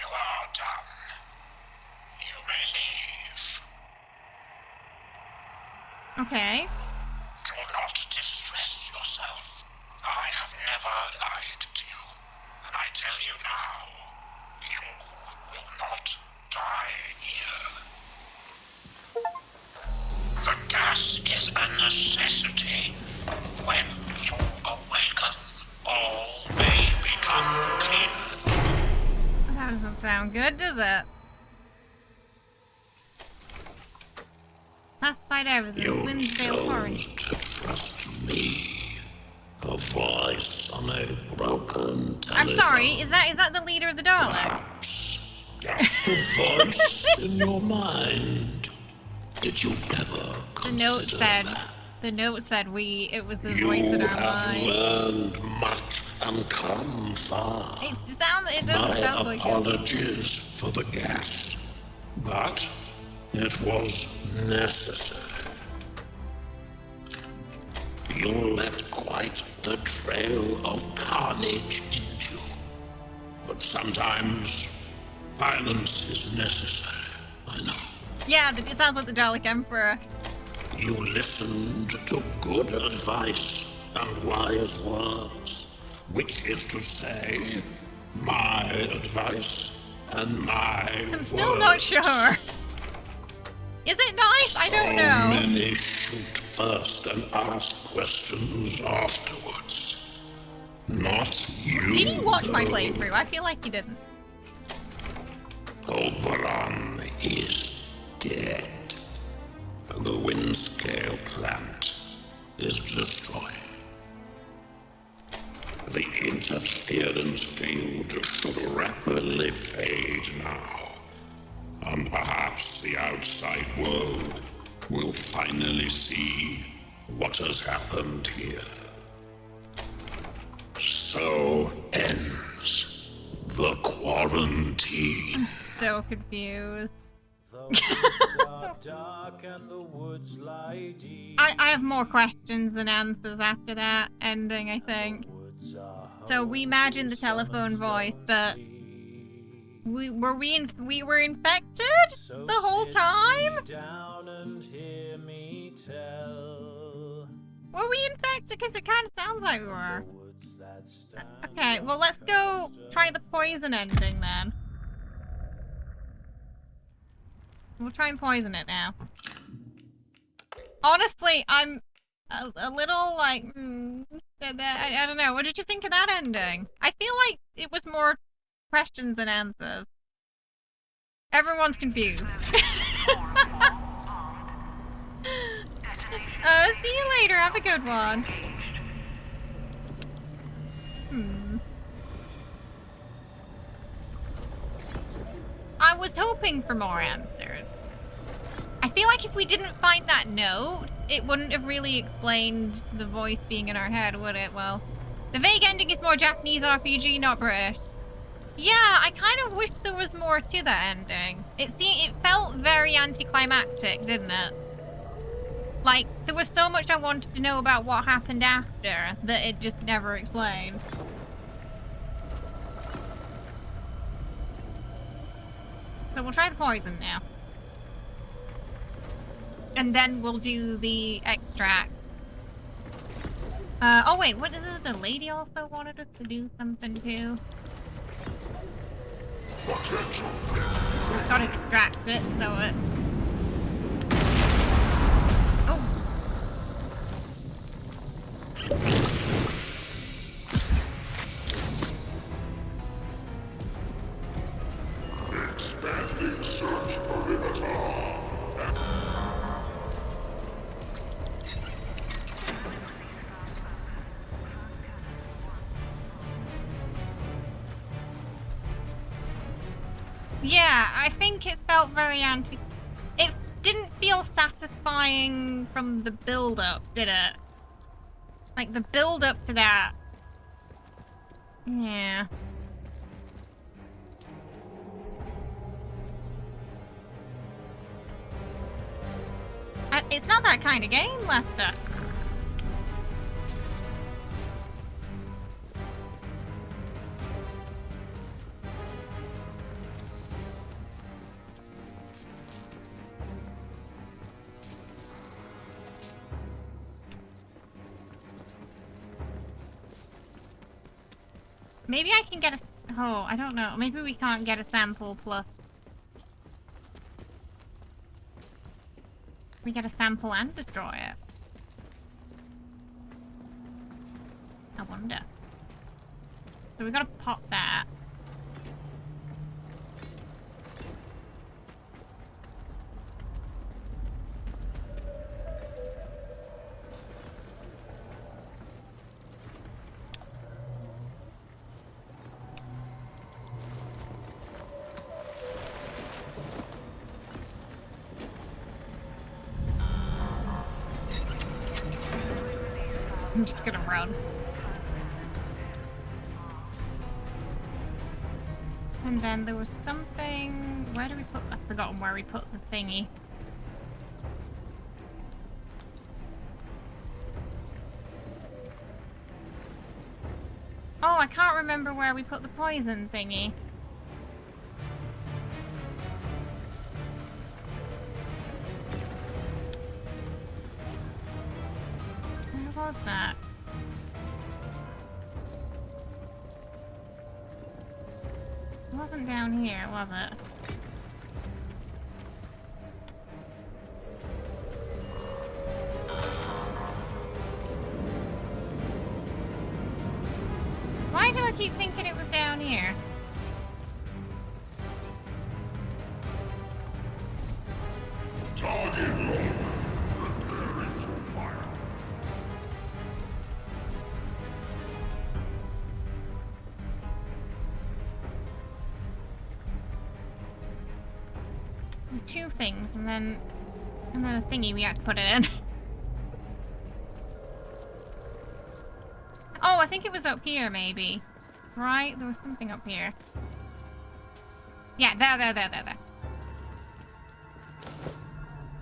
You are done. You may leave. Okay. Do not distress yourself. I have never lied to you. And I tell you now, you will not die here. The gas is a necessity. When you awaken, all may become clear. That doesn't sound good, does it? Classified everything. Winsdale Forest. Trust me. A voice on a broken telephone. I'm sorry, is that the leader of the Daleks? Just a voice in your mind. Did you ever consider that? The note said it was the You voice in our have mind. learned much and come far. It doesn't My sound like it. apologies for the gas, but it was necessary. You left quite the trail of carnage, didn't you? But sometimes violence is necessary, I know. Yeah, it sounds like the Dalek Emperor. You listened to good advice and wise words, which is to say, my advice and my I'm still not sure. Is it nice? I don't know. Many shoot first and ask questions afterwards. Not you. Did he watch my though. playthrough? I feel like he didn't. Oberon is dead. And the Windscale plant is destroyed. The interference field should rapidly fade now. And perhaps the outside world will finally see what has happened here. So ends the quarantine. I'm so confused. I have more questions than answers after that ending, I think. So we imagined the telephone voice, but we were infected the whole time? Were we infected? Because it kind of sounds like we were. Okay, well let's go try the poison ending then. We'll try and poison it now. Honestly, I'm a little like, I don't know. What did you think of that ending? I feel like it was more questions than answers. Everyone's confused. See you later. Have a good one. I was hoping for more answers. I feel like if we didn't find that note, it wouldn't have really explained the voice being in our head, would it? Well, the vague ending is more Japanese RPG, not British. Yeah, I kind of wish there was more to that ending. It felt very anticlimactic, didn't it? Like, there was so much I wanted to know about what happened after that it just never explained. So we'll try the poison now. And then we'll do the extract. Oh wait, what is it? The lady also wanted us to do something too. We've got to distract it, so it... Oh! Yeah, I think it felt very anti... It didn't feel satisfying from the build-up, did it? Like, the build-up to that... Yeah. It's not that kind of game, Lester. Maybe I can get a... Oh, I don't know. Maybe we can't get a sample plus... We get a sample and destroy it. I wonder. So we gotta pop that. I'm just gonna run. And then there was something... Where do we put... I've forgotten where we put the thingy. Oh, I can't remember where we put the poison thingy. Where was that? It wasn't down here, was it? Why do I keep thinking it was down here? There's two things, and then a thingy we had to put it in. Oh, I think it was up here, maybe. Right? There was something up here. Yeah, there.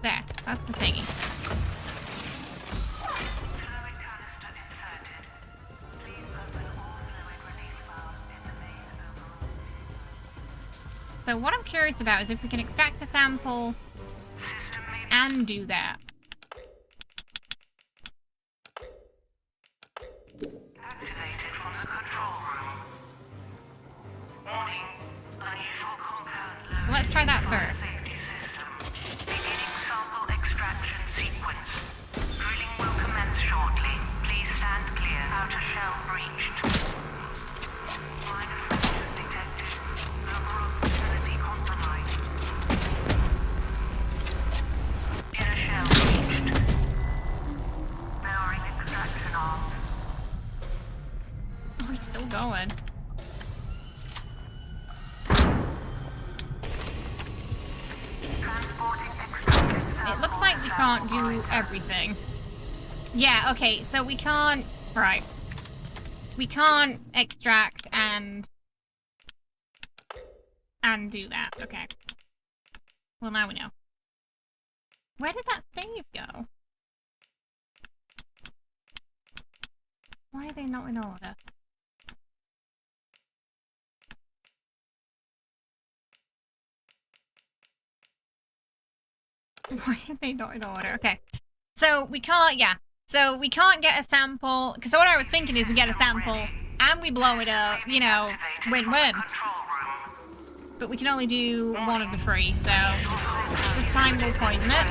There, that's the thingy. So what I'm curious about is if we can extract a sample and do that. Activated from the control room. Warning, unusual compound. Let's try that first. Safety system. Beginning sample extraction sequence. Drilling will commence shortly. Please stand clear. Outer shell breached. Minor fractures detected. Overall facility compromised. Inner shell breached. Powering extraction arms. Oh, he's still going. It looks like we can't do everything. Yeah, okay, so we can't... Right. We can't extract and do that. Okay. Well, now we know. Where did that save go? Why are they not in order? Why are they not in order? Okay. So we can't, yeah. So we can't get a sample, because what I was thinking is we get a sample and we blow it up, you know, win-win. But we can only do one of the three, so this time we'll poison it.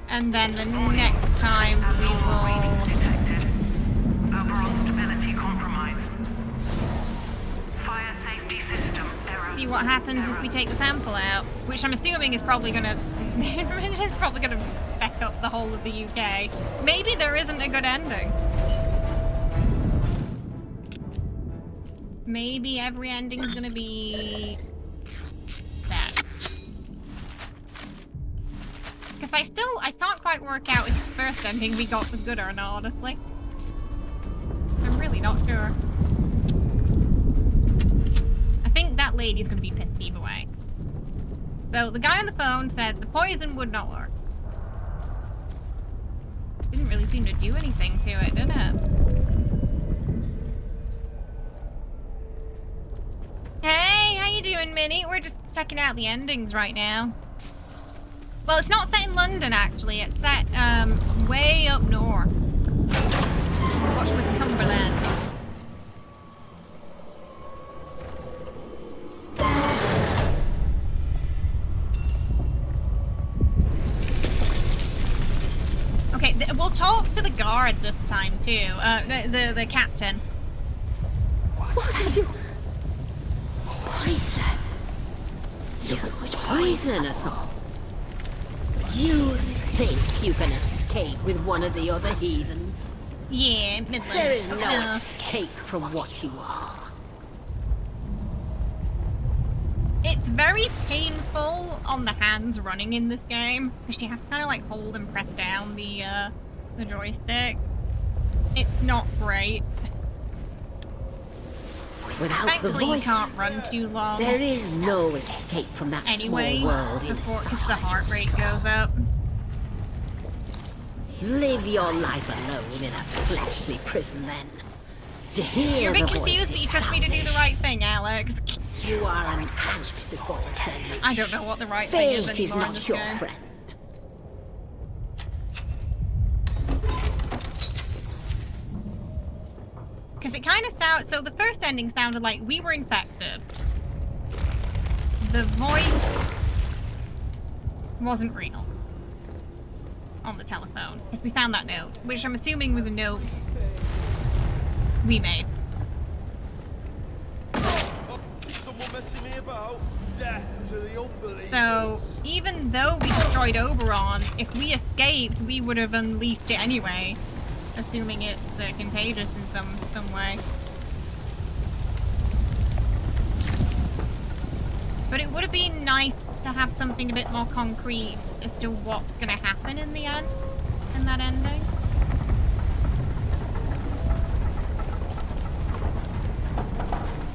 And then the next time we will... Overall stability compromised. Fire safety system error. See what happens if we take the sample out, which I'm assuming is probably gonna... it's probably gonna feck up the whole of the UK. Maybe there isn't a good ending. maybe every ending's gonna be that. Because I can't quite work out if the first ending we got was good or not, honestly. I'm really not sure. I think that lady's gonna be pissed either way. So the guy on the phone said the poison would not work. Didn't really seem to do anything to it, did it? Hey, how you doing, Minnie? We're just checking out the endings right now. Well, it's not set in London, actually. It's set way up north. Watch with Cumberland. Okay, we'll talk to the guard this time too. The captain. What have you? Poison. You would poison us all. You think you can escape with one of the other heathens? Yeah, Midlands. There is no escape from what you are. It's very painful on the hands running in this game, because you have to kind of like hold and press down the joystick. It's not great. Without Thankfully, the voice, you can't run too long. There is no escape from that anyway, small world because the heart rate goes up. Live your life alone in a fleshly prison, then. To hear You're a bit the confused that you trust me to do the right thing, Alex. You are an ant before the deluge. I don't know what the right thing is Fate anymore in not this your game. friend. Because it kind of sounds... So the first ending sounded like we were infected. The voice wasn't real on the telephone. Because we found that note, which I'm assuming was a note we made. Someone messing me about. Death to the unbelievers. So even though we destroyed Oberon, if we escaped, we would have unleashed it anyway. Assuming it's contagious in some way. But it would have been nice to have something a bit more concrete as to what's going to happen in the end, in that ending.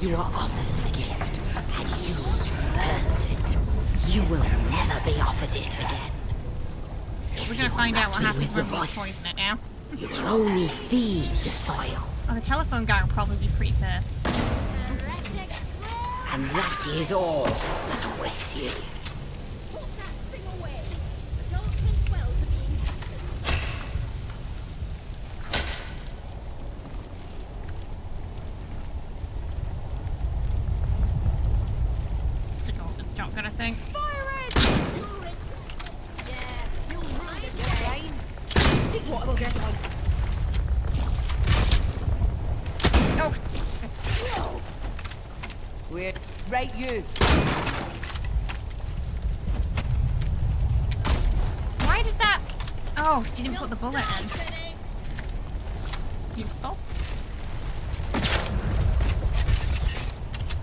You are offered a gift, and you spurned it. You will never be offered it again. We're going to find out what happens when we poison it now. You will only feed the soil. Oh, the telephone guy will probably be pretty pissed. And that is all that awaits you. It's a golden shotgun, I think. What will get on? Oh! Weird. Right, you. Why did that... Oh, she didn't put the bullet in. Useful.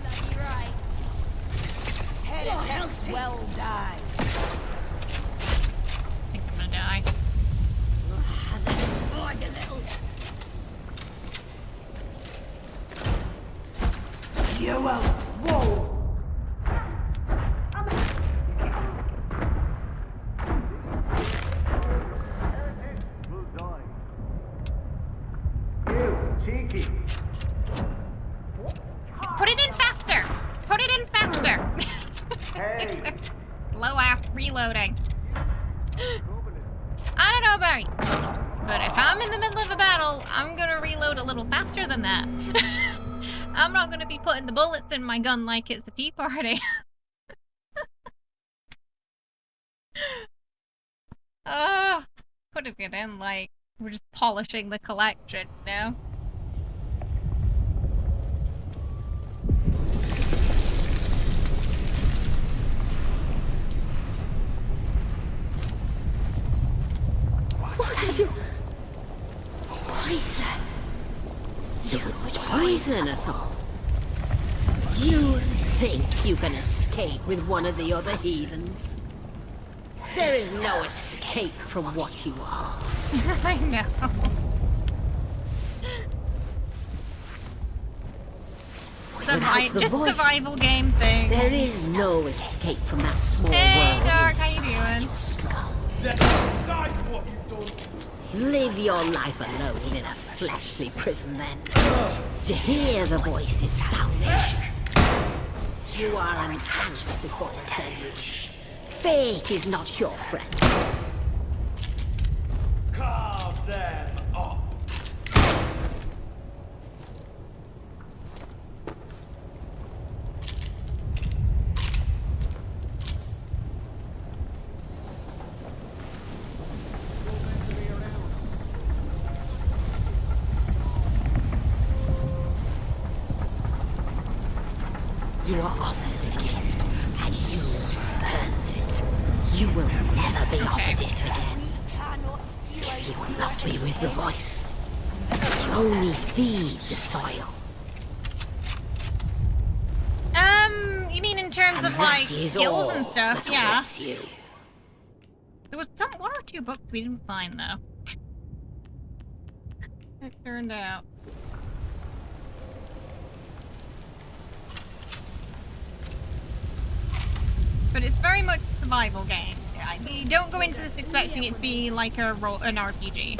Bloody right. Head attempt well died. I think I'm gonna die. You will. Whoa. Will die. You, cheeky. Put it in faster! Put it in faster! Hey. Low ass reloading. I don't know about you, but if I'm in the middle of a battle, I'm gonna reload a little faster than that. I'm not gonna be putting the bullets in my gun like it's a tea party. Putting it in like we're just polishing the collection, you know? What have you? Poison. You would poison us all. You think you can escape with one of the other heathens? There is no escape from what you are. I know. Just voice, survival game thing. There is no escape from that small Hey, world. Dark, how you doing? Die for what you've done. Live your life alone in a fleshly prison then. To hear the voice is salvation. You are an ant before the deluge. Fate is not your friend. Carve them up. You are offered a gift, and you spurned it. You will never be offered it again. If you will not be with the voice, you only feed the soil. You mean in terms of like skills and stuff? Yeah. There was one or two books we didn't find though. It turned out. But it's very much a survival game. You don't go into this expecting it to be like an RPG.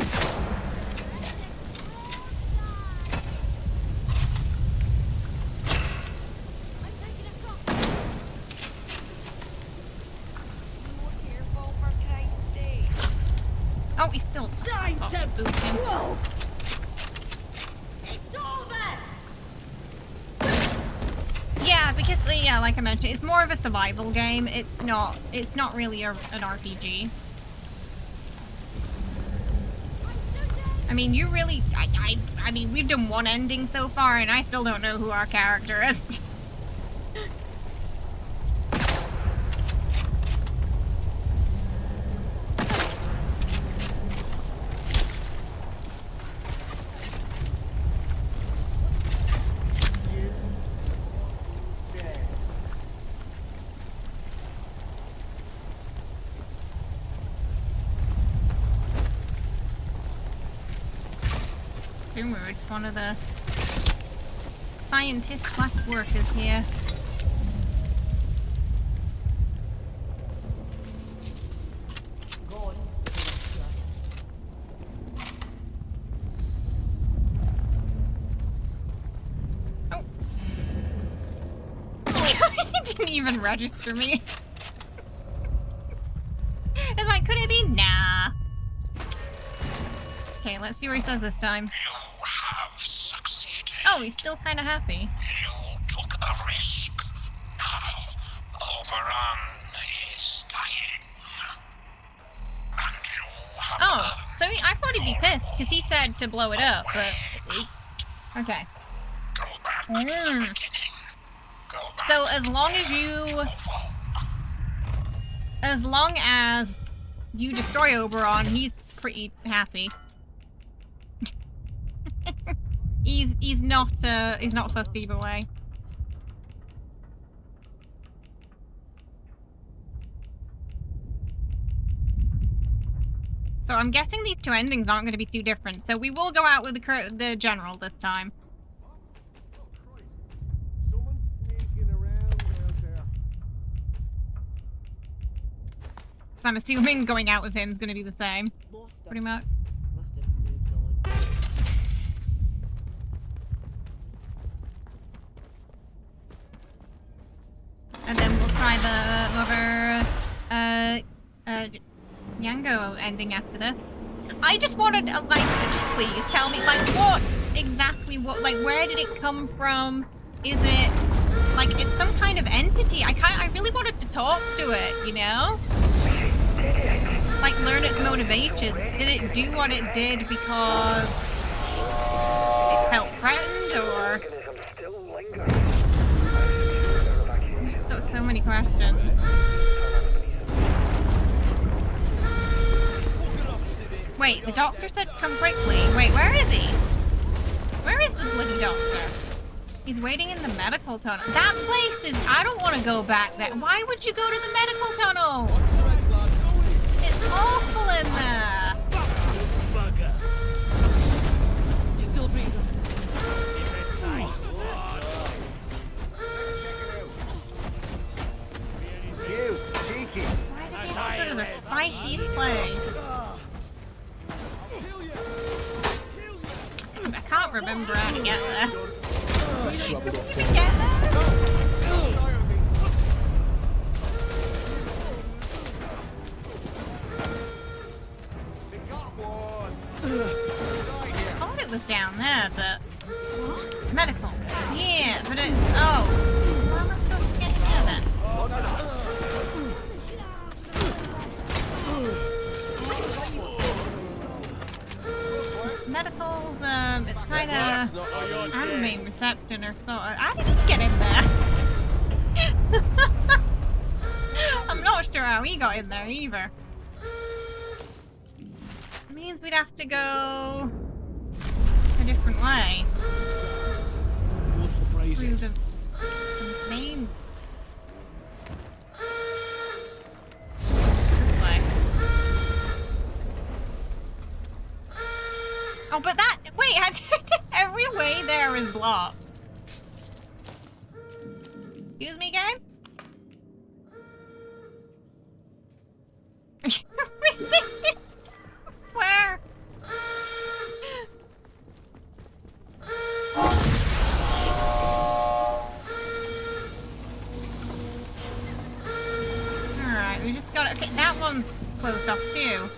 Oh, he's still Time to boot him. Whoa! It's over! Yeah, because like I mentioned, it's more of a survival game. It's not really an RPG. I mean, you really, I mean, we've done one ending so far, and I still don't know who our character is. It's one of the scientist class workers here. Oh. It didn't even register me. It's like, could it be? Nah. Okay, let's see what he says this time. Oh, he's still kind of happy. You took a risk. Now, Oberon is dying. And you have So I thought he'd be pissed, because he said to blow it up, but... Okay. Go back to the beginning. Go back. So as long as you destroy Oberon, he's pretty happy. He's not fussed either way. So I'm guessing these two endings aren't going to be too different. So we will go out with the general this time. Someone's sneaking around out there. So I'm assuming going out with him is going to be the same, pretty much. And then we'll try the other Yango ending after this. I just wanted, like, just please tell me, like, where did it come from? Is it, like, it's some kind of entity? I really wanted to talk to it, you know? Like, learn its motivation. Did it do what it did because it felt threatened, or? So many questions. Wait, the doctor said come quickly. Wait, where is he? Where is the bloody doctor? He's waiting in the medical tunnel. That place is... I don't want to go back there. Why would you go to the medical tunnel? It's awful in there. Bugger. You still breathing? You, cheeky. Why do people go to the spicy place? I can't remember how to get there. Can we even get there? I thought it was down there, but... Medical. Yeah, but it... Oh. How am I supposed to get there then? Medicals, it's kind of anime reception or so. I didn't get in there. I'm not sure how he got in there either. It means we'd have to go a different way. Through the main. This way. Oh, but that... Wait, every way there is blocked. Excuse me, game? Where? Alright, we just gotta... Okay, that one's closed off too.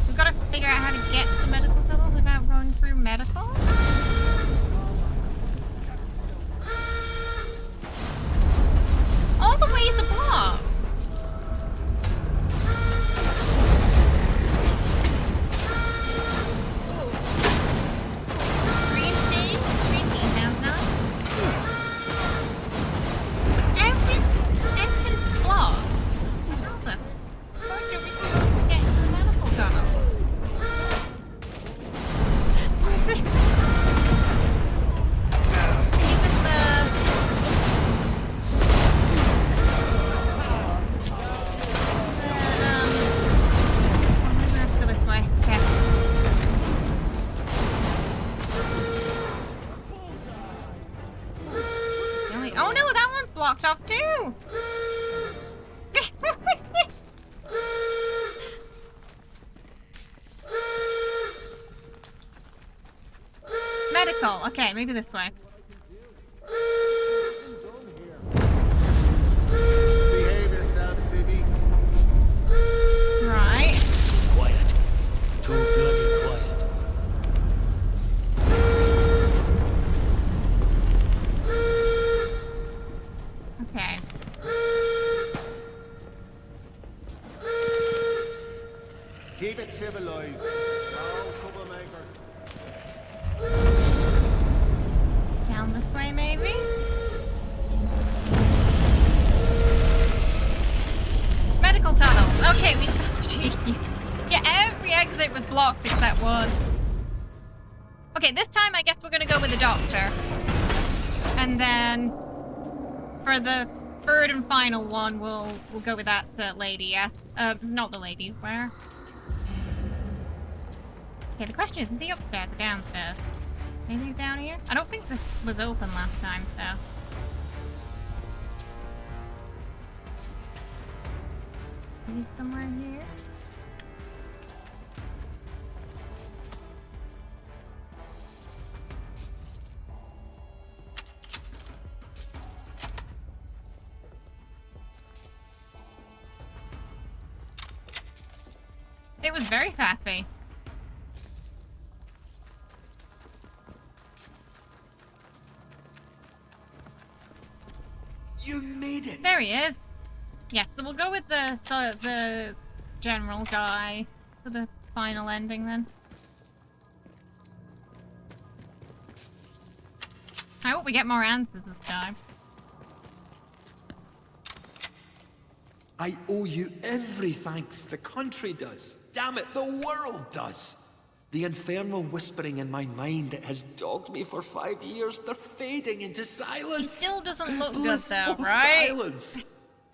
We've gotta figure out how to get to medical tunnels without going through medical? All the ways are blocked. Green tea sounds nice. But everything's blocked. How the fuck are we supposed to get to the medical tunnel? Even oh no, that one's blocked off too! Medical. Okay, maybe this way. Behave yourself, Sibby. Right. Quiet. Too bloody quiet. Okay. Keep it civilized. No troublemakers. Down this way, maybe? Medical tunnel. Okay, we jeez. Yeah, every exit was blocked except one. Okay, this time I guess we're gonna go with the doctor. And then for the third and final one, we'll go with that lady, yeah? Not the lady, where? Okay, the question is he upstairs or downstairs? Maybe he's down here? I don't think this was open last time, so... Maybe somewhere here? It was very fast-paced. You made it. There he is. Yeah, so we'll go with the general guy for the final ending then. I hope we get more answers this time. I owe you every thanks. The country does. Damn it, the world does. The infernal whispering in my mind that has dogged me for 5 years, they're fading into silence. It still doesn't look good Blissful though, right? silence.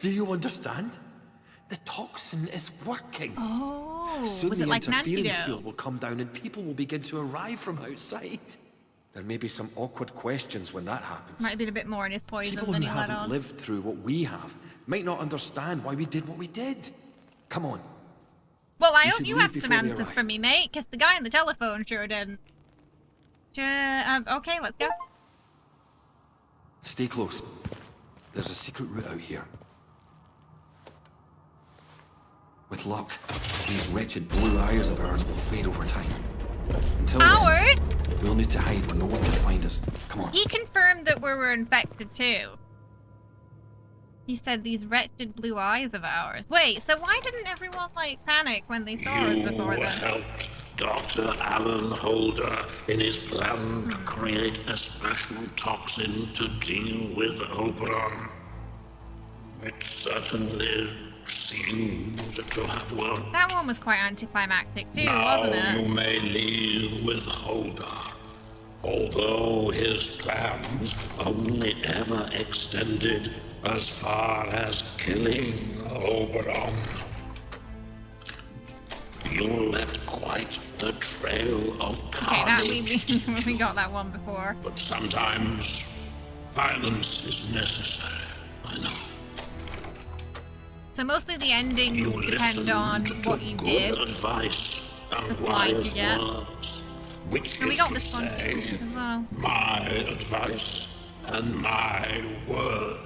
Do you understand? The toxin is working. Oh, Soon was the it like an interference antidote? field will come down and people will begin to arrive from outside. There may be some awkward questions when that happens. Might have been a bit more in his poison People than who he let haven't on. lived through what we have might not understand why we did what we did. Come on. Well, I You hope should you leave have some before they answers arrive. for me, mate, because the guy on the telephone sure didn't. Okay, let's go. Stay close. There's a secret route out here. With luck, these wretched blue eyes of ours will fade over time. Until Ours? then, we'll need to hide where no one can find us. Come on. He confirmed that we were infected too. He said these wretched blue eyes of ours. Wait, so why didn't everyone like panic when they saw us before You then? helped Dr. Alan Holder in his plan to create a special toxin to deal with Oberon. It certainly seems to have worked. That one was quite anticlimactic too, Now wasn't it? you may leave with Holder, although his plans only ever extended as far as killing Oberon. You left quite the trail of Okay, that carnage. we got that one before. But sometimes violence is necessary, I know. So mostly the endings You depend on listened what to you good did. advice and The slides wise you get. words, which And we is got to this one say, too, as well. my advice and my words.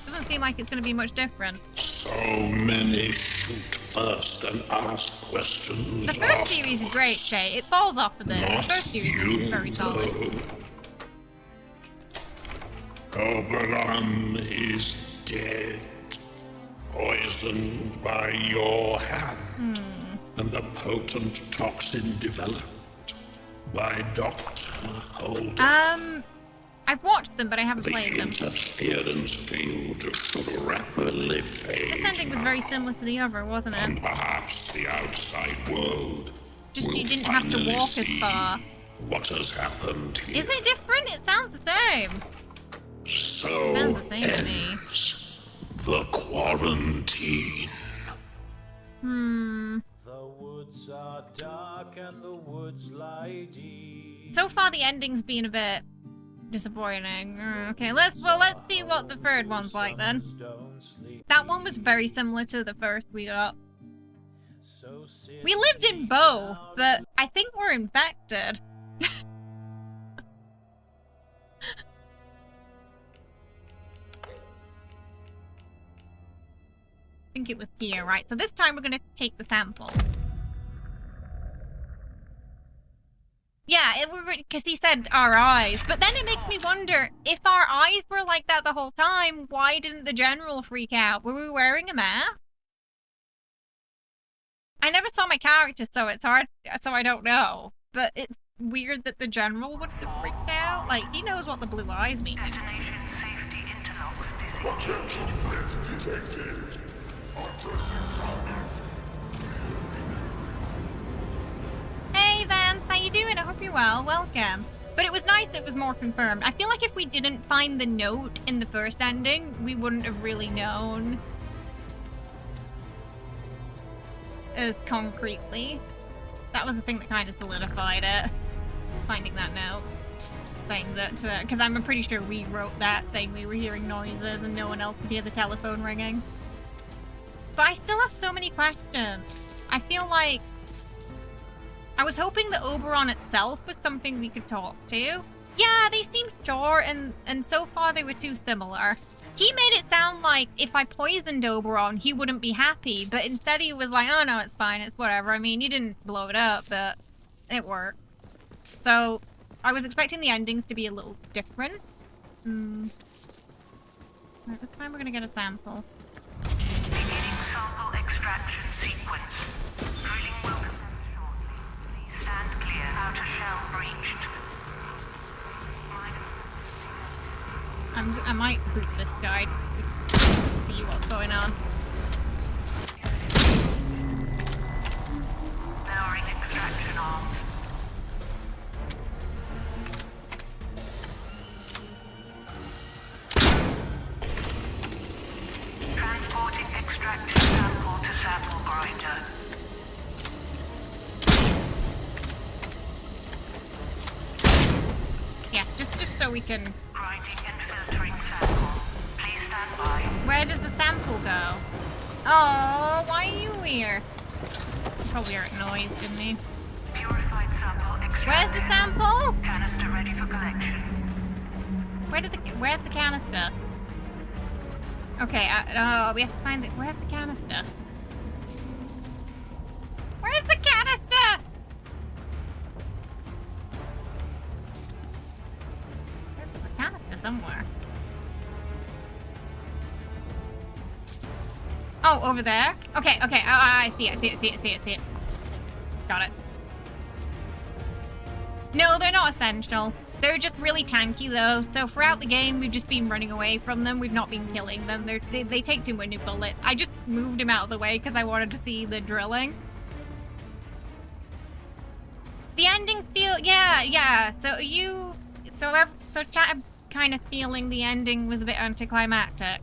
Doesn't seem like it's going to be much different. So many shoot first and ask questions. The first series is great, Shay. It falls off a bit. Not The first series you, is very solid. though. Oberon is dead, poisoned by your hand, and the potent toxin developed by Dr. Holder. I've watched them, but I haven't The played them. interference field should rapidly fade This ending was very similar to the other, wasn't and it? perhaps the outside world Just will you didn't have to finally walk as see far. what has happened here. Is it different? It sounds the same. So Sounds the same to me. ends the quarantine. The woods are dark and the woods lie deep. So far, the ending's been a bit disappointing. Okay, let's see what the third one's like then. That one was very similar to the first we got. We lived in both, but I think we're infected. I think it was here, right? So this time we're gonna take the sample. Yeah, because he said our eyes, but then it makes me wonder, if our eyes were like that the whole time, why didn't the general freak out? Were we wearing a mask? I never saw my character, so it's hard, so I don't know. But it's weird that the general would have freaked out. Like, he knows what the blue eyes mean. Destination safety interlocks Detected. Hey Vance, how you doing? I hope you're well. Welcome. But it was nice that it was more confirmed. I feel like if we didn't find the note in the first ending, we wouldn't have really known as concretely. That was the thing that kind of solidified it. Finding that note. Saying that, because I'm pretty sure we wrote that saying we were hearing noises and no one else could hear the telephone ringing. But I still have so many questions. I feel like I was hoping that Oberon itself was something we could talk to. Yeah, they seemed short, and so far they were too similar. He made it sound like if I poisoned Oberon, he wouldn't be happy, but instead he was like, oh no, it's fine, it's whatever. I mean, he didn't blow it up, but it worked. So, I was expecting the endings to be a little different. Right, this time we're gonna get a sample. beginning sample extraction sequence. Drilling will commence shortly. Please stand clear. Outer shell breached. I might boot this guy to see what's going on. Lowering extraction arms. so we can... Grinding and filtering sample. Please stand by. Where does the sample go? Oh, why are you here? He probably heard noise, didn't he? Purified sample extracted. Where's the sample? Canister ready for collection. Where's the canister? Okay, we have to find it. Where's the canister? Where's the canister? There's a canister somewhere. Oh, over there? Okay. Oh, I see it. Got it. No, they're not essential. They're just really tanky though, so throughout the game we've just been running away from them. We've not been killing them. They take too many bullets. I just moved him out of the way because I wanted to see the drilling. The endings feel... Yeah. So chat kind of feeling the ending was a bit anticlimactic.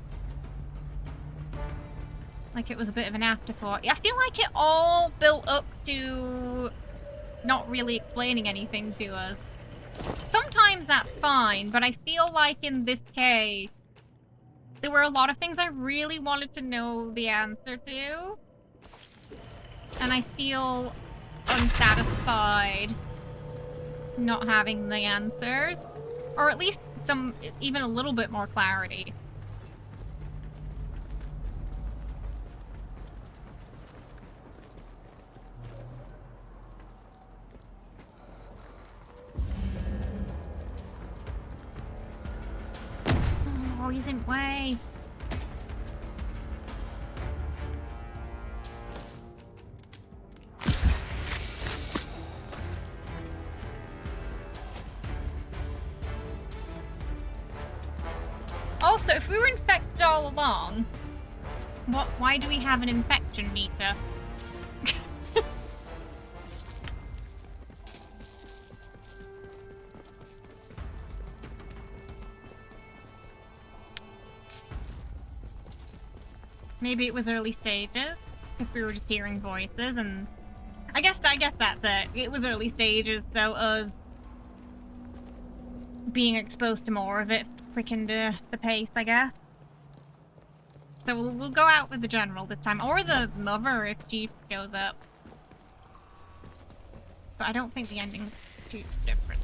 Like it was a bit of an afterthought. I feel like it all built up to not really explaining anything to us. Sometimes that's fine, but I feel like in this case, there were a lot of things I really wanted to know the answer to. And I feel unsatisfied not having the answers. Or at least even a little bit more clarity. Oh, he's in way. Also, if we were infected all along, why do we have an infection meter? Maybe it was early stages, because we were just hearing voices, and I guess that's it. It was early stages, so us being exposed to more of it quickened the pace, I guess. So we'll go out with the general this time, or the mother if she shows up. But I don't think the ending's too different.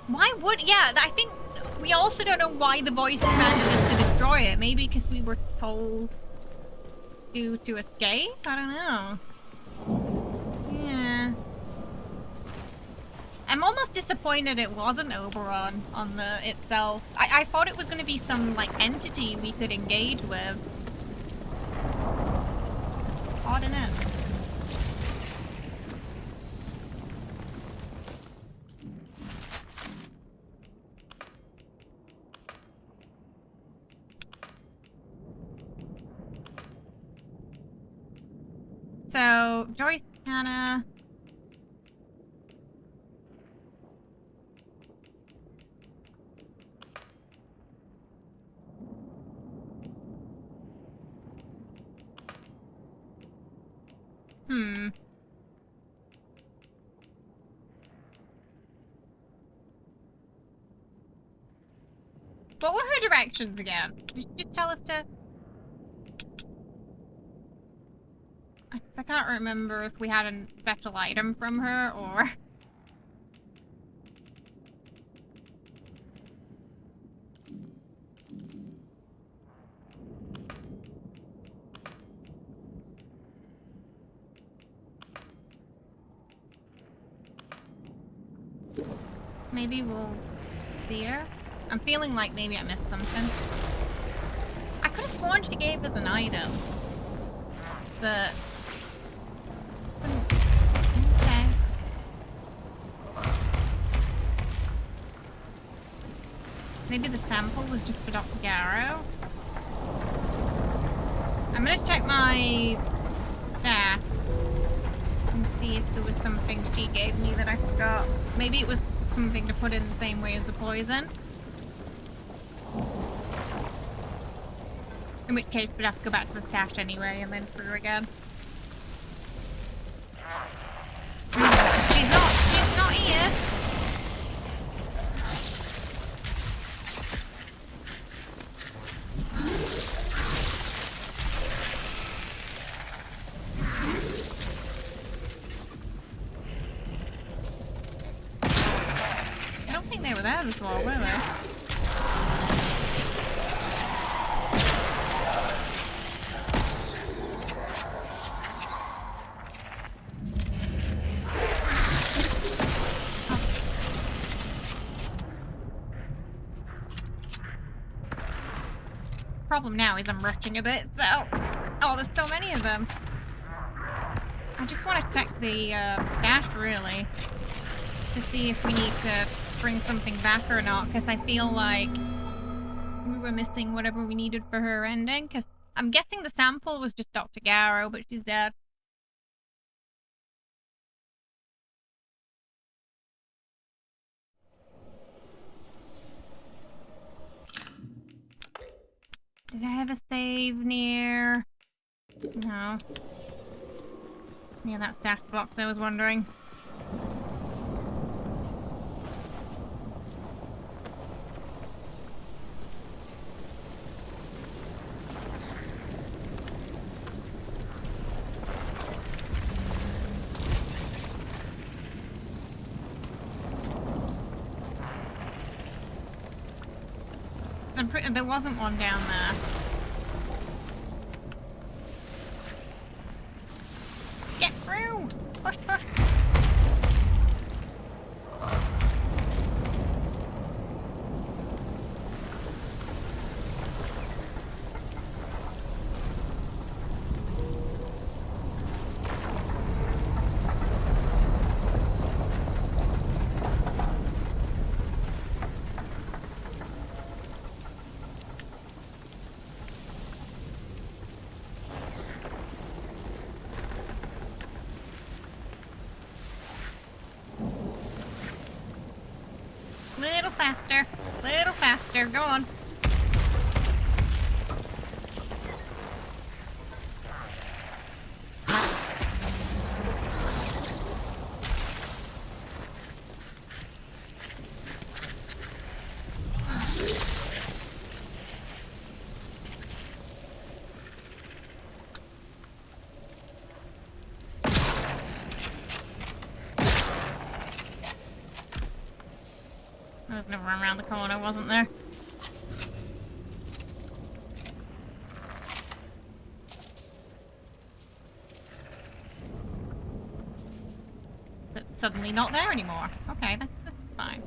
Why would... Yeah, I think we also don't know why the voice commanded us to destroy it. Maybe because we were told to escape? I don't know. Yeah. I'm almost disappointed it wasn't Oberon on the itself. I thought it was going to be some, like, entity we could engage with. Odd enough. So, Joyce kinda... What were her directions again? Did she just tell us to... I can't remember if we had a special item from her, or... Maybe we'll see her? I'm feeling like maybe I missed something. I could have sworn she gave us an item. But... Okay. Maybe the sample was just for Dr. Garrow? I'm gonna check my staff and see if there was something she gave me that I forgot. Maybe it was something to put in the same way as the poison. In which case we'd have to go back to the cache anyway and then through again. were there before, weren't they? Problem now is I'm rushing a bit, so... Oh, there's so many of them. I just want to check the dash, really. To see if we need to bring something back or not, because I feel like we were missing whatever we needed for her ending, because I'm guessing the sample was just Dr. Garrow, but she's dead. Did I have a save near? No. Near that stash box, I was wondering. There wasn't one down there. Get through! Push, push! Little faster, go on. I was never around the corner, wasn't there? But suddenly not there anymore. Okay, that's fine.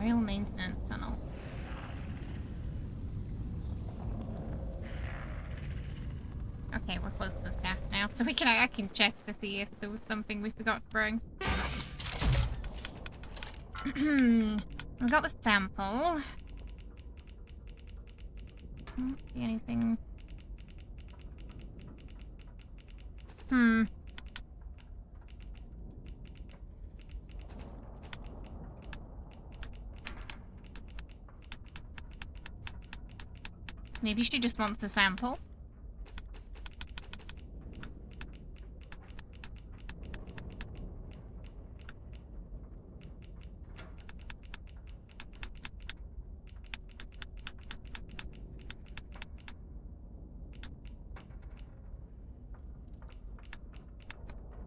Rail maintenance tunnel. Okay, we're close to the staff now, so I can check to see if there was something we forgot to bring. We got the sample. Don't see anything. Maybe she just wants a sample.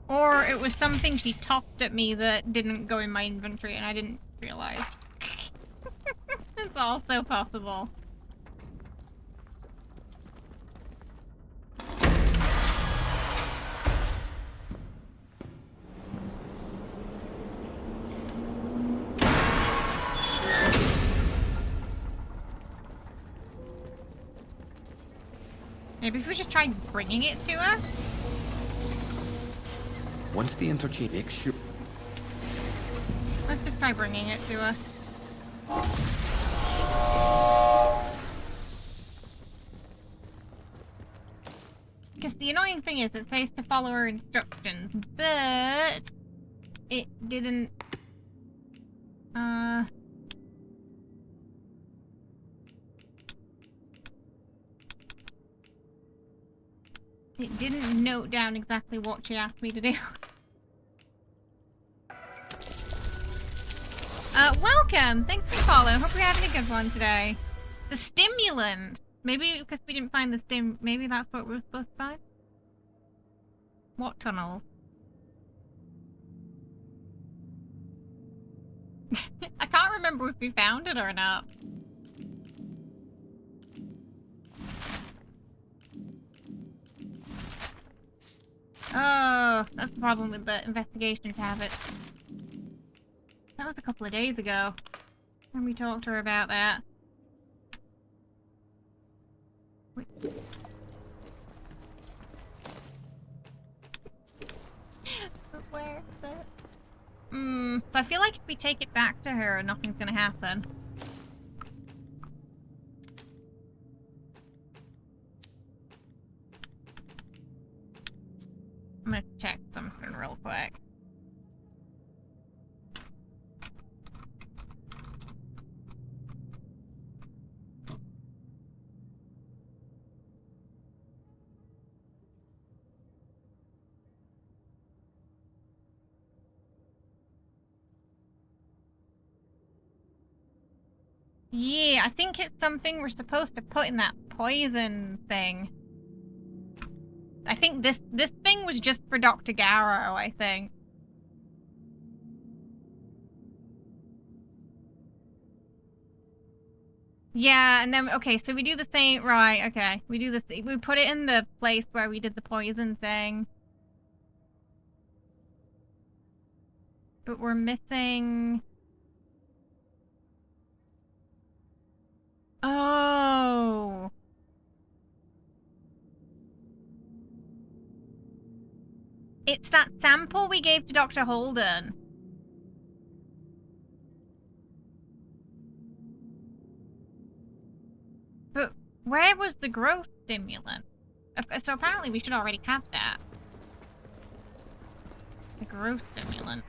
Or it was something she tossed at me that didn't go in my inventory and I didn't realize. It's also possible. Maybe if we just try bringing it to her? Once the interchange makes sure... Let's just try bringing it to her. Because the annoying thing is it says to follow her instructions, but it didn't... It didn't note down exactly what she asked me to do. Welcome! Thanks for the follow. Hope you're having a good one today. The stimulant! Maybe because we didn't find the maybe that's what we were supposed to find? What tunnel? I can't remember if we found it or not. Oh, that's the problem with the investigation tab. That was a couple of days ago when we talked to her about that. Wait. But where is it? So I feel like if we take it back to her, nothing's gonna happen. I'm gonna check something real quick. Yeah, I think it's something we're supposed to put in that poison thing. I think this thing was just for Dr. Garrow, I think. Yeah, and then, okay, so we do the same, right, okay. We do this, we put it in the place where we did the poison thing. But we're missing... Oh! It's that sample we gave to Dr. Holden. But where was the growth stimulant? So apparently we should already have that. The growth stimulant.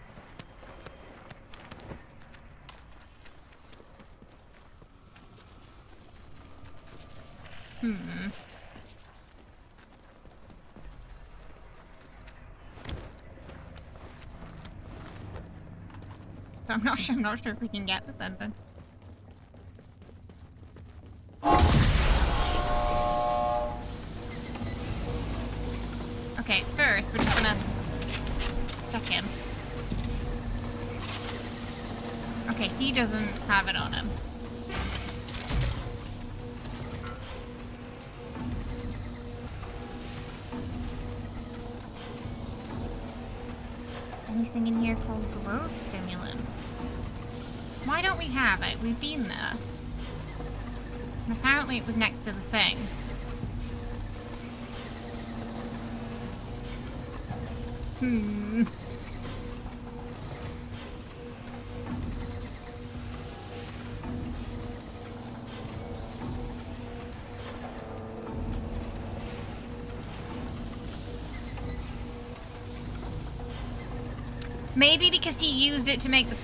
So I'm not sure if we can get this ending. Okay, first we're just gonna check him. Okay, he doesn't have it on him. Anything in here called growth stimulant? Why don't we have it? We've been there. And apparently it was next to the thing. Maybe because he used it to make the...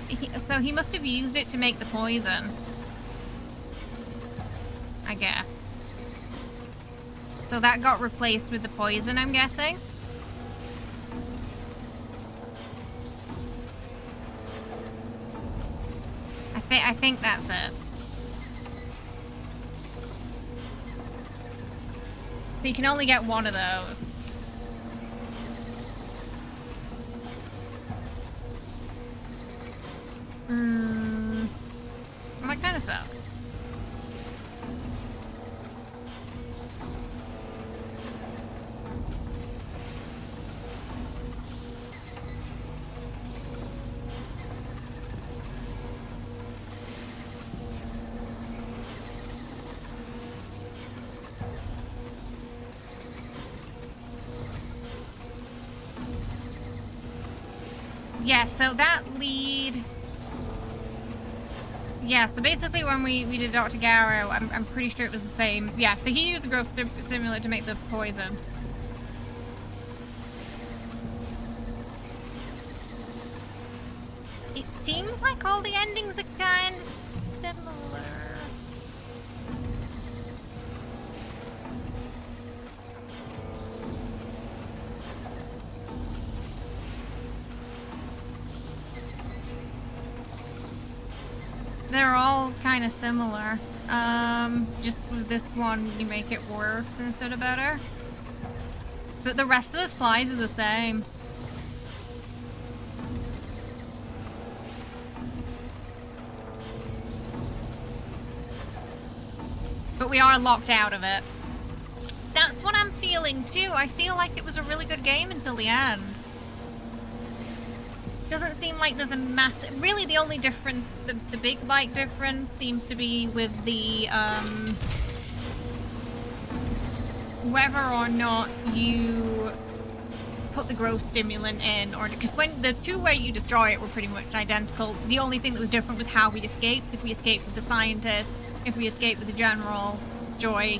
So he must have used it to make the poison. I guess. So that got replaced with the poison, I'm guessing? I think that's it. So you can only get one of those. Well, that kind of sucks. Yeah, so that lead... Yeah, so basically when we did Dr. Garrow, I'm pretty sure it was the same. Yeah, so he used the growth stimulant to make the poison. It seems like all the endings are kind of similar. They're all kind of similar. Just with this one, you make it worse instead of better. But the rest of the slides are the same. But we are locked out of it. That's what I'm feeling too. I feel like it was a really good game until the end. Doesn't seem like there's a massive... Really, the only difference, the big, like, difference seems to be with the, whether or not you put the growth stimulant in, or... Because when the two where you destroy it were pretty much identical. The only thing that was different was how we escaped. If we escaped with the scientist, if we escaped with the general, Joy.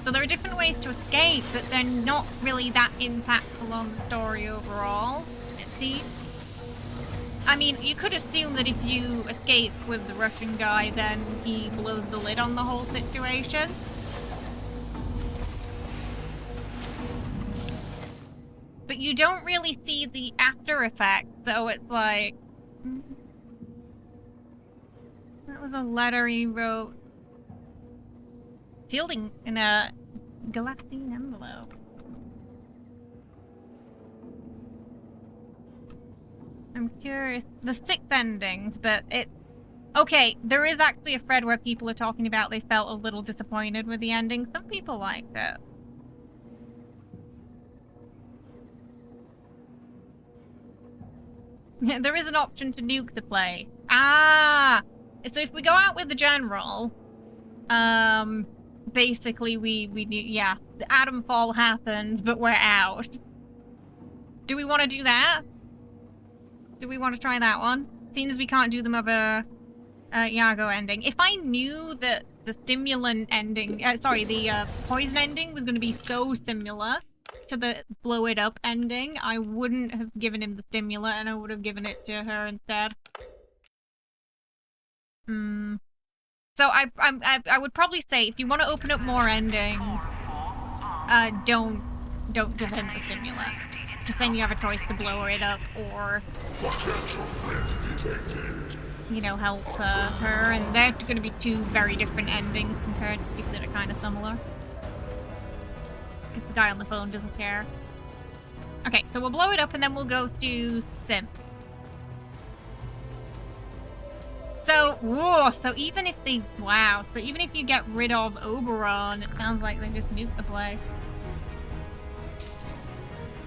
So there are different ways to escape, but they're not really that impactful on the story overall, it seems. I mean, you could assume that if you escape with the Russian guy, then he blows the lid on the whole situation. But you don't really see the after effect, so it's like... That was a letter he wrote. Sealed in a glassine envelope. I'm curious. The 6 endings, but it... Okay, there is actually a thread where people are talking about they felt a little disappointed with the ending. Some people liked it. There is an option to nuke the play. Ah! So if we go out with the general, basically we yeah, the Atomfall happens, but we're out. Do we want to do that? Do we want to try that one? Seeing as we can't do them of a Iago ending. If I knew that the stimulant ending, the poison ending was going to be so similar to the blow it up ending, I wouldn't have given him the stimulant and I would have given it to her instead. So I would probably say if you want to open up more endings, don't give him the stimulant. Because then you have a choice to blow it up or, you know, help her. And they're going to be 2 very different endings compared to 2 that are kind of similar. Because the guy on the phone doesn't care. Okay, so we'll blow it up and then we'll go to Sim. So, whoa, so even if they, wow, so even if you get rid of Oberon, it sounds like they just nuke the place.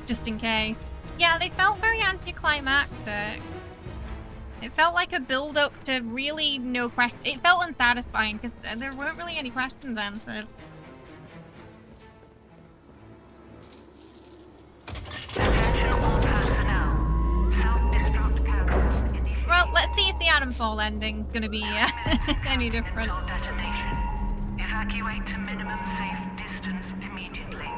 Just in case. Yeah, they felt very anticlimactic. It felt like a build-up to really no question. It felt unsatisfying because there weren't really any questions answered. Well, let's see if the Atomfall ending's gonna be any different. Evacuate to minimum safe distance immediately.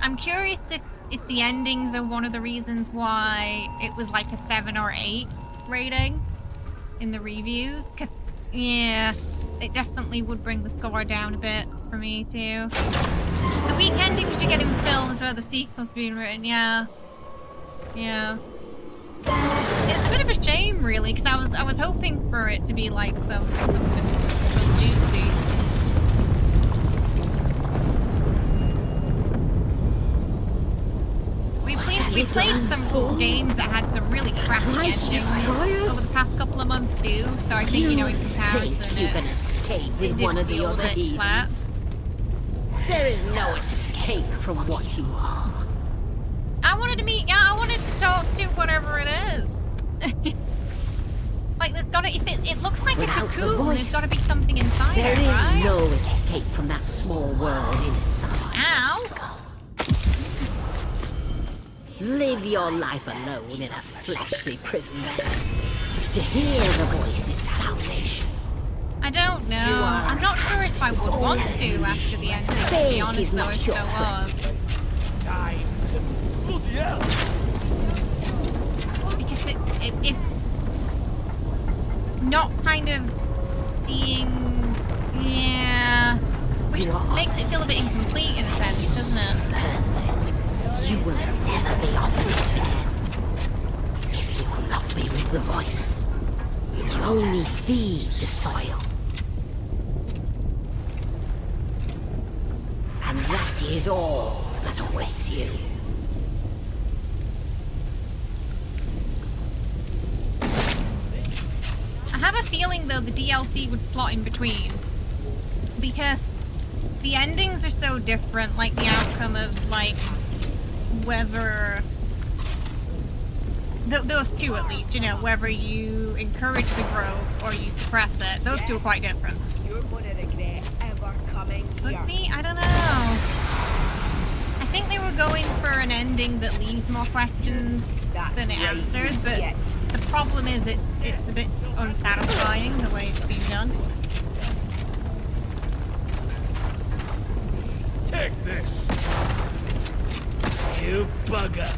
I'm curious if the endings are one of the reasons why it was like a 7 or 8 rating in the reviews. Cause yeah, it definitely would bring the score down a bit for me too. The weak endings you get in films where the sequel's being written, yeah. Yeah. It's a bit of a shame really, because I was hoping for it to be like some juicy. We played some games that had some really crappy endings over the past couple of months too, so I think, you know, in comparison You can escape with one of the other heathens. There is no escape from what you are. I wanted to meet, yeah, I wanted to talk to whatever it is. Like, there's gotta, if it looks like a cocoon, there's gotta be something inside it, right? There is no escape from that small world inside. Ow! Your skull. Live your life alone in a fleshly prison then. To hear the voice is salvation. I don't know. I'm not sure if I would want to after the ending, to be honest, though, if so was. Bloody hell! Because it not kind of being, yeah, which makes it feel a bit incomplete in a sense, doesn't it? You will never be offered again. If you will not be with the voice, you will only feed the spoil. And that is all that awaits you. I have a feeling, though, the DLC would slot in between. Because the endings are so different, like the outcome of, like, whether... those two, at least, you know, whether you encourage the growth or you suppress it. Those two are quite different. You're gonna regret ever coming here. Could be? I don't know. I think they were going for an ending that leaves more questions than it answers, but the problem is it's a bit unsatisfying the way it's being done. Take this! You bugger!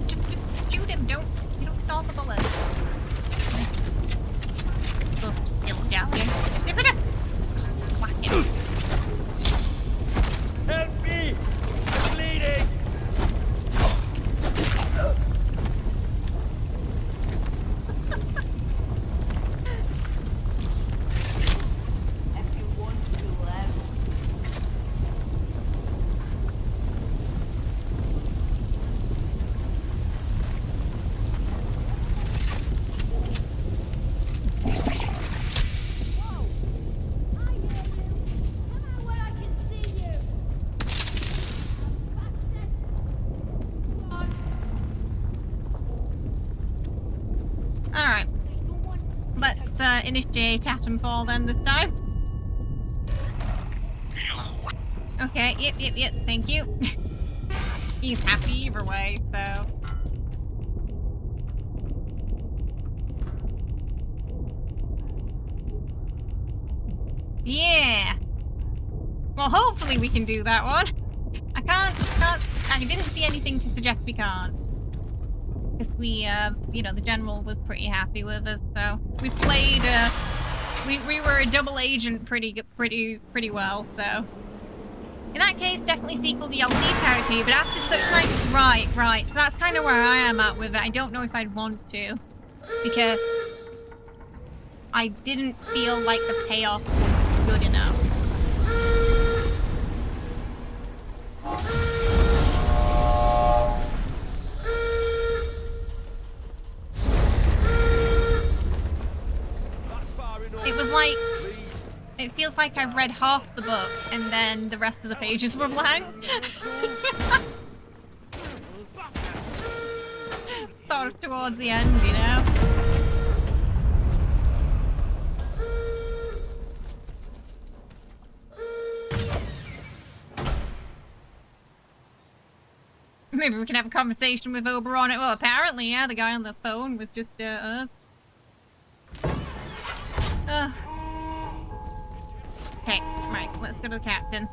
Just shoot him, you don't stall the bullet. Supposed to kill him down here. Whack him. Help me! I'm bleeding! If you want to live. Alright. Let's initiate Atomfall then this time. Okay, yep, thank you. He's happy either way, so... Yeah! Well, hopefully we can do that one. I didn't see anything to suggest we can't. Because we, you know, the general was pretty happy with us, so... We played, we were a double agent pretty well, so... In that case, definitely sequel DLC charity, but after such like... Right, so that's kind of where I am at with it. I don't know if I'd want to. Because... I didn't feel like the payoff was good enough. It was like... It feels like I've read half the book and then the rest of the pages were blank. Sort of towards the end, you know? Maybe we can have a conversation with Oberon. Well, apparently, yeah, the guy on the phone was just, Okay, right, let's go to the captain.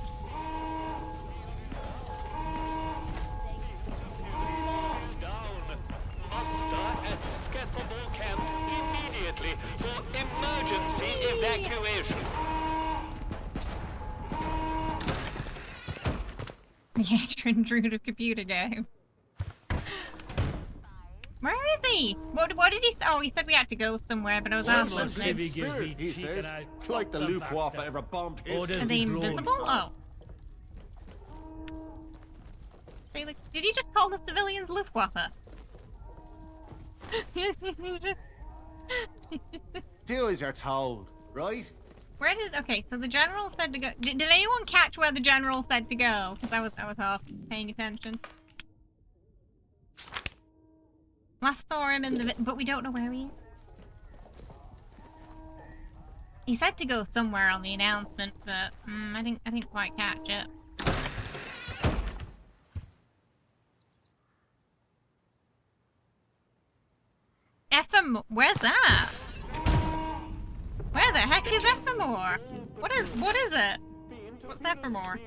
Immediately for emergency evacuation. Yeah, trying through the computer game. Where is he? What did he say? Oh, he said we had to go somewhere, but I was half listening. He says, like the Luftwaffe ever bombed his... Are they invisible? Oh. Did he just call the civilians Luftwaffe? Do as you're told, right? Where did... Okay, so the general said to go... Did anyone catch where the general said to go? Because I was half paying attention. Last saw him in the... But we don't know where he is. He said to go somewhere on the announcement, but I didn't quite catch it. Where's that? Where the heck is Ephemer? What is it? What's Ephemer?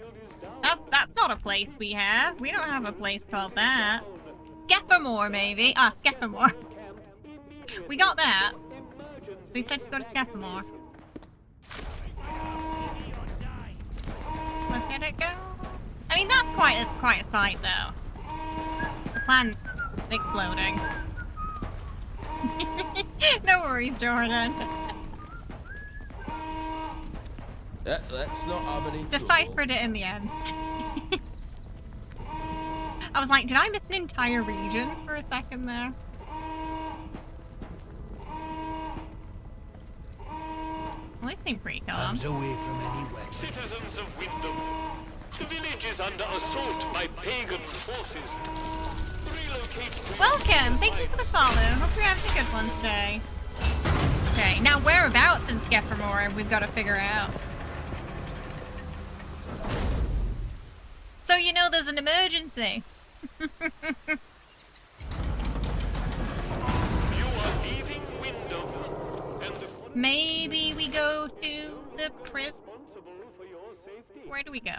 That's not a place we have. We don't have a place called that. Skephamore, maybe. Ah, Skephamore. We got that. We said to go to Skephamore. Look at it go. I mean, that's quite a sight, though. The plant exploding. No worries, Jordan. Let's not have any Deciphered it in the end. I was like, did I miss an entire region for a second there? Well, they seem pretty calm. away from any weapon. Citizens of Wyndham, the village is under assault by pagan forces. Relocate. Welcome! Thank you for the follow. Hope you're having a good one today. Okay, now whereabouts in Skephamore we've got to figure out. So you know there's an emergency. You are leaving Wyndham, and the Maybe we go to the prison. responsible for your safety. Where do we go?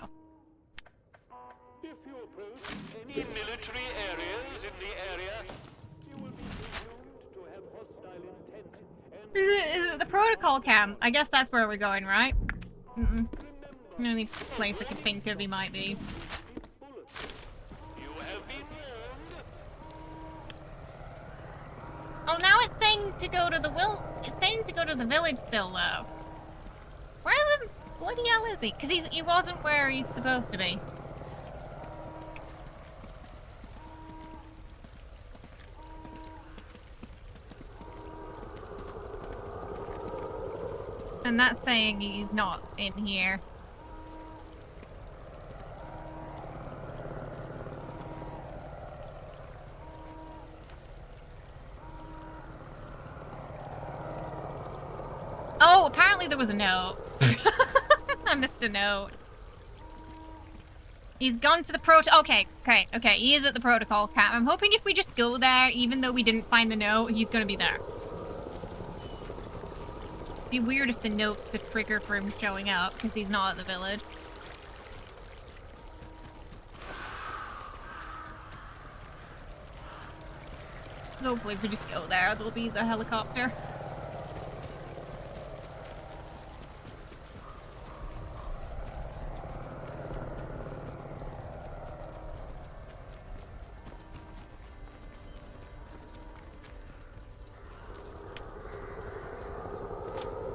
If you approach any military areas in the area, you will be presumed to have hostile intent. Is it the protocol camp? I guess that's where we're going, right? Mm-mm. The only place I can think of he might be. You have been warned. Oh, now it's saying to go to the It's saying to go to the village still, though. Where the bloody hell is he? Because he wasn't where he's supposed to be. And that's saying he's not in here. Oh, apparently there was a note. I missed a note. He's gone to the okay, he is at the protocol camp. I'm hoping if we just go there, even though we didn't find the note, he's gonna be there. Be weird if the note's the trigger for him showing up, because he's not at the village. Hopefully if we just go there, there'll be the helicopter.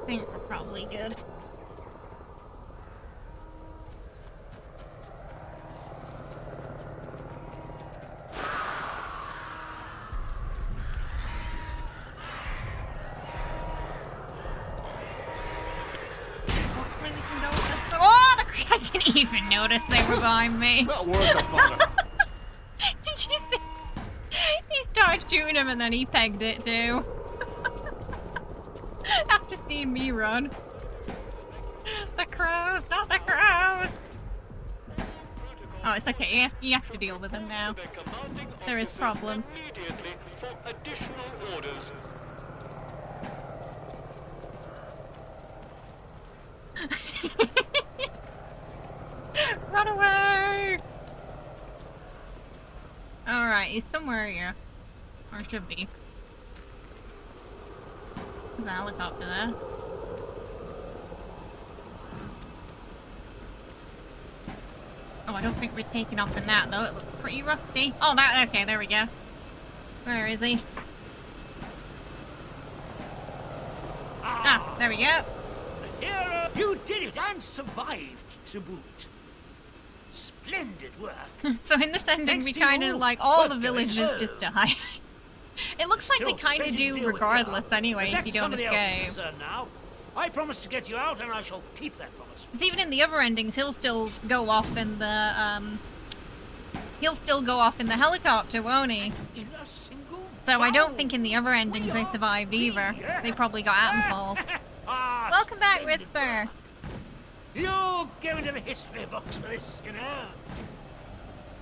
I think we're probably good. Hopefully we can go this way. Oh, I didn't even notice they were behind me. Not worth the bother. Did you see? He started shooting him and then he pegged it too. After seeing me run. The crows, not the crows! Oh, it's okay. You have to deal with them now. There is problem. Immediately for additional orders. Run away! Alright, he's somewhere here. Or should be. There's a helicopter there. Oh, I don't think we're taking off in that though. It looks pretty rusty. Oh, that. Okay, there we go. Where is he? Ah, there we go. Hero, you did it and survived to boot. Splendid work. So in this ending, Thanks we to kind you, of like all the work going villagers well. just die. It looks like they Still, kind of plenty to do deal with regardless now. anyway But if you that's don't somebody else's escape. concern now. I promise to get you out, and I shall keep that promise. Because even in the other endings, he'll still go off in the helicopter, won't he? In a single So I don't bound. think in the other endings they survived either. They probably got Atomfall. Ah, Welcome back, splendid Whisper. work. You'll go into the history books for this, you know.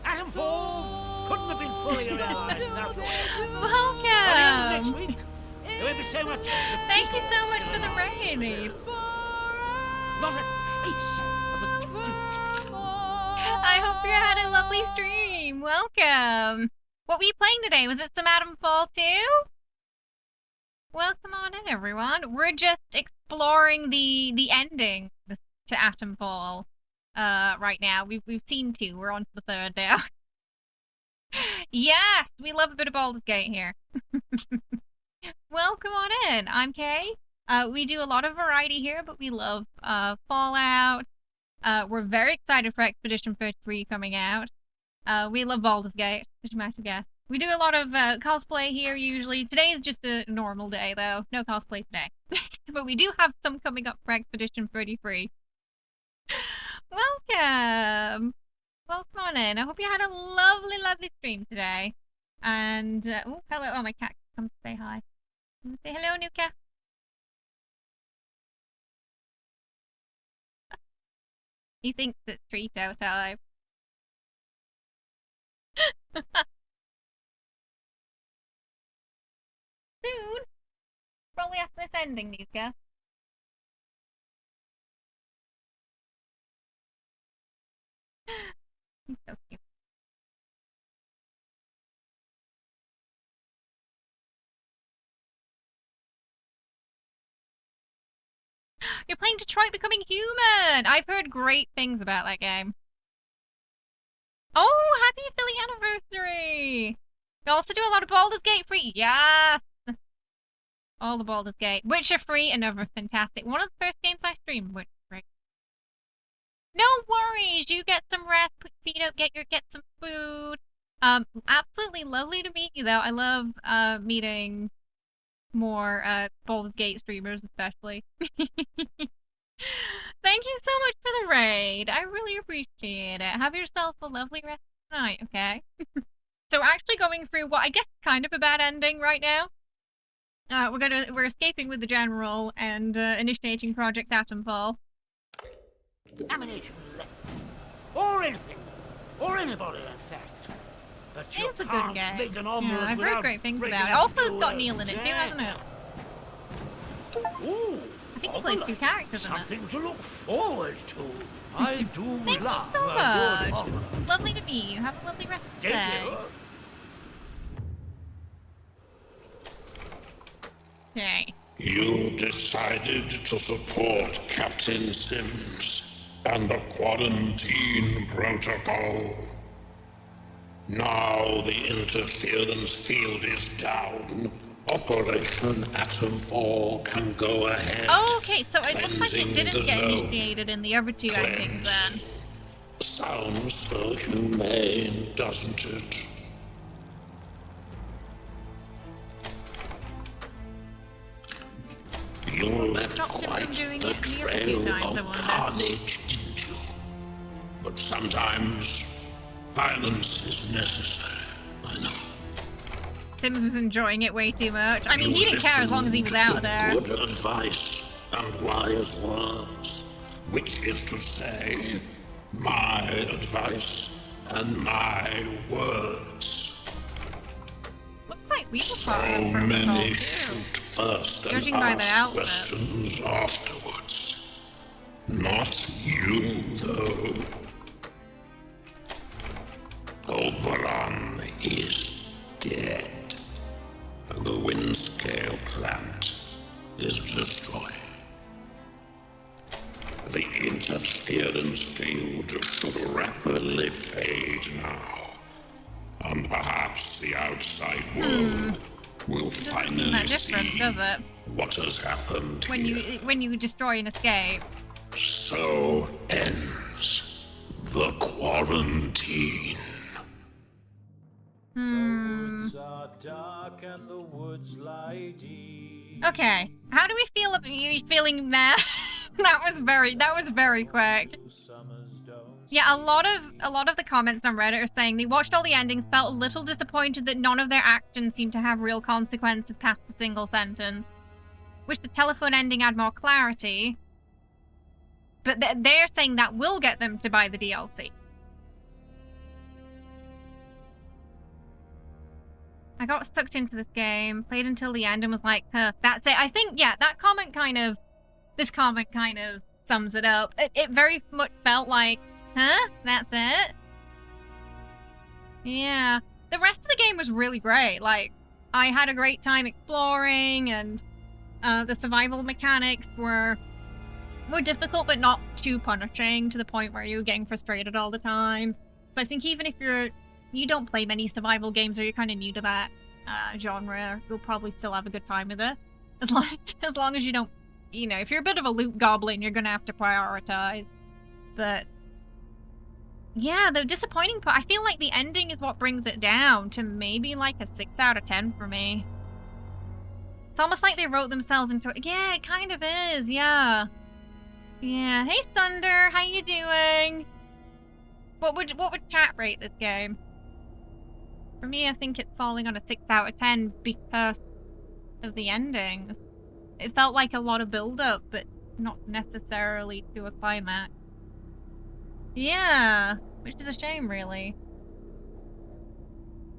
Atomfall couldn't have been fully realized without your help. By the end of next Welcome! week, there won't be so much. Thank you so much for the raid. Not a trace of the contact. I hope you had a lovely stream. Welcome. What were you playing today? Was it some Atomfall too? Welcome on in, everyone. We're just exploring the ending to Atomfall. right now. We've seen 2. We're on to the 3rd now. Yes, we love a bit of Baldur's Gate here. Well, come on in. I'm Kay. We do a lot of variety here, but we love Fallout. We're very excited for Expedition 33 coming out. We love Baldur's Gate, as you might have guessed. We do a lot of cosplay here usually. Today is just a normal day though. No cosplay today. But we do have some coming up for Expedition 33. Welcome! Welcome on in. I hope you had a lovely, lovely stream today. And, oh, hello. Oh, my cat come to say hi. Say hello, Nuka. He thinks it's treat out time. Soon. Probably after this ending, Nuka. He's so cute. You're playing Detroit Becoming Human! I've heard great things about that game. Oh, happy affiliate anniversary! You also do a lot of Baldur's Gate free. Yes! All the Baldur's Gate. Witcher free and never fantastic. One of the first games I streamed, Witcher free. No worries! You get some rest, put your feet up, get some food. Absolutely lovely to meet you though. I love meeting more Baldur's Gate streamers especially. Thank you so much for the raid. I really appreciate it. Have yourself a lovely rest of the night, okay? So actually going through what I guess is kind of a bad ending right now. We're escaping with the general and initiating Project Atomfall. Ammunition left. Or anything. Or anybody, in fact. But It's a good game. Yeah, I've heard great things about it. Also, it's got Neil in it too, hasn't it? Ooh, I think he plays 2 characters in it. something to look forward to. I do Thank love you so a much. good opera. Lovely to meet you. Have a lovely rest of the day. Okay. You decided to support Captain Sims and the quarantine protocol. Now the interference field is down. Operation Atomfall can go ahead. Oh, okay, so it looks like it Cleansing didn't the get zone. initiated in the other 2 endings then. Sounds so humane, doesn't it? You left Stopped him quite from doing the it in the other 2 trail times, I of wonder. carnage, didn't you? But sometimes violence is necessary. I know. Sims was enjoying it way too much. I mean, he didn't care as long as he was out there. Good advice and wise words, which is to say, my advice and my words. Looks like we were So part of the protocol many too. shoot first and Judging by the ask outfit. questions afterwards. Not you, though. Oberon is dead, and the Windscale plant is destroyed. The interference field should rapidly fade now, and perhaps the outside world will Doesn't seem finally that different, see does it? what has happened When here. you destroy and escape. So ends the quarantine. Are dark and the woods lie deep. Okay. How do we feel about you feeling that? that was very quick. Yeah, a lot of the comments on Reddit are saying they watched all the endings, felt a little disappointed that none of their actions seemed to have real consequences past a single sentence. Wish the telephone ending had more clarity. But they're saying that will get them to buy the DLC. I got sucked into this game, played until the end and was like, huh, that's it. I think, yeah, this comment kind of sums it up. It very much felt like, huh, that's it? Yeah. The rest of the game was really great. Like, I had a great time exploring and the survival mechanics were more difficult, but not too punishing to the point where you're getting frustrated all the time. But I think even if you don't play many survival games or you're kind of new to that genre, you'll probably still have a good time with it. As long as you don't, if you're a bit of a loot goblin, you're gonna have to prioritize. But yeah, the disappointing part, I feel like the ending is what brings it down to maybe like a 6 out of 10 for me. It's almost like they wrote themselves into it. Yeah, it kind of is, yeah. Yeah, hey Thunder, how you doing? What would chat rate this game? For me, I think it's falling on a 6 out of 10 because of the endings. It felt like a lot of build-up, but not necessarily to a climax. Yeah, which is a shame, really.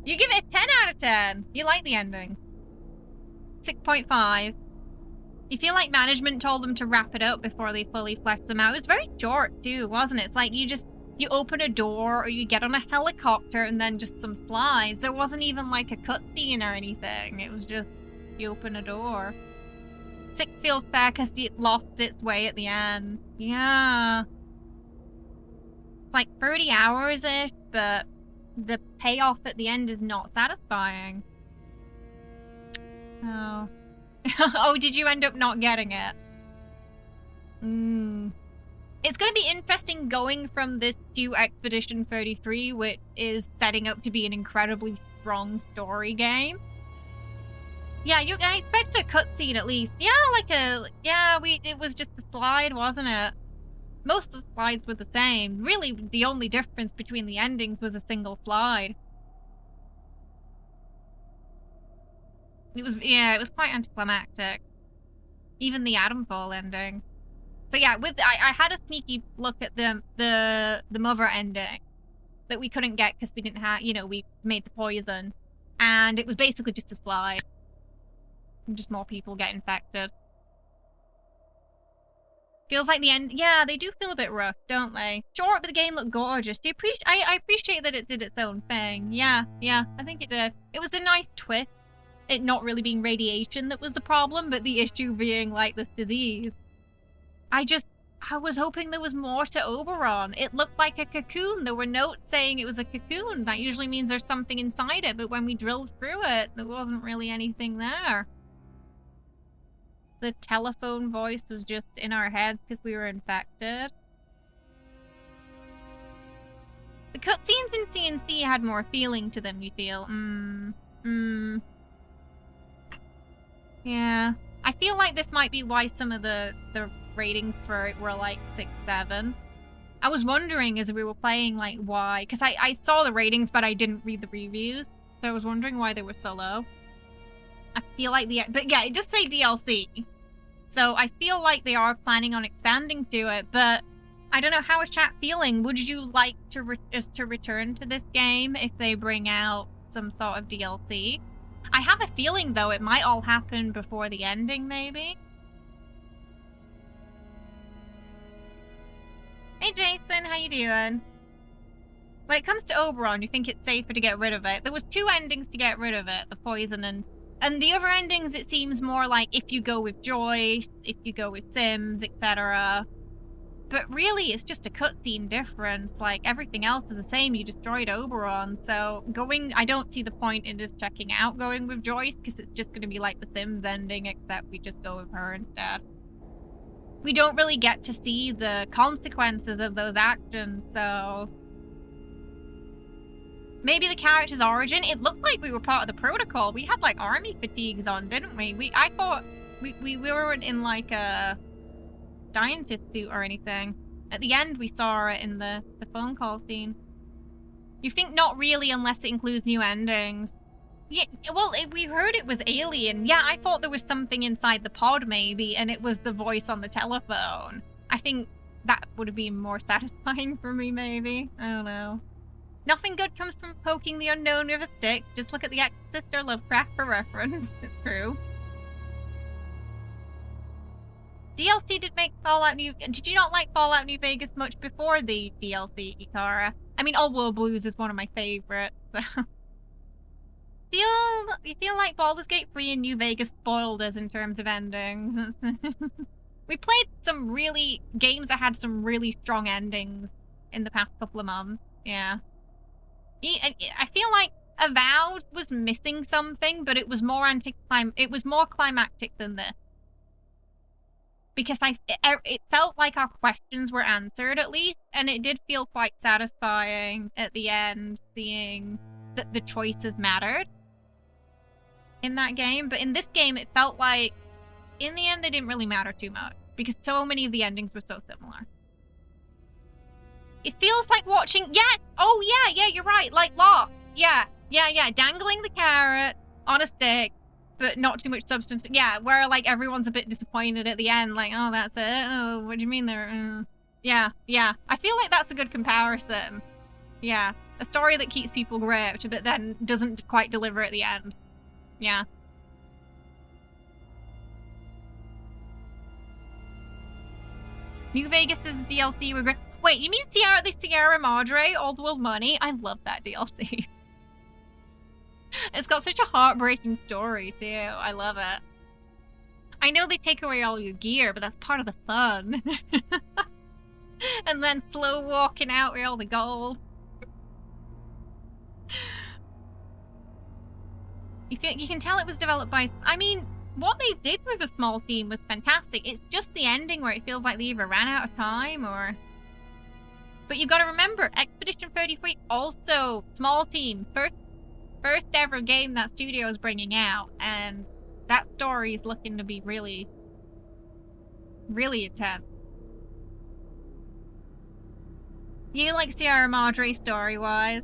You give it a 10 out of 10. You like the ending. 6.5. You feel like management told them to wrap it up before they fully fleshed them out. It was very short, too, wasn't it? It's like you open a door or you get on a helicopter and then just some slides. There wasn't even like a cutscene or anything. It was just you open a door. 6 feels fair because it lost its way at the end. Yeah. It's like 30 hours-ish, but the payoff at the end is not satisfying. Oh. Oh, did you end up not getting it? It's going to be interesting going from this to Expedition 33, which is setting up to be an incredibly strong story game. Yeah, I expected a cutscene at least. Yeah, it was just a slide, wasn't it? Most of the slides were the same. Really, the only difference between the endings was a single slide. It was quite anticlimactic. Even the Atomfall ending. So yeah, I had a sneaky look at the mother ending that we couldn't get because we didn't have, we made the poison, and it was basically just a slide. And just more people get infected. Feels like the end. Yeah, they do feel a bit rough, don't they? Short, but the game looked gorgeous. I appreciate that it did its own thing. Yeah, I think it did. It was a nice twist. It not really being radiation that was the problem, but the issue being like this disease. I was hoping there was more to Oberon. It looked like a cocoon. There were notes saying it was a cocoon. That usually means there's something inside it, but when we drilled through it, there wasn't really anything there. The telephone voice was just in our heads because we were infected. The cutscenes in CNC had more feeling to them, you feel. Yeah. I feel like this might be why some of the ratings for it were like 6, 7. I was wondering as we were playing, like, why. Because I saw the ratings, but I didn't read the reviews. So I was wondering why they were so low. I feel like but yeah, it just say DLC. So I feel like they are planning on expanding to it, but I don't know, how is chat feeling? Would you like to return to this game if they bring out some sort of DLC? I have a feeling, though, it might all happen before the ending, maybe? Hey, Jason, how you doing? When it comes to Oberon, you think it's safer to get rid of it? There was 2 endings to get rid of it, the poison and the other endings, it seems more like if you go with Joyce, if you go with Sims, etc. But really, it's just a cutscene difference. Like, everything else is the same. You destroyed Oberon, so I don't see the point in just checking out going with Joyce, because it's just going to be like the Sims ending, except we just go with her instead. We don't really get to see the consequences of those actions, so maybe the character's origin. It looked like we were part of the protocol. We had, like, army fatigues on, didn't we? I thought we weren't in, like, a scientist suit or anything. At the end, we saw it in the phone call scene. You think not really unless it includes new endings. Yeah, well, we heard it was alien. Yeah, I thought there was something inside the pod, maybe, and it was the voice on the telephone. I think that would have been more satisfying for me, maybe. I don't know. Nothing good comes from poking the unknown with a stick. Just look at the Exorcist or Lovecraft for reference. It's true. DLC did make Fallout New... Did you not like Fallout New Vegas much before the DLC, Ikara? I mean, Old World Blues is one of my favorites. So. You feel like Baldur's Gate 3 and New Vegas spoiled us in terms of endings. We played some really games that had some really strong endings in the past couple of months. Yeah. I feel like Avowed was missing something, but it was more climactic than this. Because it felt like our questions were answered at least, and it did feel quite satisfying at the end, seeing that the choices mattered in that game. But in this game, it felt like, in the end, they didn't really matter too much, because so many of the endings were so similar. It feels like watching, yeah, you're right, like Lost. Yeah, dangling the carrot on a stick, but not too much substance. Yeah, where like everyone's a bit disappointed at the end, like, oh, that's it. Oh, what do you mean there? Yeah. I feel like that's a good comparison. Yeah, a story that keeps people gripped, but then doesn't quite deliver at the end. Yeah. New Vegas is DLC with... Wait, you mean the Sierra Madre, Old World Money? I love that DLC. It's got such a heartbreaking story, too. I love it. I know they take away all your gear, but that's part of the fun. And then slow walking out with all the gold. You can tell it was developed by... I mean, what they did with a small team was fantastic. It's just the ending where it feels like they either ran out of time or... But you've got to remember, Expedition 33, also small team. First ever game that studio is bringing out. And that story is looking to be really, really intense. You like Sierra Madre story-wise?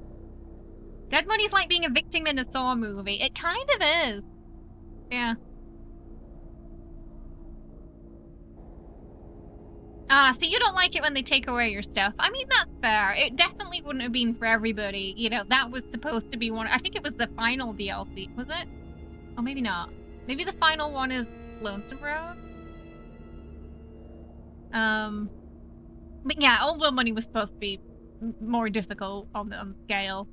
Dead Money's like being a victim in a Saw movie. It kind of is. Yeah. So you don't like it when they take away your stuff. I mean, that's fair. It definitely wouldn't have been for everybody. You know, that was supposed to be one... I think it was the final DLC, was it? Oh, maybe not. Maybe the final one is Lonesome Road? But yeah, Old World Money was supposed to be more difficult on the scale.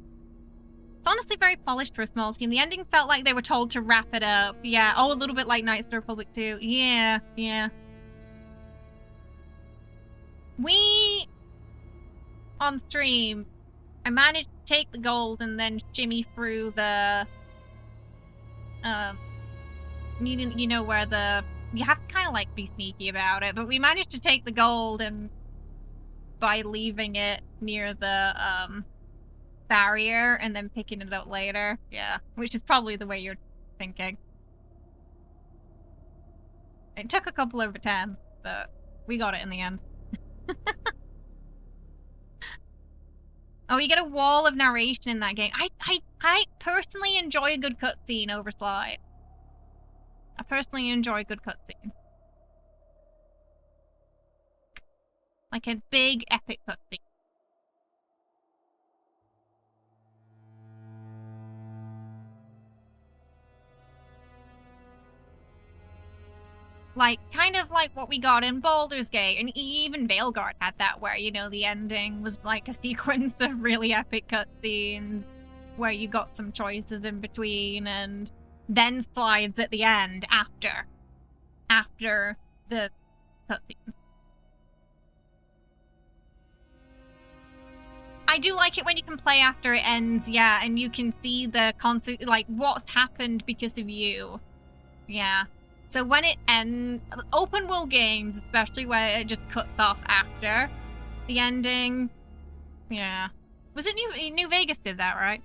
It's honestly very polished for a small team. The ending felt like they were told to wrap it up. Yeah, oh, a little bit like Knights of the Republic 2. Yeah. We, on stream, I managed to take the gold and then shimmy through the, you know where the, you have to kind of like be sneaky about it, but we managed to take the gold and by leaving it near the, barrier and then picking it up later. Yeah, which is probably the way you're thinking. It took a couple of attempts, but we got it in the end. Oh, you get a wall of narration in that game. I personally enjoy a good cutscene over slide. I personally enjoy a good cutscene. Like a big epic cutscene. Like, kind of like what we got in Baldur's Gate, and even Veilguard had that, where, you know, the ending was like a sequence of really epic cutscenes, where you got some choices in between, and then slides at the end after the cutscenes. I do like it when you can play after it ends, yeah, and you can see the like, what's happened because of you. Yeah. So when it ends, open world games, especially where it just cuts off after the ending, yeah. Was it New Vegas did that, right?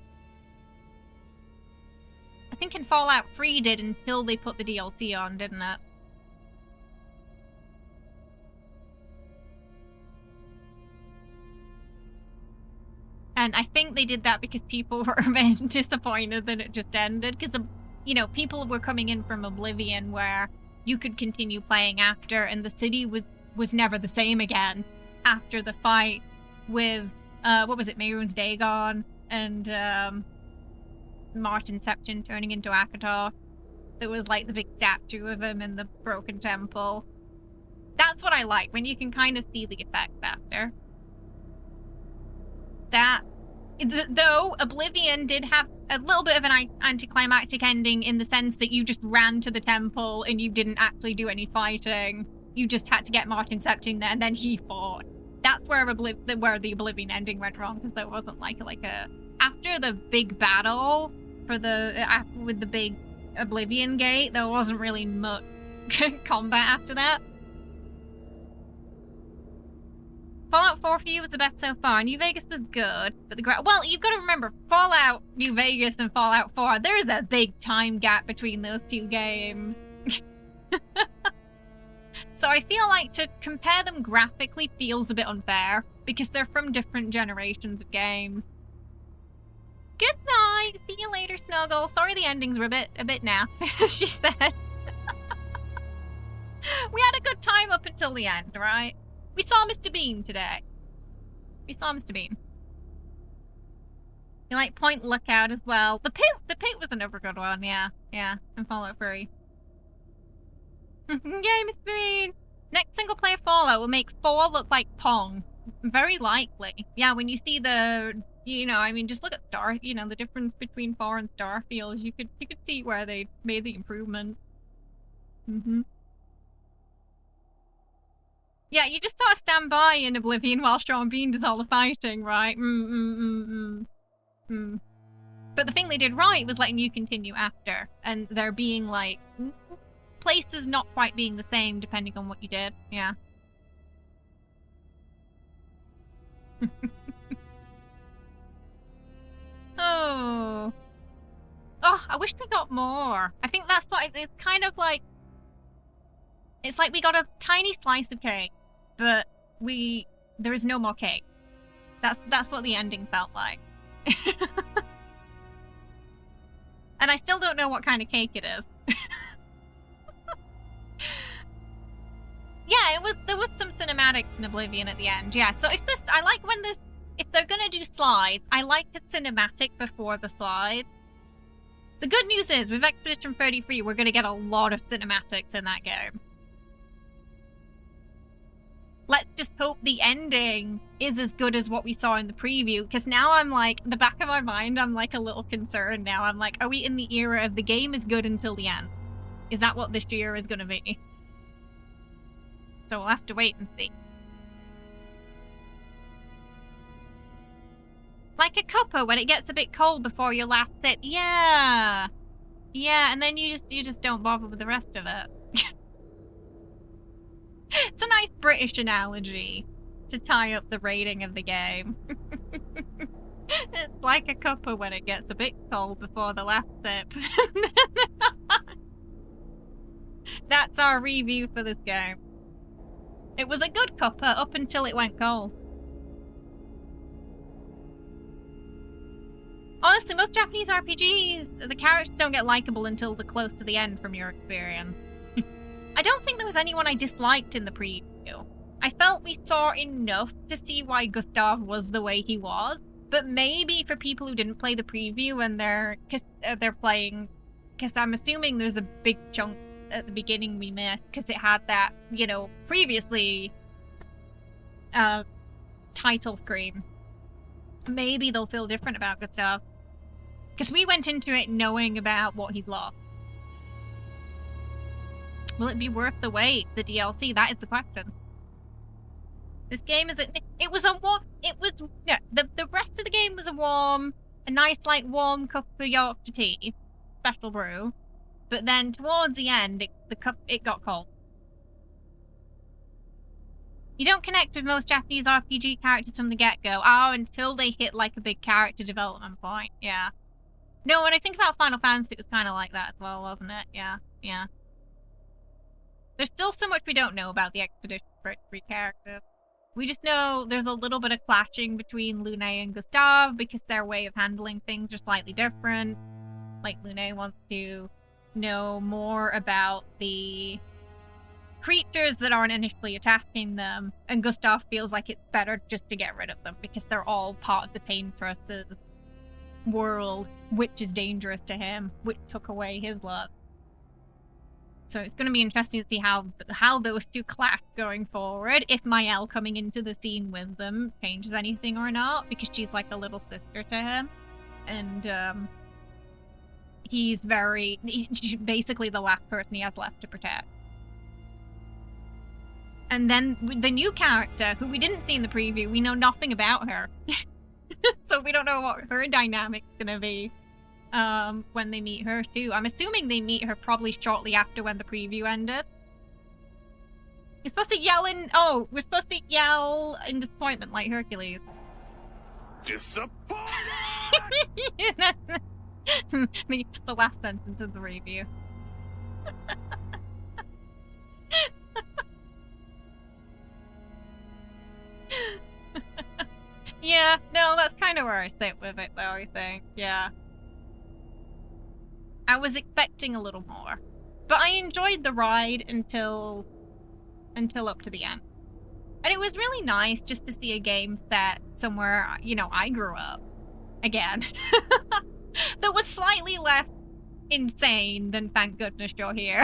I think in Fallout 3 did until they put the DLC on, didn't it? And I think they did that because people were a bit disappointed that it just ended, because you know, people were coming in from Oblivion where you could continue playing after, and the city was never the same again after the fight with, what was it, Mehrunes Dagon and Martin Septon turning into Akator. There was like the big statue of him in the broken temple. That's what I like, when you can kind of see the effects after. That, though Oblivion did have a little bit of an anticlimactic ending in the sense that you just ran to the temple and you didn't actually do any fighting. You just had to get Martin Sept in there, and then he fought. That's where the Oblivion ending went wrong, because there wasn't like a after the big battle for with the big Oblivion Gate, there wasn't really much combat after that. Fallout 4 for you was the best so far. New Vegas was good, but well, you've got to remember, Fallout New Vegas and Fallout 4, there's a big time gap between those two games. So I feel like to compare them graphically feels a bit unfair, because they're from different generations of games. Good night! See you later, Snuggle. Sorry the endings were a bit naff, as she said. We had a good time up until the end, right? We saw Mr. Bean today. We saw Mr. Bean. You like Point Lookout as well. The pit was another good one, yeah. Yeah, and Fallout 3. Yay, Mr. Bean! Next single player Fallout will make 4 look like Pong. Very likely. Yeah, when you see the, I mean, just look at the difference between 4 and Starfield. You could see where they made the improvement. Yeah, you just sort of stand by in Oblivion while Sean Bean does all the fighting, right? But the thing they did right was letting you continue after, and there being like places not quite being the same depending on what you did. Yeah. Oh, I wish we got more. I think that's what it's kind of like. It's like we got a tiny slice of cake, but there is no more cake. That's what the ending felt like. And I still don't know what kind of cake it is. Yeah, there was some cinematic in Oblivion at the end. Yeah, so if they're gonna do slides, I like a cinematic before the slide. The good news is with Expedition 33, we're gonna get a lot of cinematics in that game. Let's just hope the ending is as good as what we saw in the preview, because now I'm like, in the back of my mind, I'm like a little concerned now. I'm like, are we in the era of the game is good until the end? Is that what this year is going to be? So we'll have to wait and see. Like a cuppa when it gets a bit cold before your last sip. Yeah. Yeah, and then you just don't bother with the rest of it. It's a nice British analogy to tie up the rating of the game. It's like a cuppa when it gets a bit cold before the last sip. That's our review for this game. It was a good cuppa up until it went cold. Honestly, most Japanese RPGs, the characters don't get likable until the close to the end from your experience. I don't think there was anyone I disliked in the preview. I felt we saw enough to see why Gustav was the way he was, but maybe for people who didn't play the preview and they're playing, because I'm assuming there's a big chunk at the beginning we missed, because it had that, previously title screen. Maybe they'll feel different about Gustav, because we went into it knowing about what he'd lost. Will it be worth the wait? The DLC? That is the question. This game is the rest of the game was a nice warm cup of Yorkshire tea, special brew. But then towards the end, it got cold. You don't connect with most Japanese RPG characters from the get-go. Oh, until they hit like a big character development point. Yeah. No, when I think about Final Fantasy, it was kind of like that as well, wasn't it? Yeah. Yeah. There's still so much we don't know about the Expedition 33 characters. We just know there's a little bit of clashing between Lune and Gustav because their way of handling things are slightly different. Like, Lune wants to know more about the creatures that aren't initially attacking them, and Gustav feels like it's better just to get rid of them because they're all part of the Paintress's world, which is dangerous to him, which took away his love. So it's going to be interesting to see how those two clash going forward, if Mael coming into the scene with them changes anything or not, because she's like a little sister to him. And he's basically the last person he has left to protect. And then the new character, who we didn't see in the preview, we know nothing about her. So we don't know what her dynamic's gonna be when they meet her too. I'm assuming they meet her probably shortly after when the preview ended. You're supposed to yell in... Oh, we're supposed to yell in disappointment like Hercules. Disappointment! the last sentence of the review. Yeah, no, that's kind of where I sit with it though, I think. Yeah. I was expecting a little more. But I enjoyed the ride until up to the end. And it was really nice just to see a game set somewhere, you know, I grew up. Again. That was slightly less insane than Thank Goodness You're Here.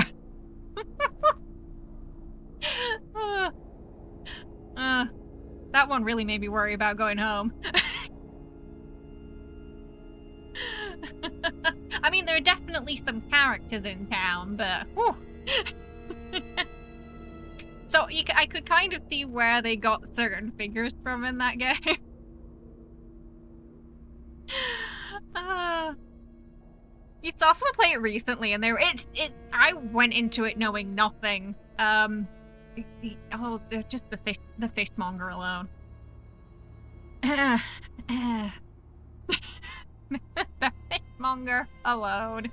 That one really made me worry about going home. I mean, there are definitely some characters in town, but... Whew. So I could kind of see where they got certain figures from in that game. You saw someone play it recently, and I went into it knowing nothing. Just the fishmonger alone. The fishmonger alone.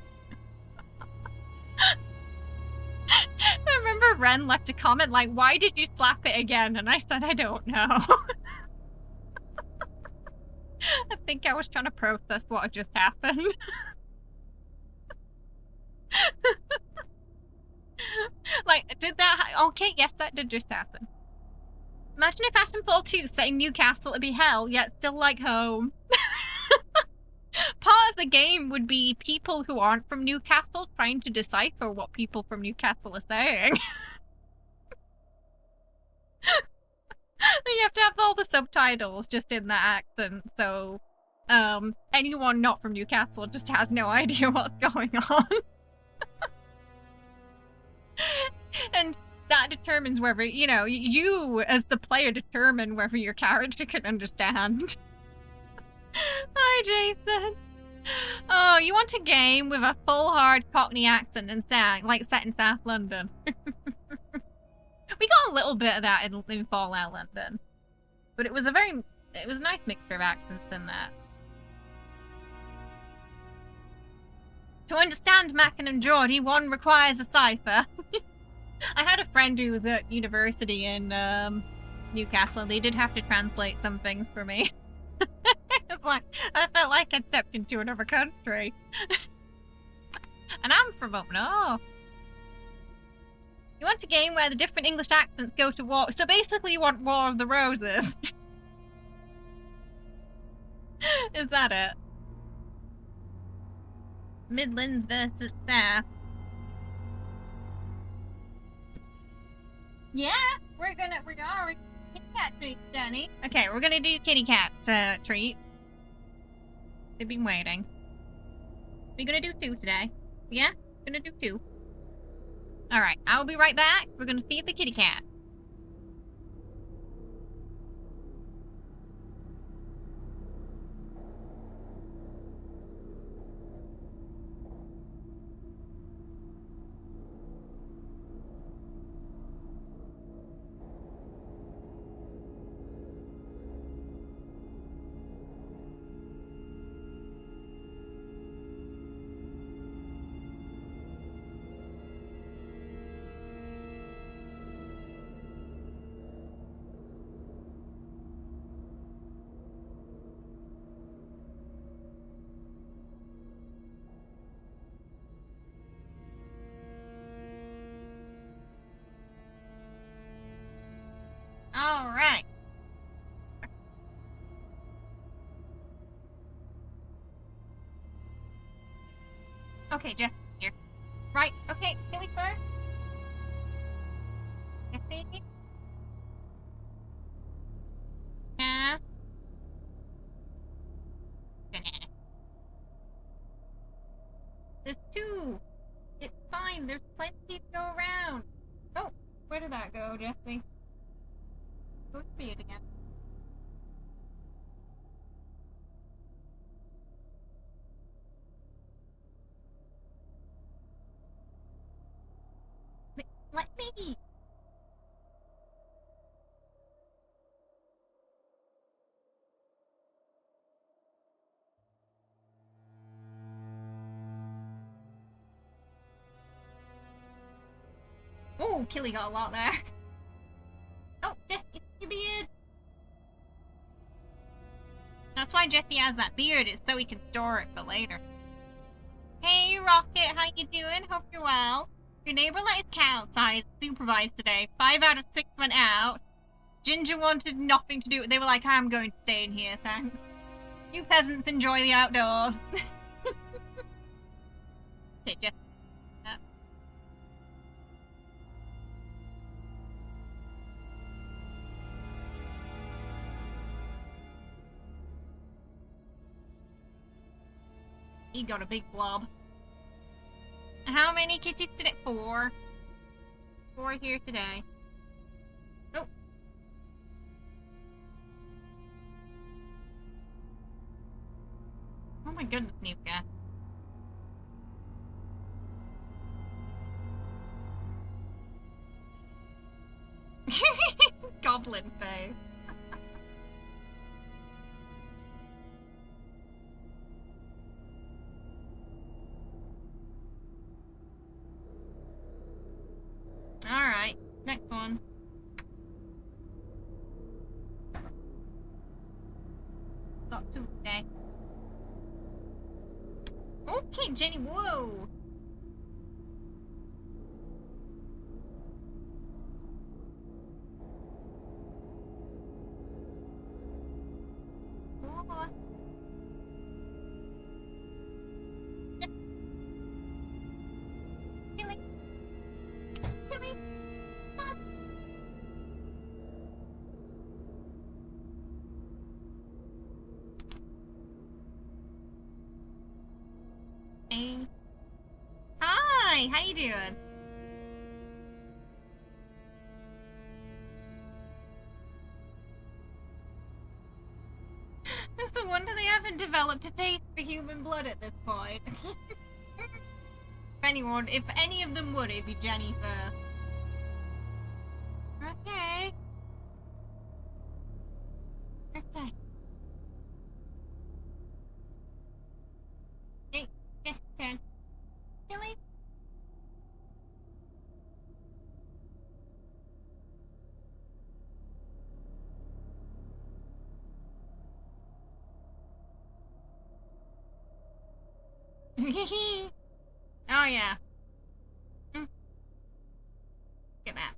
I remember Ren left a comment like, "Why did you slap it again?" And I said, "I don't know." I think I was trying to process what had just happened. Like, did that... Okay, yes, that did just happen. Imagine if Atomfall 2 set in Newcastle, it'd be hell, yet still like home. Part of the game would be people who aren't from Newcastle trying to decipher what people from Newcastle are saying. You have to have all the subtitles just in that accent, so anyone not from Newcastle just has no idea what's going on. And that determines whether, you know, you as the player determine whether your character can understand. Hi, Jason. Oh, you want a game with a full hard Cockney accent and sound, like set in South London? We got a little bit of that in Fallout London, but it was a nice mixture of accents in that. To understand Mackin and Geordie, one requires a cipher. I had a friend who was at university in Newcastle. They did have to translate some things for me. It's like, I felt like I'd stepped into another country. And I'm from up north. You want a game where the different English accents go to war. So basically you want War of the Roses. Is that it? Midlands versus South. Yeah, we're gonna kitty cat treat, Danny. Okay, we're gonna do kitty cat treat. They've been waiting. We're gonna do 2 today. Yeah, gonna do 2. All right, I'll be right back. We're gonna feed the kitty cat. All right. Okay, Jeff, here. Right, okay, Billy first. Jesse. Yeah. There's 2. It's fine, there's plenty to go around. Oh, where did that go, Jesse? Let me. Oh, Killy got a lot there. Oh, Jesse, your beard. That's why Jesse has that beard, it's so he can store it for later. Hey, Rocket, how you doing? Hope you're well. Your neighbor let his cat outside, supervised today. 5 out of 6 went out. Ginger wanted nothing to do. They were like, I'm going to stay in here, thanks. You peasants enjoy the outdoors. Okay, Jesse. He got a big blob. How many kitties today? 4. 4 here today. Oh. Oh my goodness, Nuka. Goblin face. Alright, next one. Got 2 today. Okay, Jenny, whoa! Hey. Hi, how you doing? It's a wonder they haven't developed a taste for human blood at this point. If any of them would, it'd be Jenny first. Okay. Okay. Hey, yes, turn. Silly. Oh yeah. Look at that.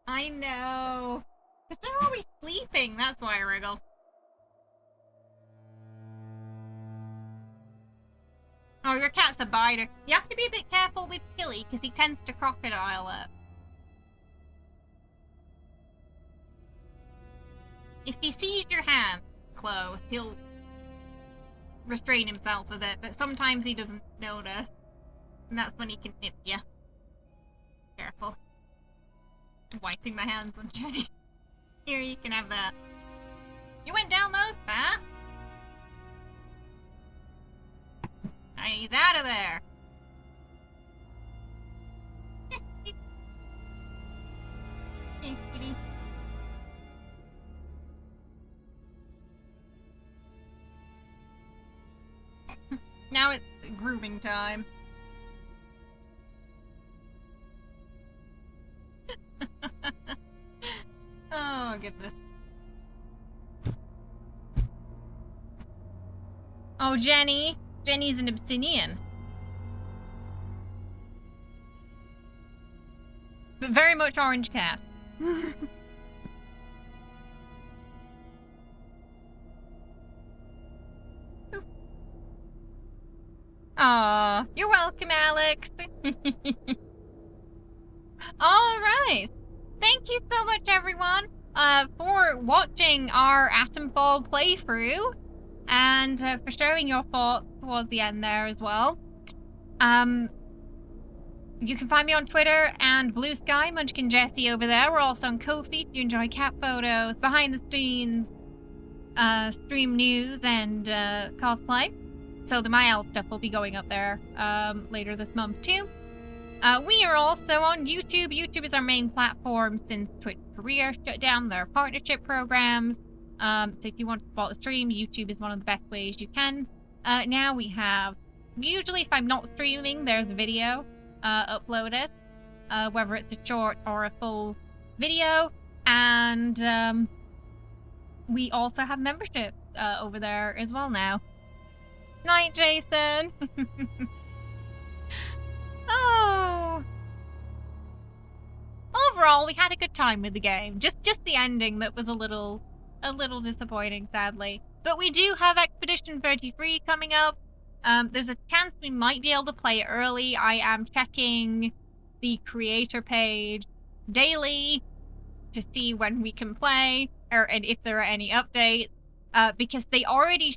I know. Because they're always sleeping, that's why I wriggle. Oh, your cat's a biter. You have to be a bit careful with Killy, because he tends to crocodile it. If he sees your hand close, he'll restrain himself a bit, but sometimes he doesn't notice. And that's when he can nip you. Careful. I'm wiping my hands on Jenny. Here, you can have that. You went down those paths? He's out of there. Hey, kitty. Now it's grooming time. Oh, goodness. Oh, Jenny. Jenny's an Abyssinian. But very much orange cat. Aw, you're welcome, Alex. Alright. Thank you so much, everyone, for watching our Atomfall playthrough. And for sharing your thoughts towards the end there as well. You can find me on Twitter and Blue Sky, Munchkin Jessie over there. We're also on Ko-fi if you enjoy cat photos, behind the scenes, stream news, and cosplay. So the My Elf stuff will be going up there later this month too. We are also on YouTube. YouTube is our main platform since Twitch Korea shut down their partnership programs. So if you want to support the stream, YouTube is one of the best ways you can. Now we have, usually if I'm not streaming, there's a video uploaded, whether it's a short or a full video. And we also have membership over there as well now. Night, Jason. Oh. Overall, we had a good time with the game. Just the ending that was a little disappointing, sadly. But we do have Expedition 33 coming up. There's a chance we might be able to play it early. I am checking the creator page daily to see when we can play, and if there are any updates. Because they've already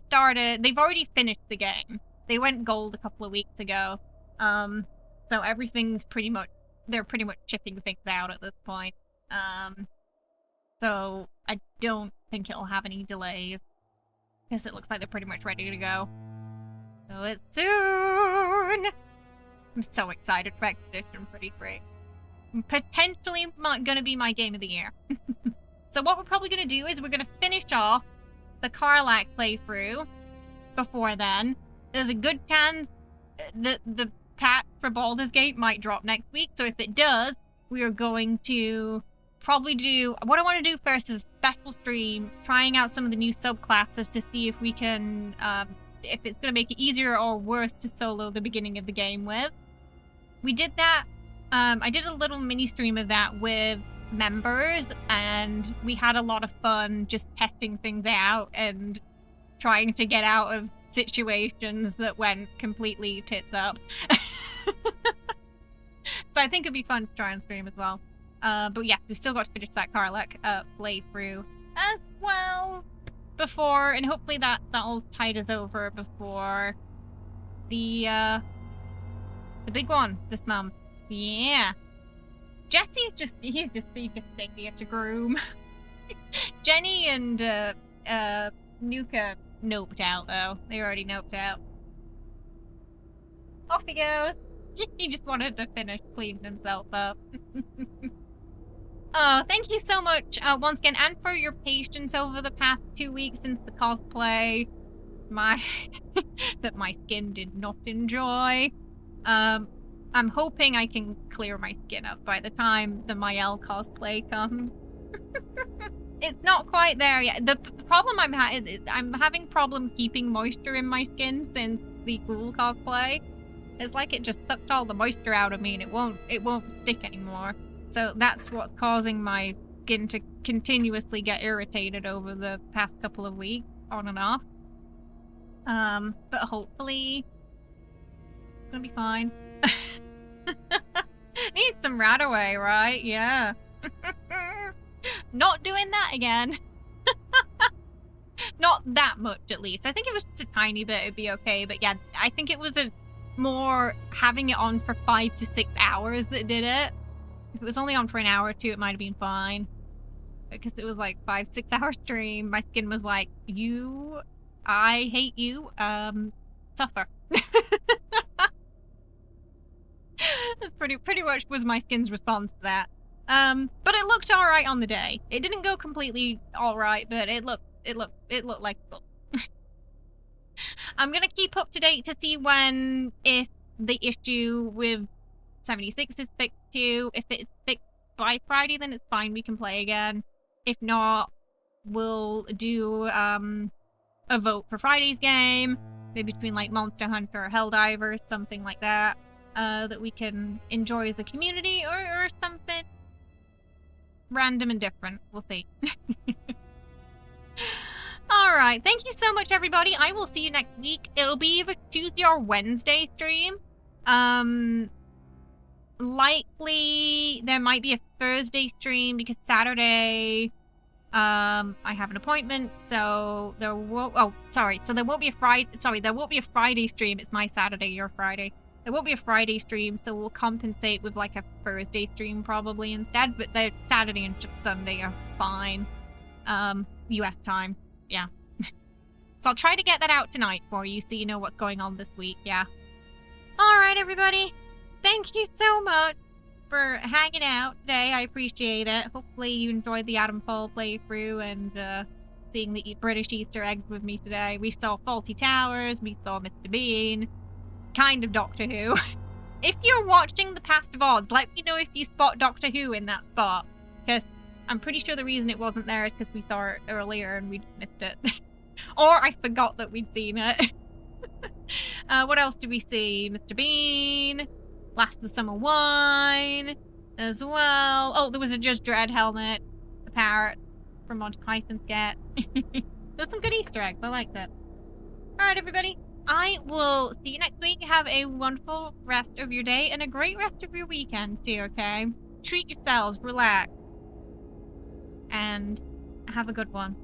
finished the game. They went gold a couple of weeks ago. So they're pretty much shipping things out at this point. So I don't think it'll have any delays, because it looks like they're pretty much ready to go. So it's soon! I'm so excited for Expedition 33. Potentially gonna be my game of the year. So what we're probably gonna do is we're gonna finish off the Karlach playthrough before then. There's a good chance the patch for Baldur's Gate might drop next week, so if it does, we are going to probably do... What I want to do first is a special stream, trying out some of the new subclasses to see if we can... if it's going to make it easier or worse to solo the beginning of the game with. We did that. I did a little mini stream of that with members, and we had a lot of fun just testing things out and trying to get out of situations that went completely tits up. So I think it'd be fun to try and stream as well. But yeah, we've still got to finish that Karlach playthrough as well before, and hopefully that'll tide us over before the big one this month. Yeah. Jesse's just taking it to groom. Jenny and Nuka noped out though. They already noped out. Off he goes. He just wanted to finish cleaning himself up. Oh, thank you so much once again, and for your patience over the past 2 weeks since the cosplay. That my skin did not enjoy. I'm hoping I can clear my skin up by the time the Mael cosplay comes. It's not quite there yet. The problem I'm having problem keeping moisture in my skin since the Ghoul cosplay. It's like it just sucked all the moisture out of me, and it won't stick anymore. So that's what's causing my skin to continuously get irritated over the past couple of weeks, on and off. But hopefully it's gonna be fine. Need some Radaway, right? Yeah. Not doing that again. Not that much, at least. I think it was just a tiny bit, it'd be okay. But yeah, I think it was more having it on for 5 to 6 hours that did it. If it was only on for an hour or two, it might have been fine. Because it was like 5-6 hour stream. My skin was like, I hate you, suffer. That's pretty much was my skin's response to that. But it looked alright on the day. It didn't go completely alright, but it looked like it. I'm gonna keep up to date to see if the issue with 76 is fixed too. If it's fixed by Friday, then it's fine, we can play again. If not, we'll do a vote for Friday's game, maybe between like Monster Hunter or Helldiver, something like that, that we can enjoy as a community, or something random and different. We'll see. Alright, thank you so much, everybody. I will see you next week. It'll be either Tuesday or Wednesday stream. Likely there might be a Thursday stream because Saturday I have an appointment, so there won't there won't be a Friday stream. It's my Saturday, your Friday. There won't be a Friday stream, so we'll compensate with like a Thursday stream probably instead, but the Saturday and Sunday are fine. US time. Yeah. So I'll try to get that out tonight for you so you know what's going on this week, yeah. Alright, everybody. thank you so much for hanging out today. I appreciate it. Hopefully you enjoyed the Atomfall playthrough and seeing the British Easter eggs with me today. We saw Faulty Towers, we saw Mr. Bean, kind of Doctor Who. If you're watching the Past of Odds, let me know if you spot Doctor Who in that spot. Because I'm pretty sure the reason it wasn't there is because we saw it earlier and we just missed it. Or I forgot that we'd seen it. What else did we see? Mr. Bean, Last of the Summer Wine, as well. Oh, there was a Judge Dredd helmet, the parrot from Monty Python's sketch. There's some good Easter eggs. I liked it. Alright, everybody. I will see you next week. Have a wonderful rest of your day and a great rest of your weekend too, okay? Treat yourselves, relax, and have a good one.